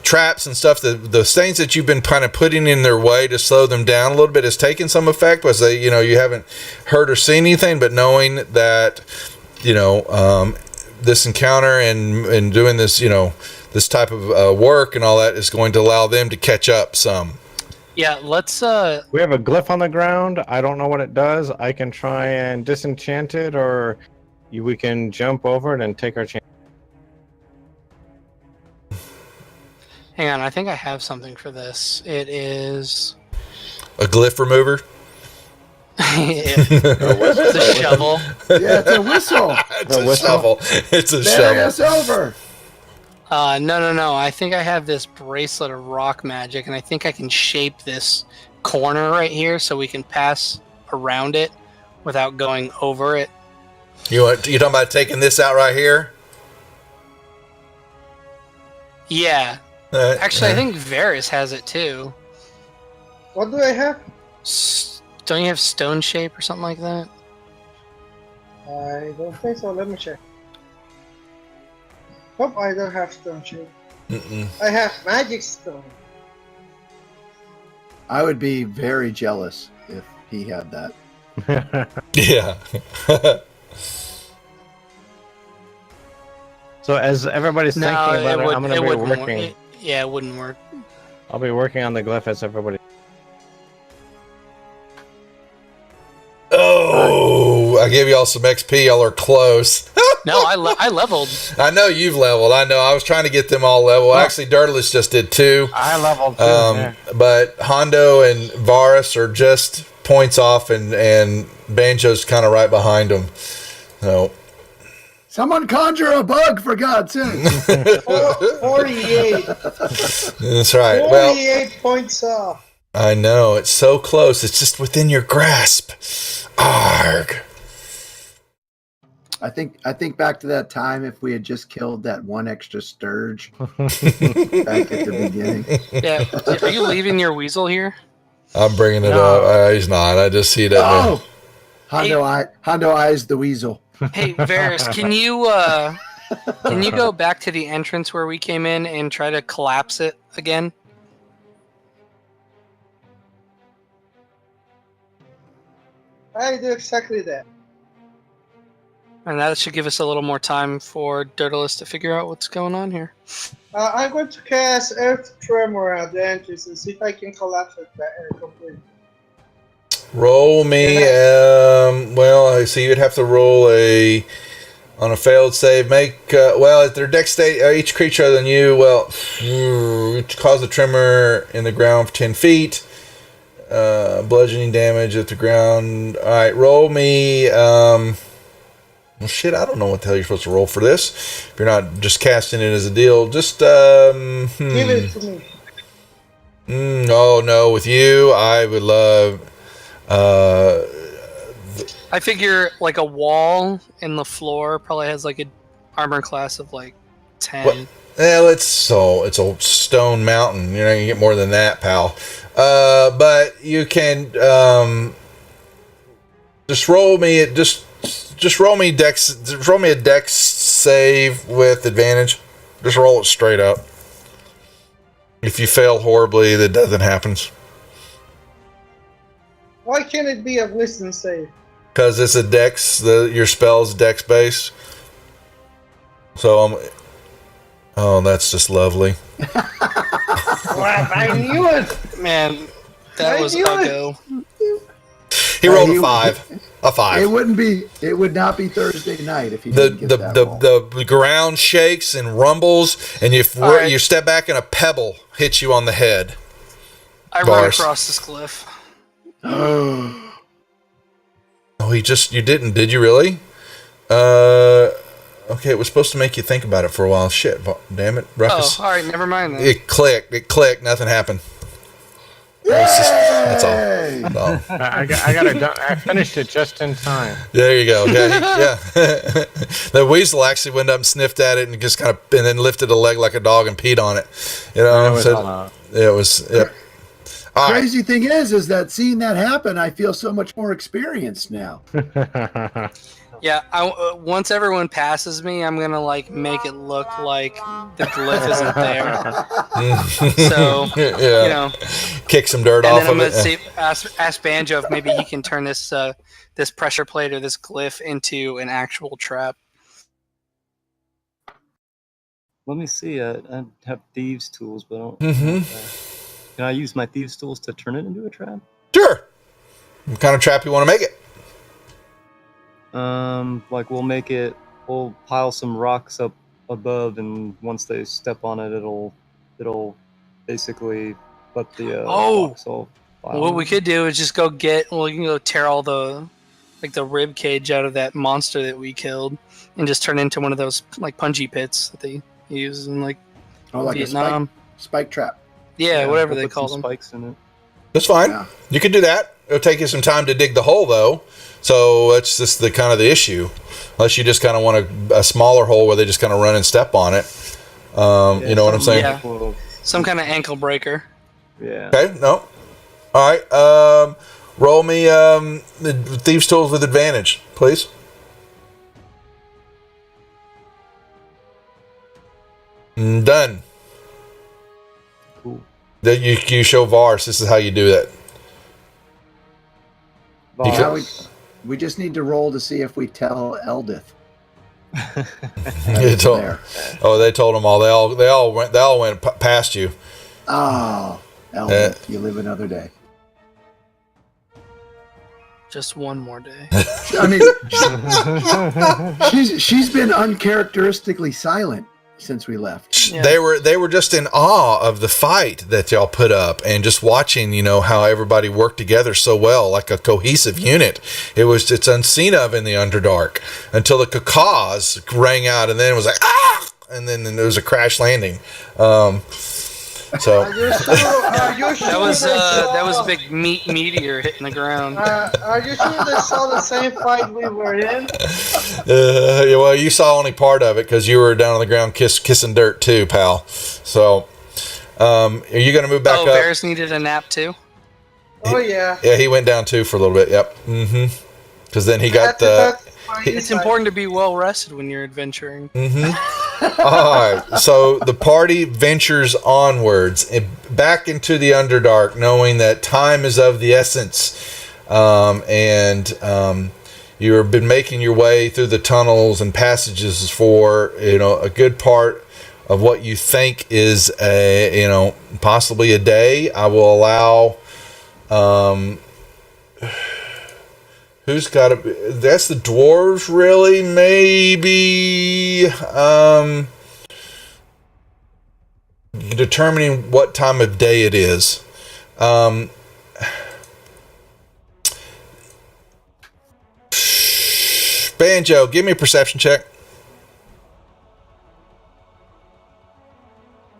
traps and stuff, the things that you've been kind of putting in their way to slow them down a little bit has taken some effect. Was they, you haven't heard or seen anything, but knowing that, this encounter and doing this, this type of work and all that is going to allow them to catch up some. Yeah, let's We have a glyph on the ground. I don't know what it does. I can try and disenchant it, or we can jump over it and take our chance. hang on, I think I have something for this. It is A glyph remover? it's a shovel. Yeah, it's a whistle. It's a shovel. It's a Bury us shovel. over. No. I think I have this bracelet of rock magic, and I think I can shape this corner right here so we can pass around it without going over it. You talking about taking this out right here? Yeah. Actually, I think Varys has it too. What do I have? Don't you have stone shape or something like that? I don't think so. Let me check. Nope, I don't have stone shape. I have magic stone. I would be very jealous if he had that. Yeah. So as everybody's thinking about it, I'm going to be working. It wouldn't work. I'll be working on the glyph as everybody. Oh, I gave y'all some XP. Y'all are close. No, I leveled. I know you've leveled. I know. I was trying to get them all level. Actually, Dirtless just did too. I leveled too. Yeah. But Hondo and Varus are just points off, and Banjo's kind of right behind them. So. Someone conjure a bug, for God's sake. 48. That's right. 48 Well, points off. I know. It's so close. It's just within your grasp. Arg. I think back to that time if we had just killed that one extra sturge back at the beginning. Yeah. Are you leaving your weasel here? I'm bringing it up. He's not. I just see that. Oh! Hondo eyes the weasel. Hey, Varys, can you go back to the entrance where we came in and try to collapse it again? I do exactly that. And that should give us a little more time for Dirtless to figure out what's going on here. I'm going to cast Earth Tremor at the entrance and see if I can collapse it completely. Roll me. I see you'd have to roll on a failed save. Make if their dex state each creature other than you. Cause a tremor in the ground for 10 feet. Bludgeoning damage at the ground. All right, roll me. Well, shit, I don't know what the hell you're supposed to roll for this. If you're not just casting it as a deal, just Give it to me. Oh no, with you, I would love. I figure like a wall in the floor probably has like an armor class of like 10. Well, it's a stone mountain. You can get more than that, pal. But you can just roll me it. Just roll me dex. Just roll me a dex save with advantage. Just roll it straight up. If you fail horribly, that doesn't happen. Why can't it be a wisdom save? Because it's a dex, your spell's dex base. So oh, that's just lovely. I knew it. Man, that I was knew it. uggo. He rolled a 5. A 5. It would not be Thursday night if he didn't get that roll. The ground shakes and rumbles, and you right. you step back and a pebble hits you on the head. I run Bars. across this cliff. Oh, you didn't, did you really? Okay, it was supposed to make you think about it for a while. Shit, damn it, Ruckus. Oh, all right, never mind then. It clicked, nothing happened. That's all. I got it done. I finished it just in time. There you go. Yeah. The weasel actually went up and sniffed at it and just and then lifted a leg like a dog and peed on it. You know, it was. Yep. All right. Crazy thing is that seeing that happen, I feel so much more experienced now. Yeah, once everyone passes me, I'm gonna make it look like the glyph isn't there. So kick some dirt and off then I'm of gonna it. ask Banjo if maybe he can turn this this pressure plate or this glyph into an actual trap. Let me see. I have thieves' tools, but I don't. Can I use my thieves' tools to turn it into a trap? Sure. What kind of trap you want to make it? We'll pile some rocks up above, and once they step on it, it'll basically let the rocks all pile. What we could do is just you can go tear all the rib cage out of that monster that we killed, and just turn it into one of those punji pits that they use in Vietnam. A spike trap. Yeah, whatever they put call some them. spikes in it. That's fine. Yeah. You could do that. It'll take you some time to dig the hole, though. So that's just the kind of the issue. Unless you just kind of want a smaller hole where they just kind of run and step on it. You know what I'm saying? Yeah. Some kind of ankle breaker. Yeah. Okay. No. All right. Roll me the thieves' tools with advantage, please. Done. Cool. That you show Vars. This is how you do that. Now we just need to roll to see if we tell Eldith. They told them all. They all went past you. Oh, Eldith, you live another day. Just one more day. I mean, she's been uncharacteristically silent since we left. Yeah. They were just in awe of the fight that y'all put up, and just watching, how everybody worked together so well, like a cohesive unit. It's unseen of in the Underdark until the cacaws rang out, and then it was like and then there was a crash landing. So Are you sure that was a big meteor hitting the ground. Are you sure they saw the same fight we were in? Well, you saw only part of it because you were down on the ground kissing dirt too, pal. So, are you going to move back up? Bears needed a nap too. Oh yeah. Yeah, he went down too for a little bit. Yep. Because then he got It's important to be well rested when you're adventuring. All right, so the party ventures onwards back into the Underdark, knowing that time is of the essence, and you've been making your way through the tunnels and passages for a good part of what you think is possibly a day. I will allow. Who's got that's the dwarves, really? Maybe determining what time of day it is. Banjo, give me a perception check.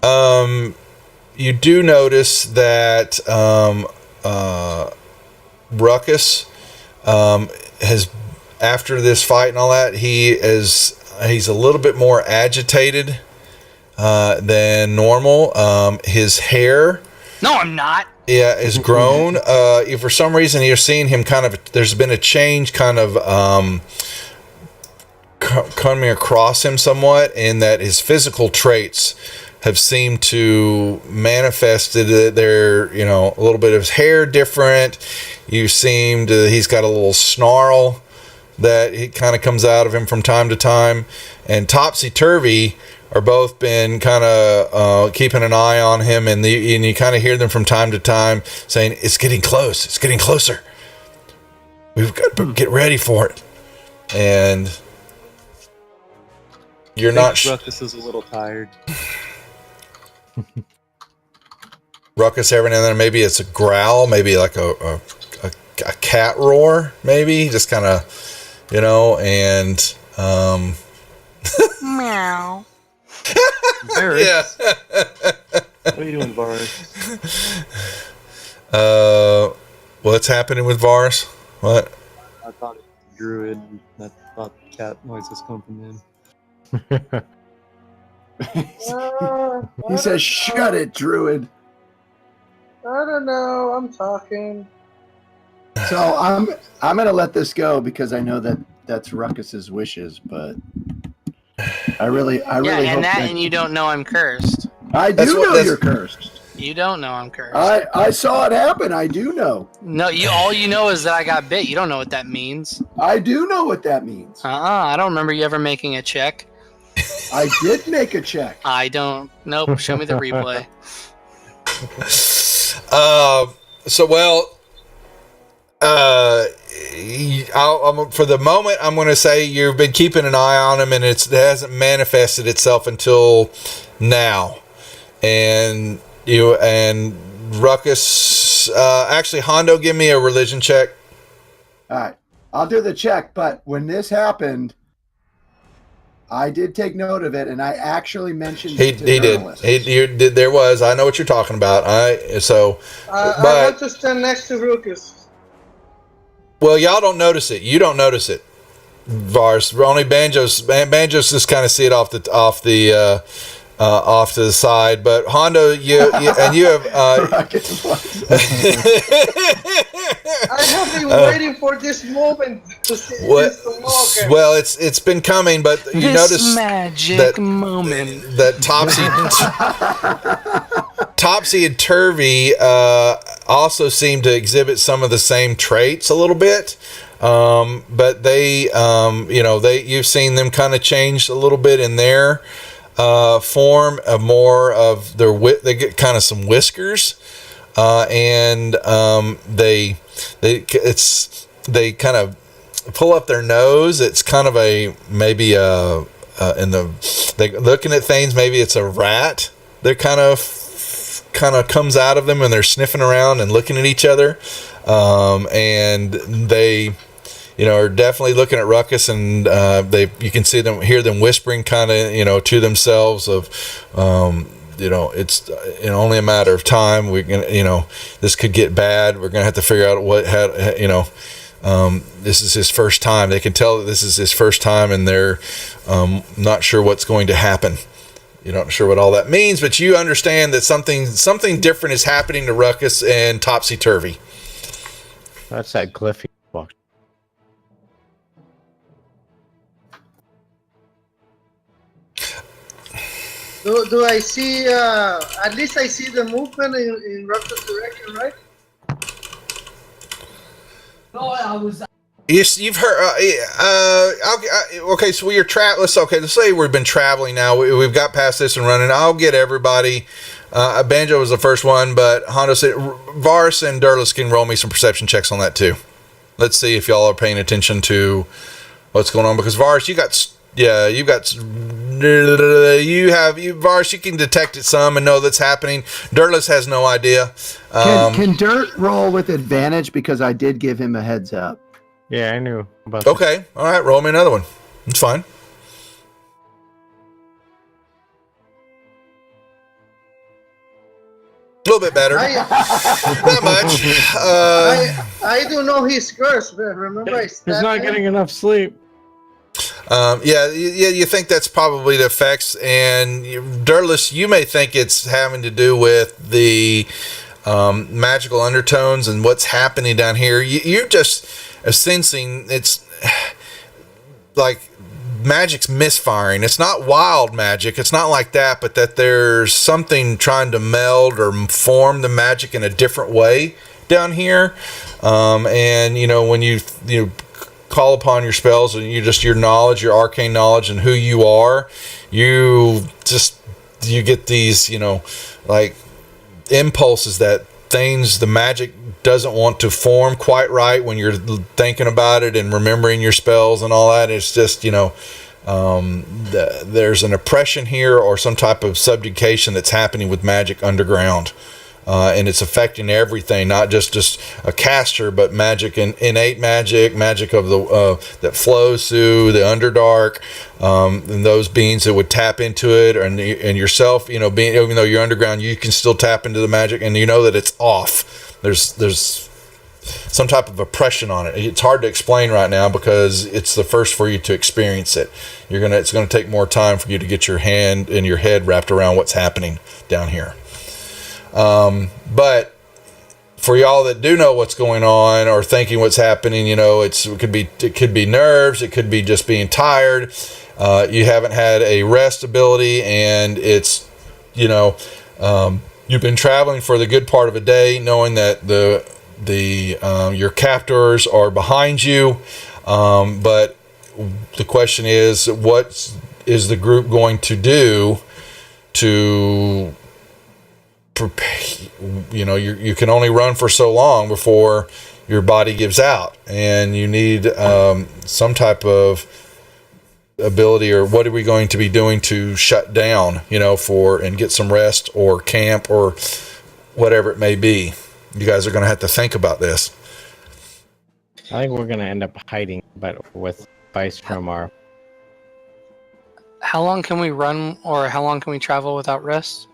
You do notice that Ruckus has, after this fight and all that, he's a little bit more agitated than normal. His hair, no, I'm not. Yeah, is grown. For some reason, you're seeing him there's been a change coming across him somewhat, in that his physical traits have seemed to manifested their, you know, a little bit of his hair different. He's got a little snarl that he kind of comes out of him from time to time. And Topsy Turvy are both been kind of keeping an eye on him, and you kind of hear them from time to time saying, "It's getting close. It's getting closer. We've got to get ready for it." And you're not. Ruckus is a little tired. Ruckus every now and then. Maybe it's a growl. Maybe like a cat roar. Maybe just kind of, you know, and Meow. Varys, yeah. what are you doing, Varys? What's happening with Varys? What? I thought it was a druid. I thought cat noises come from him. He says, "Shut it, druid." I don't know. I'm talking. So I'm gonna let this go because I know that that's Ruckus's wishes, but I really Yeah, hope and and you don't know I'm cursed. I do know you're cursed. You don't know I'm cursed. I saw it happen. I do know. No, all you know is that I got bit. You don't know what that means. I do know what that means. I don't remember you ever making a check. I did make a check. I don't. Nope. Show me the replay. For the moment, I'm going to say you've been keeping an eye on him, and it hasn't manifested itself until now. And Ruckus, actually, Hondo, give me a religion check. All right, I'll do the check. But when this happened, I did take note of it, and I actually mentioned He it to did. journalists. He did. There was. I know what you're talking about. I want to stand next to Ruckus. Well, y'all don't notice it. You don't notice it, Vars. Only Banjos just kind of see it off to the side. But Hondo, you have. I have been waiting for this moment to see this walker. Well, it's been coming, but you This notice magic moment. that Topsy and Turvy also seem to exhibit some of the same traits a little bit, but they, you've seen them kind of change a little bit in their form of more of their they get kind of some whiskers, and they kind of pull up their nose. It's kind of they looking at things. Maybe it's a rat. They're kind of comes out of them, and they're sniffing around and looking at each other, and they, are definitely looking at Ruckus, and you can hear them whispering kind of, to themselves of, it's only a matter of time. We're gonna, this could get bad. We're gonna have to figure out this is his first time. They can tell that this is his first time, and they're not sure what's going to happen. You're not sure what all that means, but you understand that something different is happening to Ruckus and Topsy Turvy. That's that Glyphy book. Do I see? At least I see the movement in Ruckus' direction, right? No, I was. You've heard. Okay, so we're let's say we've been traveling now. We've got past this and running. I'll get everybody. Banjo was the first one, but Hondo said Vars and Durlis can roll me some perception checks on that too. Let's see if y'all are paying attention to what's going on, because Vars, Vars, you can detect it some and know that's happening. Durlis has no idea. Can Dirt roll with advantage because I did give him a heads up? Yeah, I knew about that. Okay, all right, roll me another one. It's fine. A little bit better. Not much. I do know he's cursed, but remember He's not getting enough sleep. You think that's probably the effects, and Durlis, you may think it's having to do with the magical undertones and what's happening down here. You're just sensing it's like magic's misfiring. It's not wild magic. It's not like that, but that there's something trying to meld or form the magic in a different way down here. And when you call upon your spells and your knowledge, your arcane knowledge, and who you are, you get these like impulses that the magic doesn't want to form quite right when you're thinking about it and remembering your spells and all that. It's just there's an oppression here or some type of subjugation that's happening with magic underground. And it's affecting everything, not just a caster, but magic and innate magic of the that flows through the Underdark, and those beings that would tap into it, and yourself, even though you're underground, you can still tap into the magic, and that it's off. There's some type of oppression on it. It's hard to explain right now because it's the first for you to experience it. It's gonna take more time for you to get your hand and your head wrapped around what's happening down here. But for y'all that do know what's going on or thinking what's happening, it could be nerves, it could be just being tired. You haven't had a rest ability, and it's you've been traveling for the good part of a day, knowing that your captors are behind you. But the question is, what is the group going to do to you can only run for so long before your body gives out, and you need some type of ability, or what are we going to be doing to shut down, and get some rest or camp or whatever it may be. You guys are going to have to think about this. I think we're going to end up hiding, but with advice from our... How long can we run, or how long can we travel without rest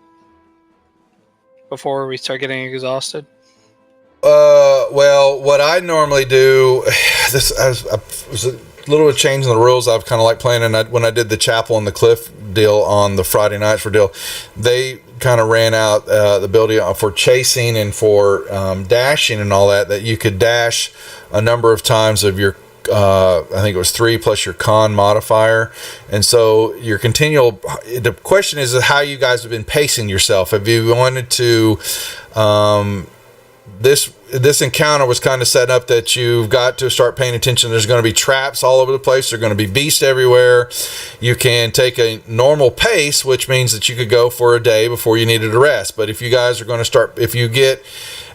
before we start getting exhausted? Well, what I normally do, this was a little bit change in the rules. I've kind of like playing, and when I did the chapel and the cliff deal on the Friday nights for deal, they kind of ran out the ability for chasing and for dashing and all that you could dash a number of times of your I think it was 3 plus your con modifier. And so your continual, the question is how you guys have been pacing yourself. Have you wanted to, this encounter was kind of set up that you've got to start paying attention. There's going to be traps all over the place. There's going to be beasts everywhere. You can take a normal pace, which means that you could go for a day before you needed a rest. But if you guys are going to start, if you get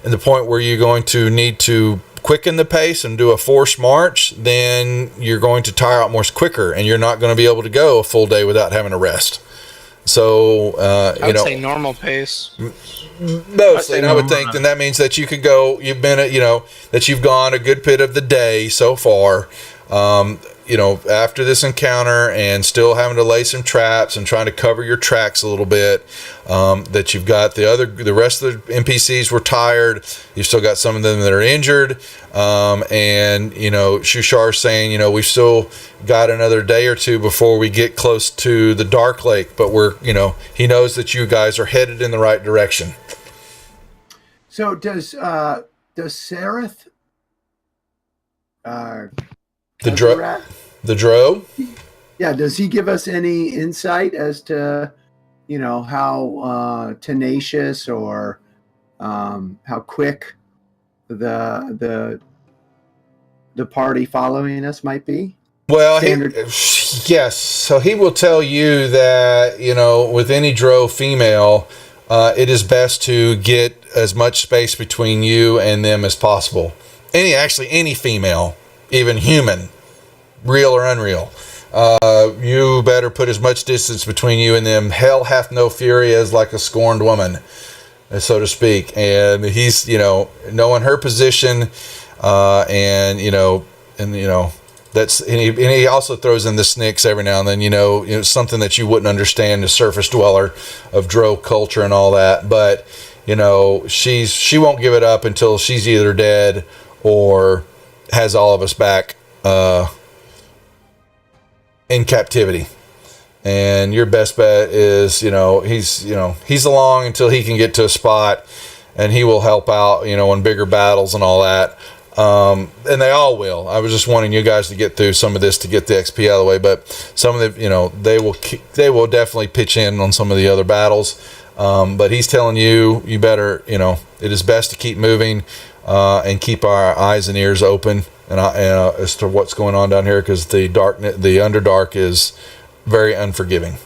in the point where you're going to need to quicken the pace and do a forced march, then you're going to tire out more quicker, and you're not going to be able to go a full day without having a rest. So I would say normal pace. Mostly, and I would think then that means that you could go. You've been that you've gone a good bit of the day so far. After this encounter, and still having to lay some traps and trying to cover your tracks a little bit. That you've got the rest of the NPCs were tired. You've still got some of them that are injured. And Shushar's saying, we've still got another day or two before we get close to the Dark Lake, but he knows that you guys are headed in the right direction. So does Sereth, the Dro? Yeah, does he give us any insight as to how tenacious or how quick the party following us might be? Well, yes. So he will tell you that with any Dro female, it is best to get as much space between you and them as possible. Any female, even human, real or unreal. You better put as much distance between you and them. Hell hath no fury as like a scorned woman, so to speak. And he's, knowing her position, that's, and he also throws in the snicks every now and then, something that you wouldn't understand, the surface dweller of Dro culture and all that. But, she won't give it up until she's either dead or has all of us back, in captivity. And your best bet is, he's along until he can get to a spot, and he will help out, in bigger battles and all that. and they all will. I was just wanting you guys to get through some of this to get the XP out of the way, but some of the, they will definitely pitch in on some of the other battles. But he's telling you better, it is best to keep moving, and keep our eyes and ears open as to what's going on down here, because the Underdark is very unforgiving.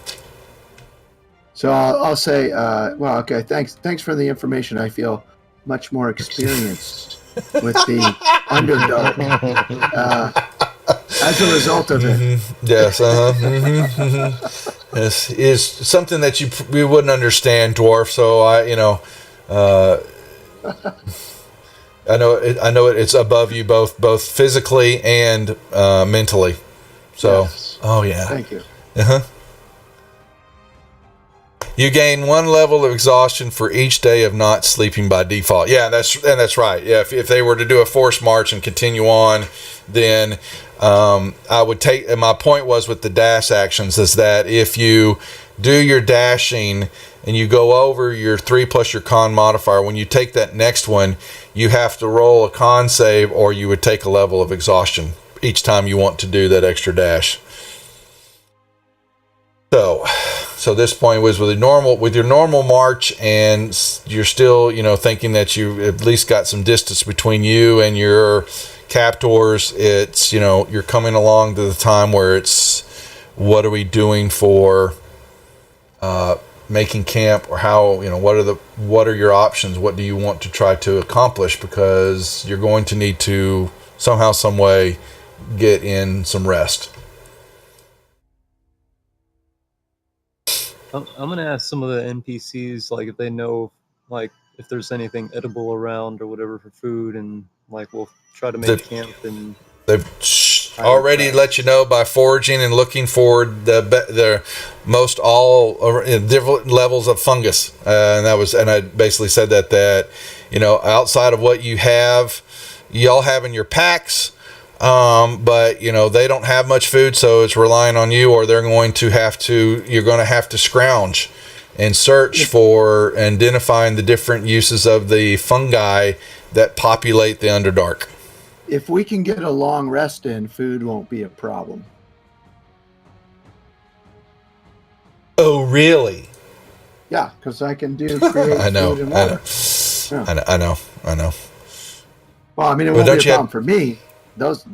So I'll say, well, okay, thanks for the information. I feel much more experienced with the Underdark as a result of it. Yes, This is something that you wouldn't understand, dwarf. So I know it's above you both physically and mentally. So, yes. Oh yeah. Thank you. You gain 1 level of exhaustion for each day of not sleeping by default. Yeah, that's right. Yeah, if they were to do a forced march and continue on, then I would take. And my point was with the dash actions is that if you do your dashing and you go over your 3 plus your con modifier, when you take that next one, you have to roll a con save, or you would take a level of exhaustion each time you want to do that extra dash. So this point was with your normal march, and you're still, thinking that you at least got some distance between you and your captors. It's, you're coming along to the time where it's, what are we doing for making camp, or how, what are your options? What do you want to try to accomplish? Because you're going to need to somehow, some way get in some rest. I'm gonna ask some of the NPCs, like, if they know, like, if there's anything edible around or whatever for food, and like we'll try to make camp. And they've already let you know by foraging and looking for the most all different levels of fungus, and I basically said that outside of what y'all have in your packs. But they don't have much food, so it's relying on you, or you're going to have to scrounge and search for identifying the different uses of the fungi that populate the Underdark. If we can get a long rest in, food won't be a problem. Oh, really? Yeah, because I can create food and water. I know. Well, I mean, it won't be a problem for me. Those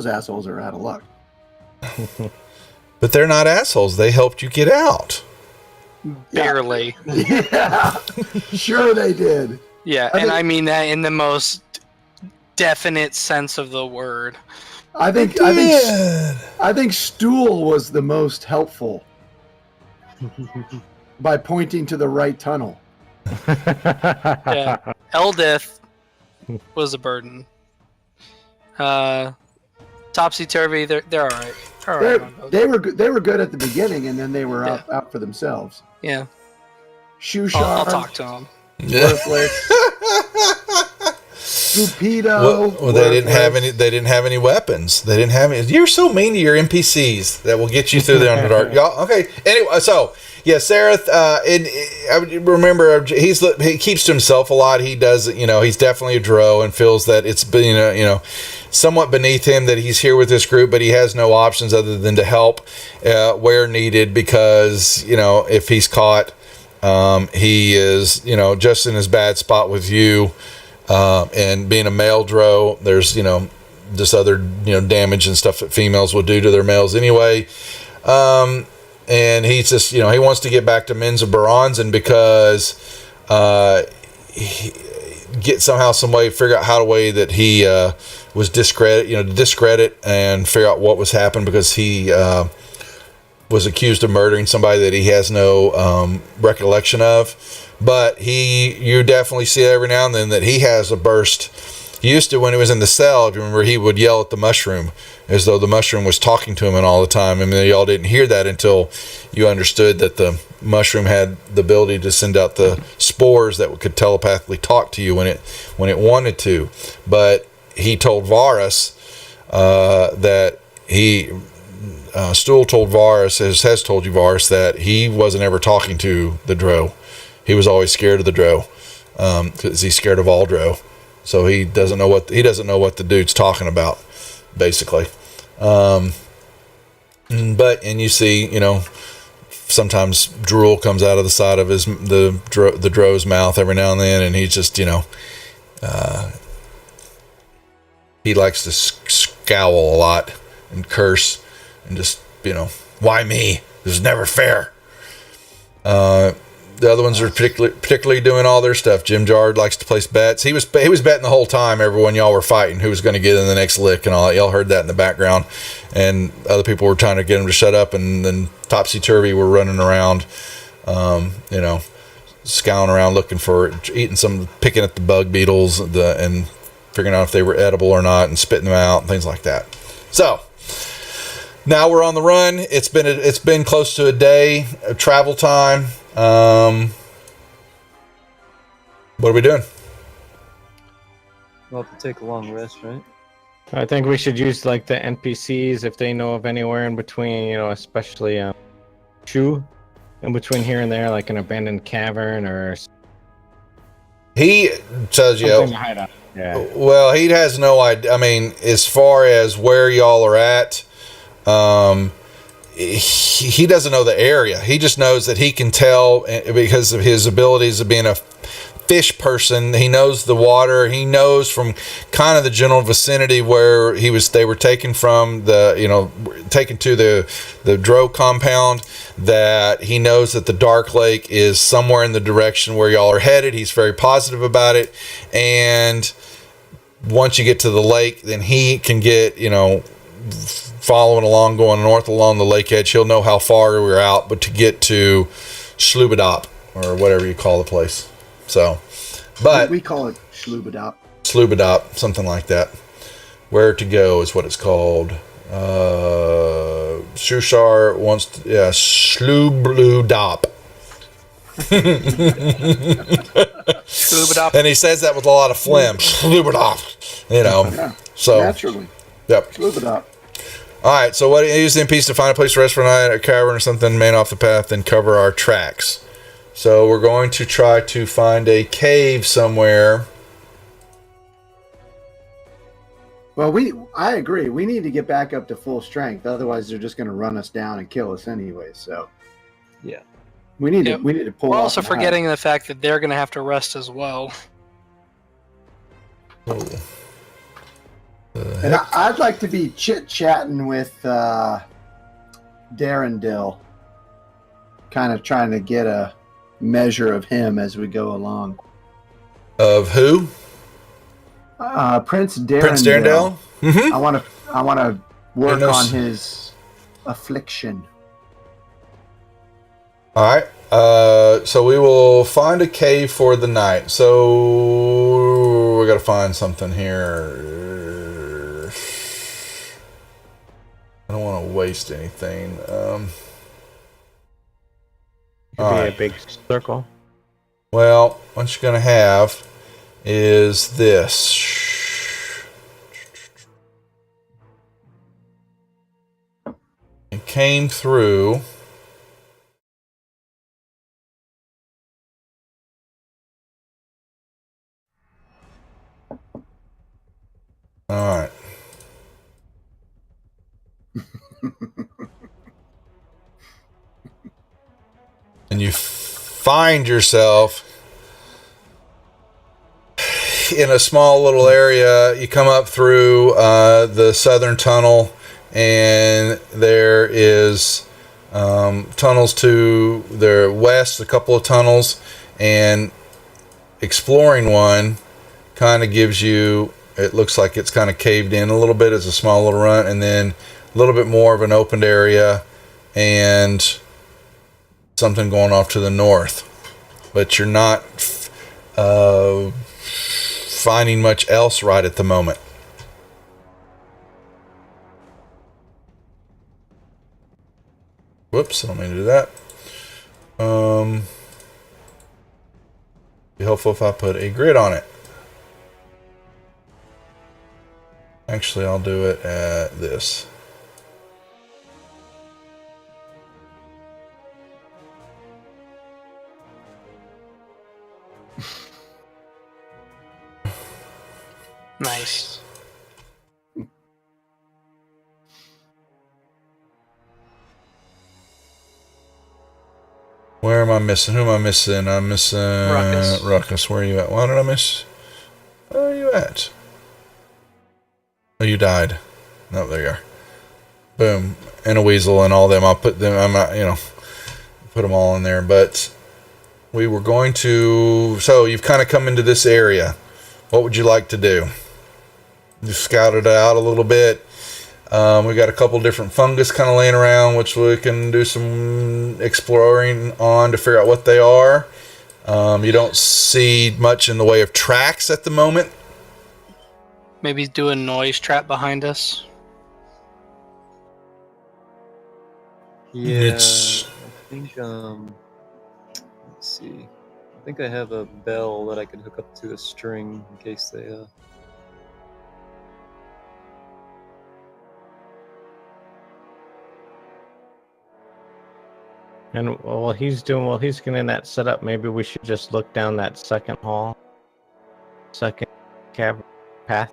assholes are out of luck. But they're not assholes. They helped you get out. Barely. Yeah. Sure they did. Yeah, I mean that in the most definite sense of the word. I think Stool was the most helpful by pointing to the right tunnel. Yeah. Eldith was a burden. Topsy Turvy, they're all right. They were good at the beginning, and then they were out for themselves. Yeah. Shoeshard. I'll talk to them. Worthless. Stupido. Well, they didn't have any. They didn't have any weapons. They didn't have any. You're so mean to your NPCs that will get you through the Underdark. Y'all, okay. Anyway, so yeah, Sareth. I remember he keeps to himself a lot. He does. He's definitely a Drow and feels that it's been somewhat beneath him that he's here with this group, but he has no options other than to help where needed, because if he's caught, he is just in his bad spot with you. And being a male Drow, there's just other damage and stuff that females will do to their males anyway. And he's just he wants to get back to Menza Baranzan because he get somehow some way figure out how to way that he was discredit and figure out what was happening, because he was accused of murdering somebody that he has no recollection of. But you definitely see every now and then that he has a burst. He used to, when he was in the cell, if you remember, he would yell at the mushroom as though the mushroom was talking to him and all the time. I mean, y'all didn't hear that until you understood that the mushroom had the ability to send out the spores that could telepathically talk to you when it wanted to. But he told Varus that Stool told Varus, has told you, Varus, that he wasn't ever talking to the Drow. He was always scared of the Drow, because he's scared of all Drow. so he doesn't know what the dude's talking about, basically. But you see, sometimes drool comes out of the side of the dro's mouth every now and then, and he's just, he likes to scowl a lot and curse and just, why me? This is never fair. The other ones are particularly doing all their stuff. Jim Jard likes to place bets. He was betting the whole time, everyone y'all were fighting, who was going to get in the next lick and all that. Y'all heard that in the background. And other people were trying to get him to shut up, and then topsy-turvy were running around, scouring around looking for, picking at the bug beetles and figuring out if they were edible or not and spitting them out and things like that. So now we're on the run. It's been close to a day of travel time. What are we doing? We'll have to take a long rest, right? I think we should use like the NPCs if they know of anywhere in between, especially Shu, in between here and there, like an abandoned cavern or. He tells you. Something to hide out. Yeah. Well, he has no idea. I mean, as far as where y'all are at, he doesn't know the area. He just knows that he can tell because of his abilities of being a fish person. He knows the water. He knows from kind of the general vicinity where they were taken from, taken to the Dro compound, that he knows that the Dark Lake is somewhere in the direction where y'all are headed. He's very positive about it. And once you get to the lake, then he can get, following along, going north along the lake edge. He'll know how far we're out, but to get to Slubadop or whatever you call the place. So, but we call it Slubadop. Slubadop, something like that. Where to go is what it's called. Shushar wants to, Slubadop. Slubadop. And he says that with a lot of phlegm. Slubadop. Yeah, so naturally. Yep. Slubadop. All right, so what use the MPs to find a place to rest for a night, a cavern or something, man off the path, then cover our tracks. So we're going to try to find a cave somewhere. Well, I agree. We need to get back up to full strength. Otherwise, they're just going to run us down and kill us anyway. So, yeah, we need to pull. We're off also an forgetting eye. the fact that they're going to have to rest as well. Oh. And I'd like to be chit-chatting with Darendil, kind of trying to get a measure of him as we go along. Of who? Prince Darendil. Prince Darendil? Mm-hmm. I want to work on his affliction. All right. So we will find a cave for the night. So we got to find something here. I don't want to waste anything. Could be right. a big circle. Well, what you're going to have is this. It came through. All right. And you find yourself in a small little area. You come up through the southern tunnel, and there is tunnels to the west, a couple of tunnels, and exploring one kind of gives you, it looks like it's kind of caved in a little bit. It's a small little run, and then a little bit more of an opened area, and something going off to the north. But you're not finding much else right at the moment. Whoops, I don't mean to do that. Be helpful if I put a grid on it. Actually, I'll do it at this. Nice. Where am I missing? Who am I missing? I'm missing Ruckus. Ruckus. Where are you at? Why did I miss? Where are you at? Oh, you died. No, there you are. Boom. And a weasel and all them. I'll put them. I'm not. Put them all in there. But we were going to. So you've kind of come into this area. What would you like to do? You scouted it out a little bit. We got a couple different fungus kind of laying around, which we can do some exploring on to figure out what they are. You don't see much in the way of tracks at the moment. Maybe do a noise trap behind us. Yeah, It's- I think. Let's see. I think I have a bell that I can hook up to a string in case they. And while he's getting that set up, maybe we should just look down that second hall, second cavern path.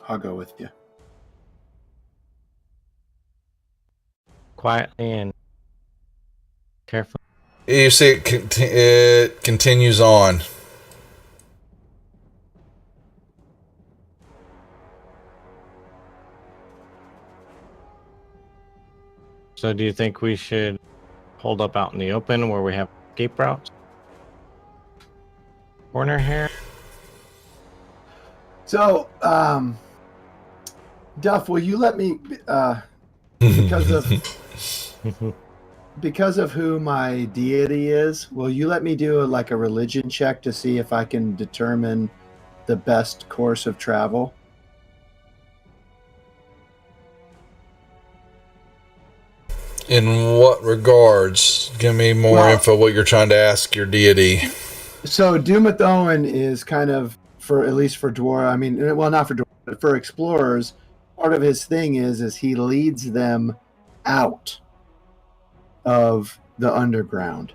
I'll go with you. Quietly and carefully. You see, it continues on. So do you think we should hold up out in the open where we have escape routes? Corner here? So, Duff, will you let me, because of who my deity is, will you let me do a religion check to see if I can determine the best course of travel? In what regards? Give me more info what you're trying to ask your deity. So Dumathoin is kind of, for at least for dwarf, I mean, well, not for dwarf, but for explorers, part of his thing is he leads them out of the underground.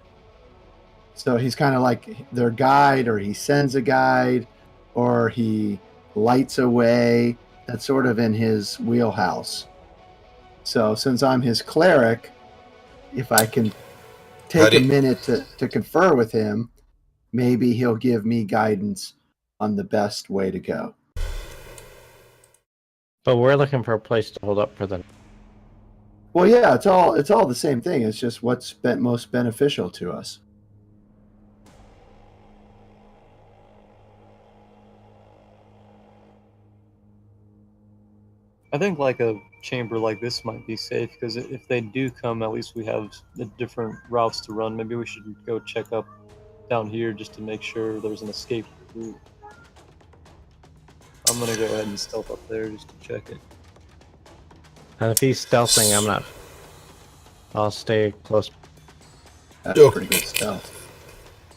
So he's kind of like their guide, or he sends a guide, or he lights a way. That's sort of in his wheelhouse. So since I'm his cleric, if I can take a minute to confer with him, maybe he'll give me guidance on the best way to go. But we're looking for a place to hold up for the. Well, yeah, it's all the same thing. It's just what's most beneficial to us. I think like a chamber like this might be safe because if they do come, at least we have the different routes to run. Maybe we should go check up down here just to make sure there's an escape route. I'm gonna go ahead and stealth up there just to check it. And if he's stealthing, I'm not. I'll stay close. That's pretty good stealth.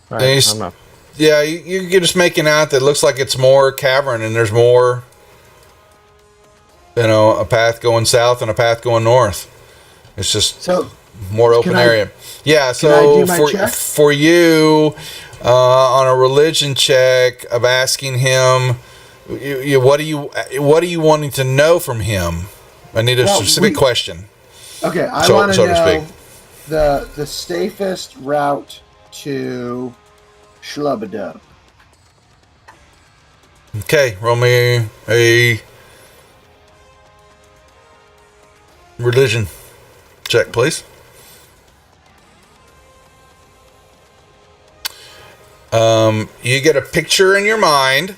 All right, I'm not. Yeah, you're just making out that it looks like it's more cavern and there's more, a path going south and a path going north. It's just more open area. Yeah, so for you, on a religion check of asking him, what are you wanting to know from him? I need a specific question. Okay, I want to know the safest route to Schlubadub. Okay, roll me a religion check, please. You get a picture in your mind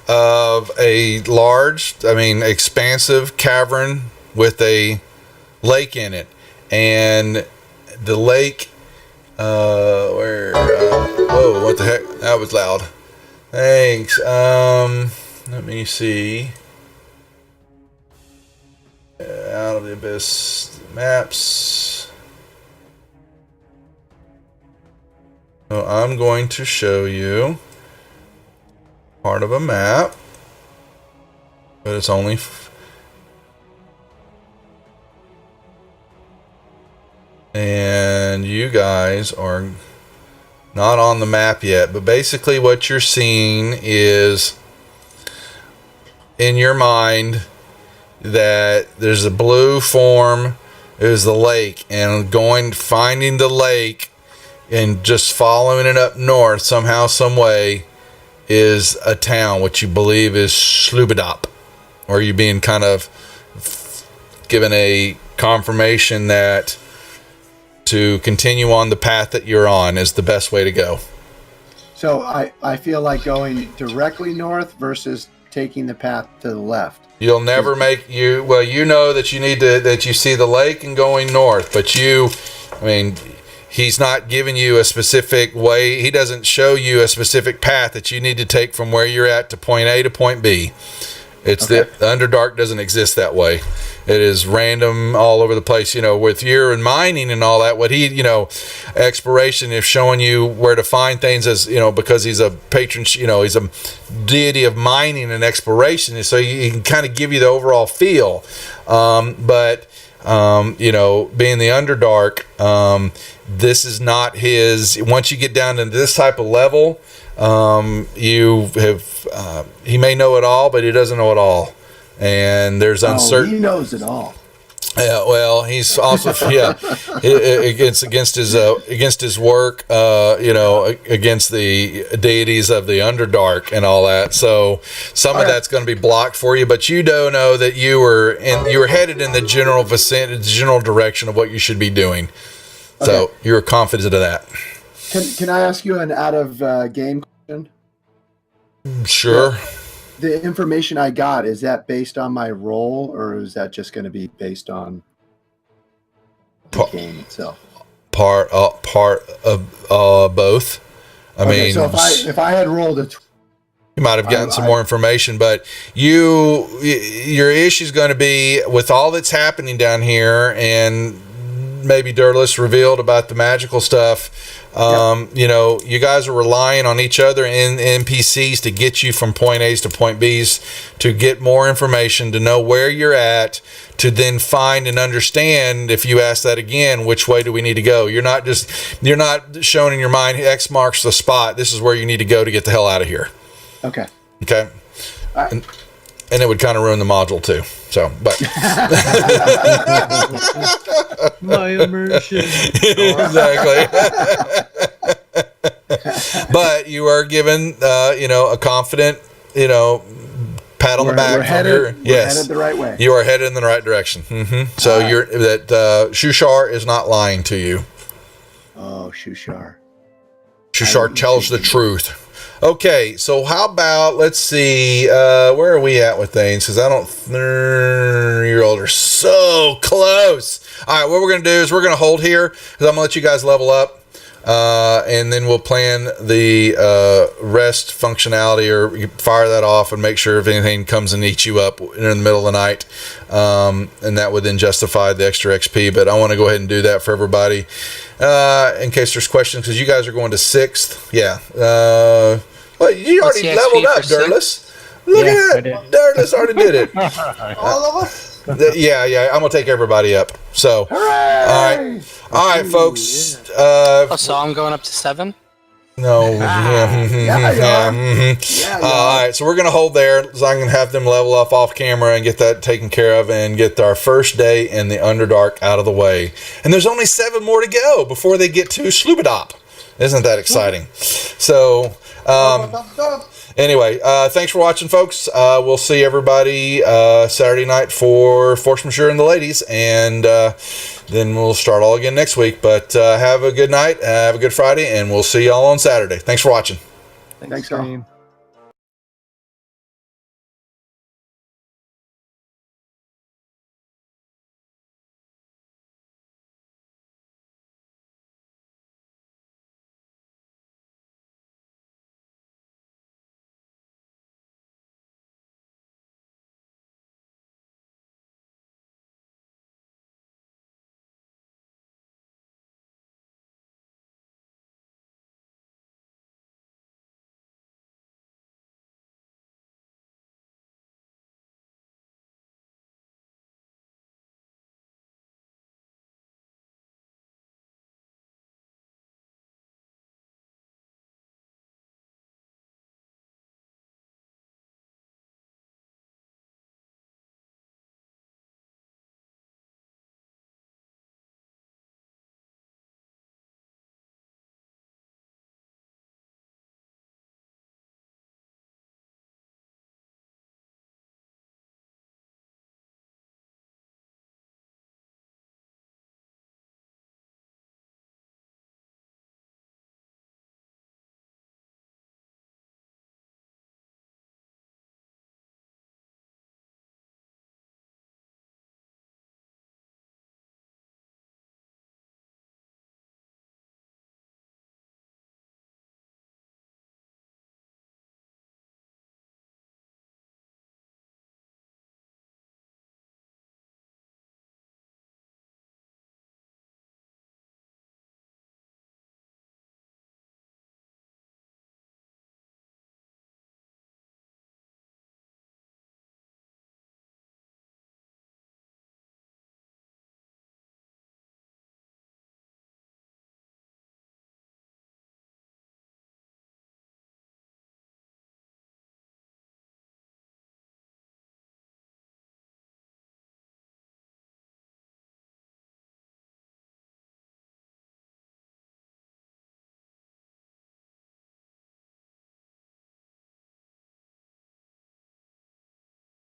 of a large, expansive cavern with a lake in it, and the lake. Whoa! What the heck? That was loud. Thanks. Let me see. Out of the abyss maps. So I'm going to show you part of a map, but it's only. And you guys are not on the map yet, but basically what you're seeing is in your mind that there's a blue form, is the lake, and finding the lake and just following it up north somehow, some way, is a town, which you believe is Slubadop, or you being kind of given a confirmation that to continue on the path that you're on is the best way to go. So I feel like going directly north versus taking the path to the left. You'll never make you know that you need to, that you see the lake and going north, but he's not giving you a specific way. He doesn't show you a specific path that you need to take from where you're at to point A to point B. It's okay. The Underdark doesn't exist that way. It is random all over the place, with your and mining and all that. What he, exploration is showing you where to find things, as because he's a patron, he's a deity of mining and exploration. So he can kind of give you the overall feel. But being the Underdark, this is not his. Once you get down to this type of level, you have, he may know it all, but he doesn't know it all. And there's uncertainty. He knows it all. Yeah, well, he's also against his work, against the deities of the Underdark and all that. So some of that's going to be blocked for you, but you do know that you were headed in the general direction of what you should be doing. Okay. So you're confident of that. Can I ask you an out of game question? Sure. The information I got, is that based on my role, or is that just going to be based on the game itself? Part of both. I mean, so if I had rolled a, you might have gotten some more information, but your issue is going to be with all that's happening down here, and maybe Durless revealed about the magical stuff. You guys are relying on each other and NPCs to get you from point A's to point B's, to get more information, to know where you're at, to then find and understand, if you ask that again, which way do we need to go? You're not showing in your mind, X marks the spot, this is where you need to go to get the hell out of here. Okay. All right. And it would kind of ruin the module too. So, but my immersion. Exactly. But you are given, a confident, pat on the back. We're headed the right way. You are headed in the right direction. Mm-hmm. So Shushar is not lying to you. Oh, Shushar. Shushar tells the truth. Okay, so how about, let's see, where are we at with things? Because you're older, so close. All right, what we're going to do is we're going to hold here, because I'm going to let you guys level up, and then we'll plan the rest functionality, or fire that off and make sure if anything comes and eats you up in the middle of the night, and that would then justify the extra XP. But I want to go ahead and do that for everybody, in case there's questions, because you guys are going to 6th. Yeah. Well, you already leveled up, Durless. Look at that. Durless already did it. All of us? Yeah. I'm going to take everybody up. So, hooray! All right, folks. So I'm going up to 7? No. All right, so we're going to hold there, so I can have them level up off camera and get that taken care of and get our first day in the Underdark out of the way. And there's only 7 more to go before they get to Slubadop. Isn't that exciting? So, anyway, thanks for watching, folks. We'll see everybody Saturday night for Force Majeure and the ladies, and then we'll start all again next week. But have a good night, have a good Friday, and we'll see y'all on Saturday. Thanks for watching. Thanks, all.